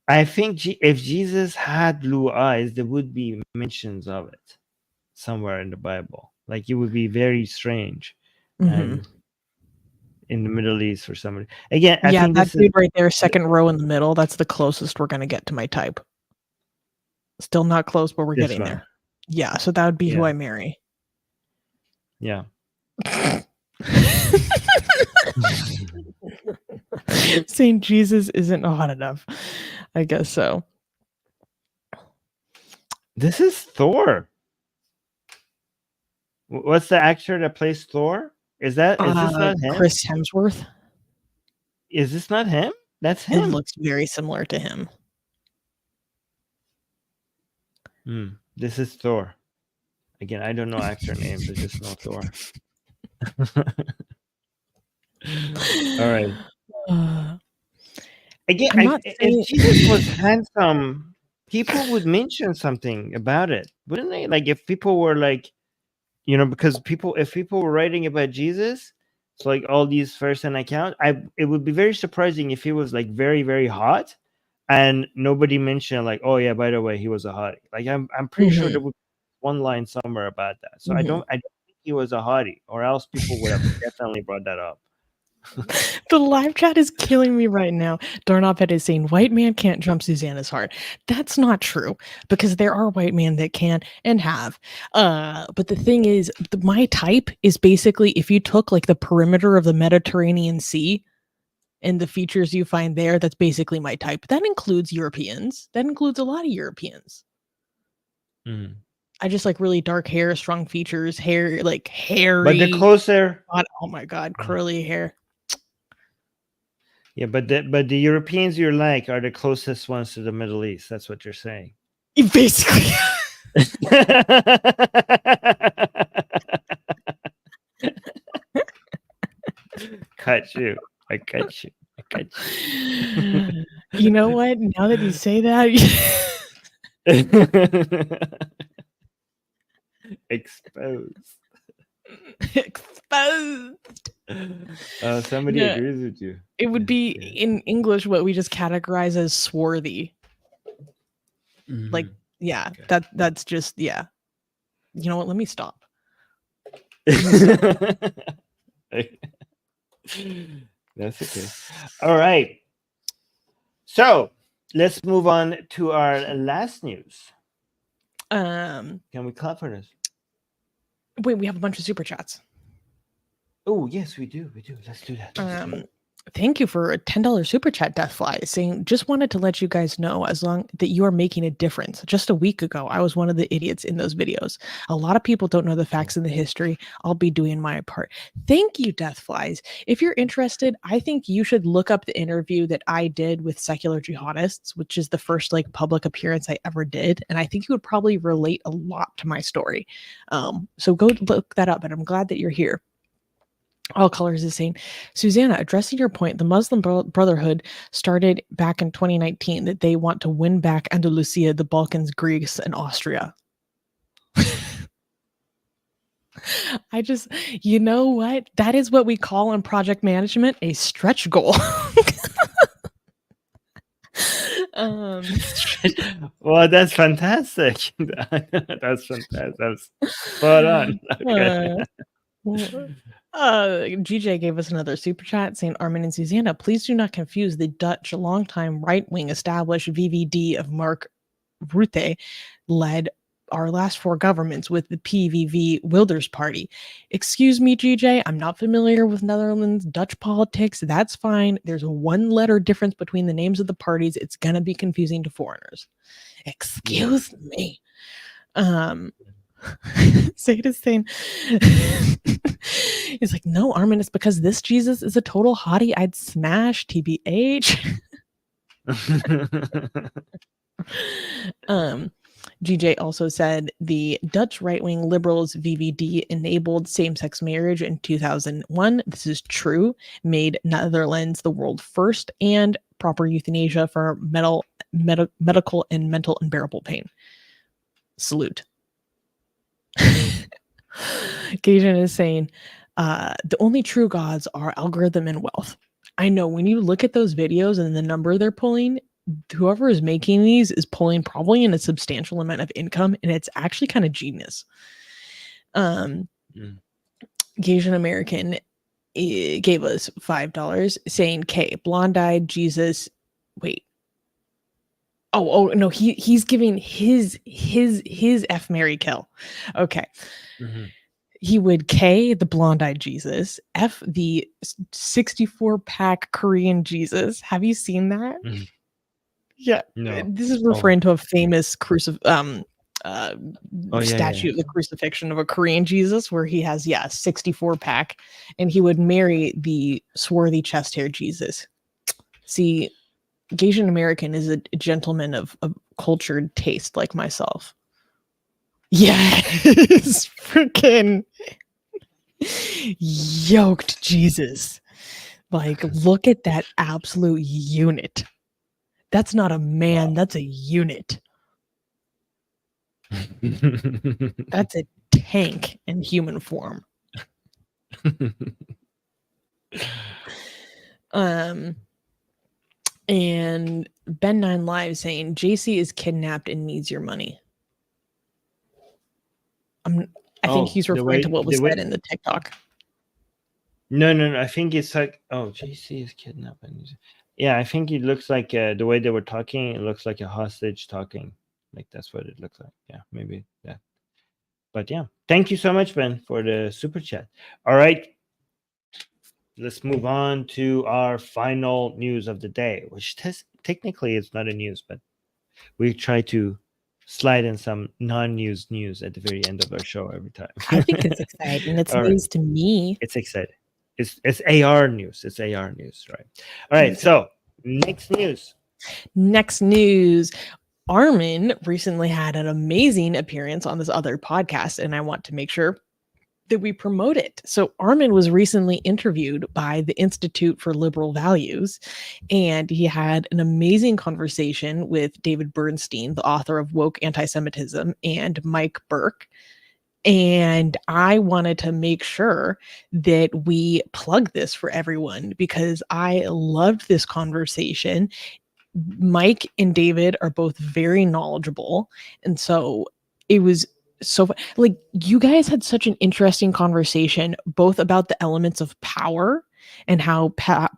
I think if Jesus had blue eyes, there would be mentions of it somewhere in the Bible. Like it would be very strange. And in the Middle East for somebody. Again, I think that dude right there, second row in the middle, that's the closest we're going to get to my type. Still not close, but we're getting there. Yeah, so that would be who I marry. Yeah. Saying Jesus isn't hot enough. I guess so. This is Thor. What's the actor that plays Thor? Is this not him? Chris Hemsworth. Is this not him? That's him. It looks very similar to him. This is Thor. Again, I don't know actor names. I just know Thor. All right. Again, I'm not saying if Jesus was handsome, people would mention something about it, wouldn't they? Like if people were like, because if people were writing about Jesus, it's like all these first-hand accounts. It would be very surprising if he was like very, very hot, and nobody mentioned like, oh yeah, by the way, he was a hottie. Like I'm pretty sure there would be one line somewhere about that. So I don't think he was a hottie, or else people would have definitely brought that up. The live chat is killing me right now. Darnopet is saying white man can't jump Susanna's heart. That's not true, because there are white men that can and have. But the thing is, my type is basically if you took like the perimeter of the Mediterranean Sea and the features you find there, that's basically my type. That includes Europeans. That includes a lot of Europeans. I just like really dark hair, strong features, hair like hairy. But the closer, oh my god, curly hair. Yeah, but the Europeans you're like are the closest ones to the Middle East. That's what you're saying. Basically. Cut you. I cut you. You know what? Now that you say that, exposed. Exposed. Somebody agrees with you. It would be in English what we just categorize as swarthy. Like, yeah, Okay. that's just, yeah. You know what? Let me stop. That's okay. All right. So let's move on to our last news. Can we clap for this? Wait, we have a bunch of super chats. Oh, yes, we do. Let's do that. Thank you for a $10 super chat, Deathfly, saying, just wanted to let you guys know that you are making a difference. Just a week ago, I was one of the idiots in those videos. A lot of people don't know the facts and the history. I'll be doing my part. Thank you, Deathflies. If you're interested, I think you should look up the interview that I did with Secular Jihadists, which is the first like public appearance I ever did. And I think you would probably relate a lot to my story. So go look that up, and I'm glad that you're here. All colors is saying, Susanna, addressing your point, the Muslim Brotherhood started back in 2019 that they want to win back Andalusia, the Balkans, Greece, and Austria. You know what? That is what we call in project management a stretch goal. Well, that's fantastic. That's fantastic. That's spot on. Okay. GJ gave us another super chat saying, Armin and Susanna, please do not confuse the Dutch longtime right-wing established VVD of Mark Rutte led our last four governments with the PVV Wilders Party. Excuse me, GJ, I'm not familiar with Netherlands Dutch politics. That's fine. There's a one-letter difference between the names of the parties. It's gonna be confusing to foreigners. Excuse me. Said is saying, he's like, no, Armin, it's because this Jesus is a total hottie. I'd smash TBH. GJ also said the Dutch right-wing liberals VVD enabled same-sex marriage in 2001. This is true. Made Netherlands the world first, and proper euthanasia for medical and mental unbearable pain. Salute. Gajan is saying, the only true gods are algorithm and wealth. I know when you look at those videos and the number they're pulling, whoever is making these is pulling probably in a substantial amount of income, and it's actually kind of genius. Gajan American gave us $5 saying, K, blonde-eyed Jesus. Wait. Oh no, he's giving his F Mary kill. Okay. He would K the blonde-eyed Jesus, F the 64-pack Korean Jesus. Have you seen that? Yeah. No. This is referring to a famous statue yeah. of the crucifixion of a Korean Jesus where he has 64-pack, and he would marry the swarthy chest hair Jesus. See, Asian American is a gentleman of cultured taste like myself. Yes, freaking yoked Jesus. Like, look at that absolute unit. That's not a man, that's a unit. That's a tank in human form. And Ben 9 Live saying JC is kidnapped and needs your money. I think he's referring to what was said in the TikTok. No. I think it's like, JC is kidnapped. Yeah, I think it looks like the way they were talking, it looks like a hostage talking. Like that's what it looks like. Yeah, maybe that. But yeah, thank you so much, Ben, for the super chat. All right, let's move on to our final news of the day, which technically it's not a news, but we try to slide in some non-news news at the very end of our show every time. I think it's exciting. It's news to me. It's exciting. It's AR news. It's AR news, right? All right. So next news. Armin recently had an amazing appearance on this other podcast, and I want to make sure that we promote it. So Armin was recently interviewed by the Institute for Liberal Values, and he had an amazing conversation with David Bernstein, the author of Woke Anti-Semitism, and Mike Burke. And I wanted to make sure that we plug this for everyone because I loved this conversation. Mike and David are both very knowledgeable. And so it was so like you guys had such an interesting conversation, both about the elements of power and how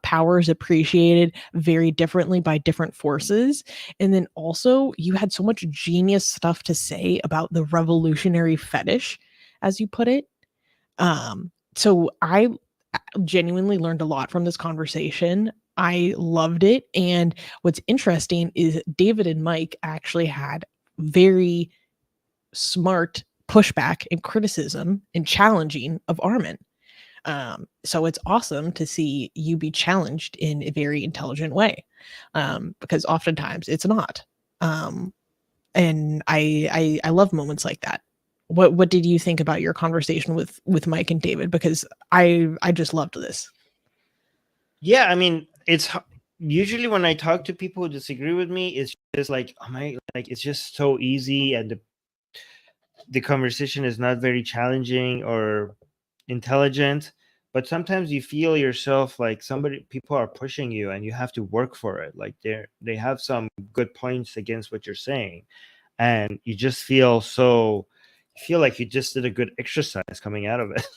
power is appreciated very differently by different forces. And then also you had so much genius stuff to say about the revolutionary fetish, as you put it. So I genuinely learned a lot from this conversation. I loved it. And what's interesting is David and Mike actually had very smart pushback and criticism and challenging of Armin. So it's awesome to see you be challenged in a very intelligent way, because oftentimes it's not. And I love moments like that. What did you think about your conversation with Mike and David? Because I just loved this. Yeah, I mean, it's usually when I talk to people who disagree with me, it's just like, it's just so easy, and the conversation is not very challenging or intelligent. But sometimes you feel yourself like people are pushing you, and you have to work for it. Like they have some good points against what you're saying, and you just feel like you just did a good exercise coming out of it,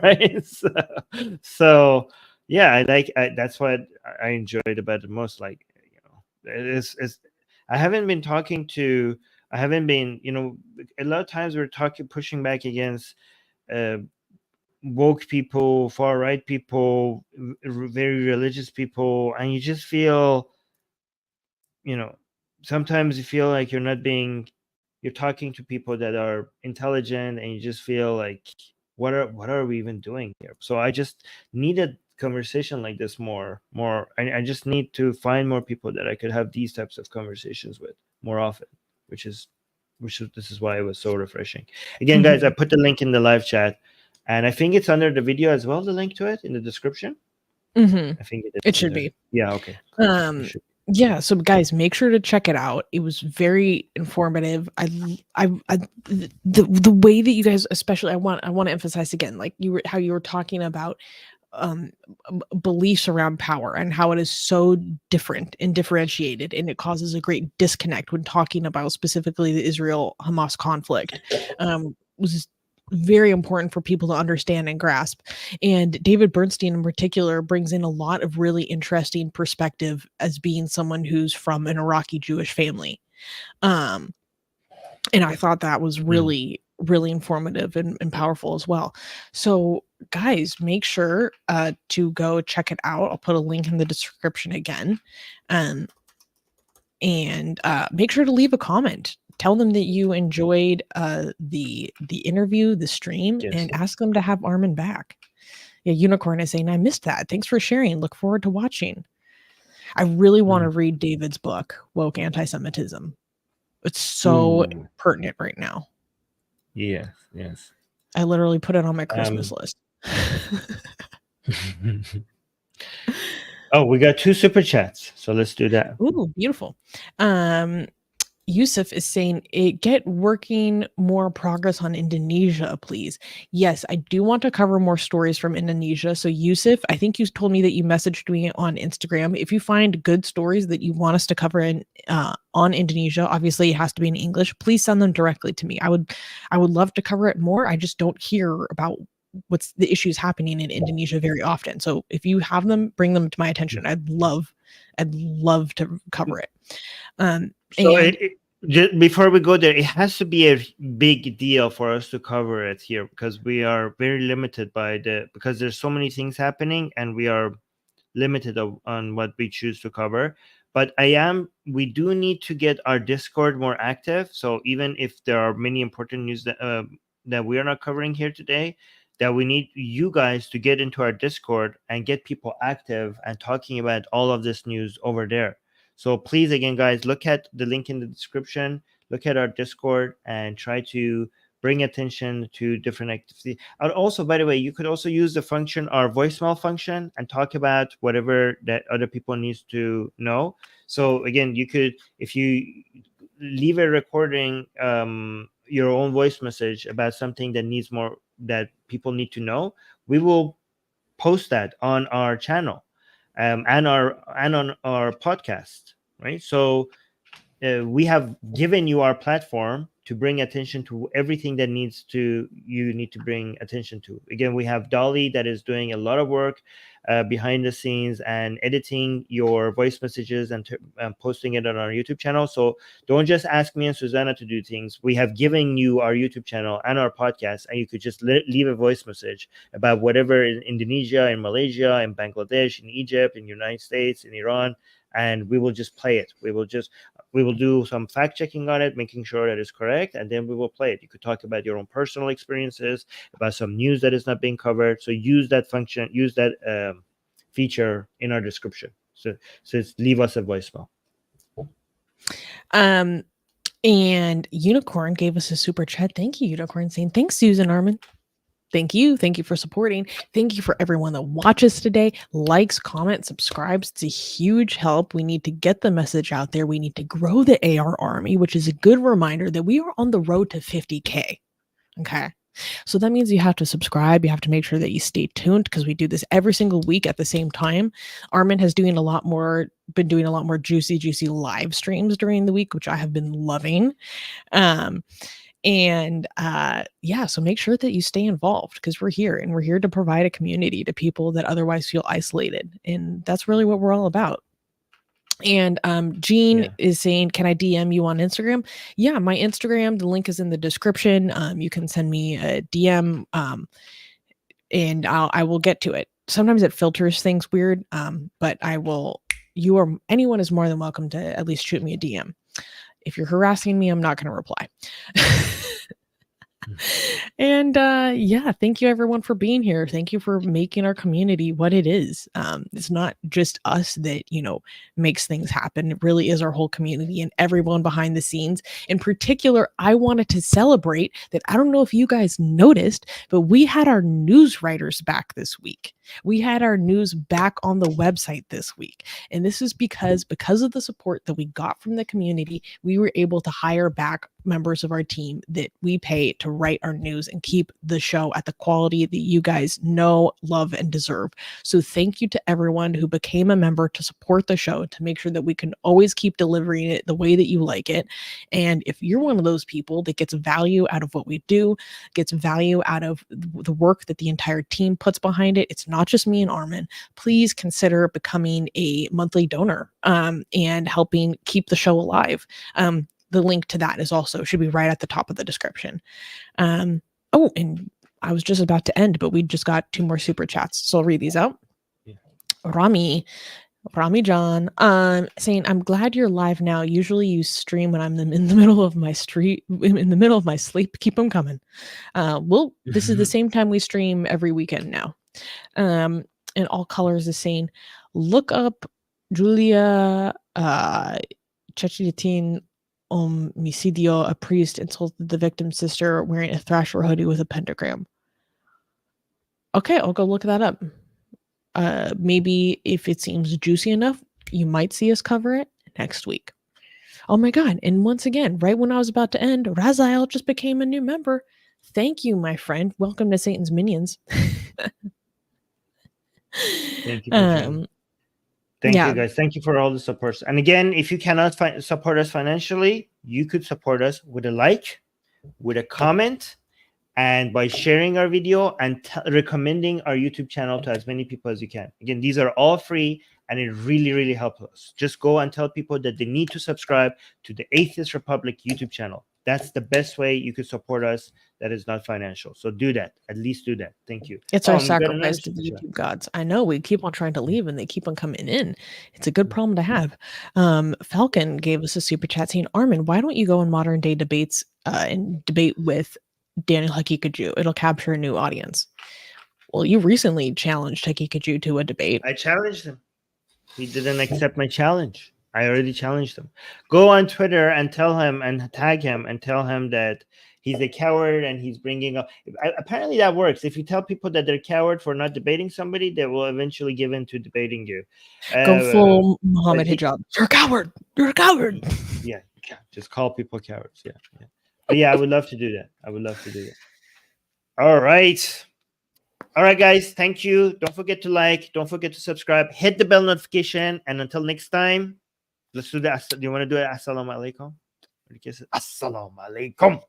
right? So yeah, that's what I enjoyed about it most. Like, I haven't been, a lot of times we're pushing back against woke people, far right people, very religious people, and you just feel, sometimes you feel like you're talking to people that are intelligent, and you just feel like, what are we even doing here? So I just needed conversation like this more. I just need to find more people that I could have these types of conversations with more often, which is this is why it was so refreshing. Again, guys, I put the link in the live chat, and I think it's under the video as well, the link to it in the description. I think it should be. Yeah, okay. Yeah, so guys, make sure to check it out. It was very informative. The way that you guys, especially, I want to emphasize again, like how you were talking about beliefs around power and how it is so different and differentiated, and it causes a great disconnect when talking about specifically the Israel-Hamas conflict. Was very important for people to understand and grasp. And David Bernstein in particular brings in a lot of really interesting perspective as being someone who's from an Iraqi Jewish family. And I thought that was really, really informative and powerful as well. So guys, make sure to go check it out. I'll put a link in the description again. And make sure to leave a comment. Tell them that you enjoyed the interview, the stream, and ask them to have Armin back. Yeah, Unicorn is saying, I missed that. Thanks for sharing. Look forward to watching. I really want to read David's book, Woke Anti-Semitism. It's so pertinent right now. Yes, yes. I literally put it on my Christmas list. Oh, we got 2 super chats, so let's do that. Ooh, beautiful. Yusuf is saying, get working more progress on Indonesia, please. Yes, I do want to cover more stories from Indonesia. So Yusuf, I think you told me that you messaged me on Instagram. If you find good stories that you want us to cover in on Indonesia, obviously it has to be in English, please send them directly to me. I would love to cover it more. I just don't hear about what's the issues happening in Indonesia very often. So if you have them, bring them to my attention. I'd love to cover it. So And just before we go there, it has to be a big deal for us to cover it here, because we are very limited because there's so many things happening, and we are limited on what we choose to cover. But we do need to get our Discord more active. So even if there are many important news that we are not covering here today, that we need you guys to get into our Discord and get people active and talking about all of this news over there. So please, again, guys, look at the link in the description, look at our Discord, and try to bring attention to different activities. And also, by the way, you could also use the function, our voicemail function, and talk about whatever that other people needs to know. So again, you could, if you leave a recording, your own voice message about something that people need to know, we will post that on our channel, and on our podcast, right? So we have given you our platform to bring attention to everything that you need to bring attention to. Again, we have Dolly that is doing a lot of work behind the scenes and editing your voice messages and posting it on our YouTube channel. So don't just ask me and Susanna to do things. We have given you our YouTube channel and our podcast, and you could just leave a voice message about whatever in Indonesia, in Malaysia, in Bangladesh, in Egypt, in the United States, in Iran, and we will just play it. We will do some fact checking on it, making sure that it's correct, and then we will play it. You could talk about your own personal experiences, about some news that is not being covered. So use that function, use that feature in our description. So it's leave us a voicemail. And Unicorn gave us a super chat. Thank you, Unicorn, saying thanks, Susan Armin. Thank you for supporting. Thank you for everyone that watches today, likes, comments, subscribes. It's a huge help. We need to get the message out there. We need to grow the AR army, which is a good reminder that we are on the road to 50K. Okay. So that means you have to subscribe. You have to make sure that you stay tuned, because we do this every single week at the same time. Armin has been doing a lot more juicy live streams during the week, which I have been loving. So make sure that you stay involved, because we're here to provide a community to people that otherwise feel isolated. And that's really what we're all about. And Jean is saying, can I DM you on Instagram? Yeah, my Instagram, the link is in the description. You can send me a DM and I will get to it. Sometimes it filters things weird, but anyone is more than welcome to at least shoot me a DM. If you're harassing me, I'm not going to reply. And thank you everyone for being here. Thank you for making our community what it is. It's not just us that, makes things happen. It really is our whole community and everyone behind the scenes. In particular, I wanted to celebrate that. I don't know if you guys noticed, but we had our news writers back this week. We had our news back on the website this week. And this is because of the support that we got from the community, we were able to hire back members of our team that we pay to write our news and keep the show at the quality that you guys know, love, and deserve. So thank you to everyone who became a member to support the show, to make sure that we can always keep delivering it the way that you like it. And if you're one of those people that gets value out of what we do, gets value out of the work that the entire team puts behind it, it's not just me and Armin, please consider becoming a monthly donor and helping keep the show alive. The link to that should be right at the top of the description. And I was just about to end, but we just got 2 more super chats. So I'll read these out. Yeah. Rami John, saying, I'm glad you're live now. Usually you stream when I'm in the middle of my sleep. Keep them coming. This is the same time we stream every weekend now. And All Colors is saying, look up Julia Chechitin homicidio, a priest insulted the victim's sister wearing a Thrasher hoodie with a pentagram. Okay, I'll go look that up. Maybe if it seems juicy enough, you might see us cover it next week. Oh my God. And once again, right when I was about to end, Raziel just became a new member. Thank you, my friend. Welcome to Satan's Minions. Thank you. Thank you, guys. Thank you for all the support. And again, if you cannot support us financially, you could support us with a like, with a comment, and by sharing our video and recommending our YouTube channel to as many people as you can. Again, these are all free, and it really, really helps us. Just go and tell people that they need to subscribe to the Atheist Republic YouTube channel. That's the best way you could support us that is not financial. So do that. At least do that. Thank you. It's our sacrifice to the YouTube gods. I know we keep on trying to leave and they keep on coming in. It's a good problem to have. Falcon gave us a super chat saying, Armin, why don't you go in modern day debates and debate with Daniel Hakikaju? It'll capture a new audience. Well, you recently challenged Hakikaju to a debate. I challenged him. He didn't accept my challenge. I already challenged him. Go on Twitter and tell him and tag him and tell him that he's a coward and he's bringing up. Apparently that works. If you tell people that they're coward for not debating somebody, they will eventually give in to debating you. Go full Mohammad hijab. You're a coward. You're a coward. Yeah. Just call people cowards. Yeah. But yeah, I would love to do that. All right. All right, guys. Thank you. Don't forget to like. Don't forget to subscribe. Hit the bell notification. And until next time, let's do that. Do you want to do it? Assalamu alaikum. Assalamu alaikum.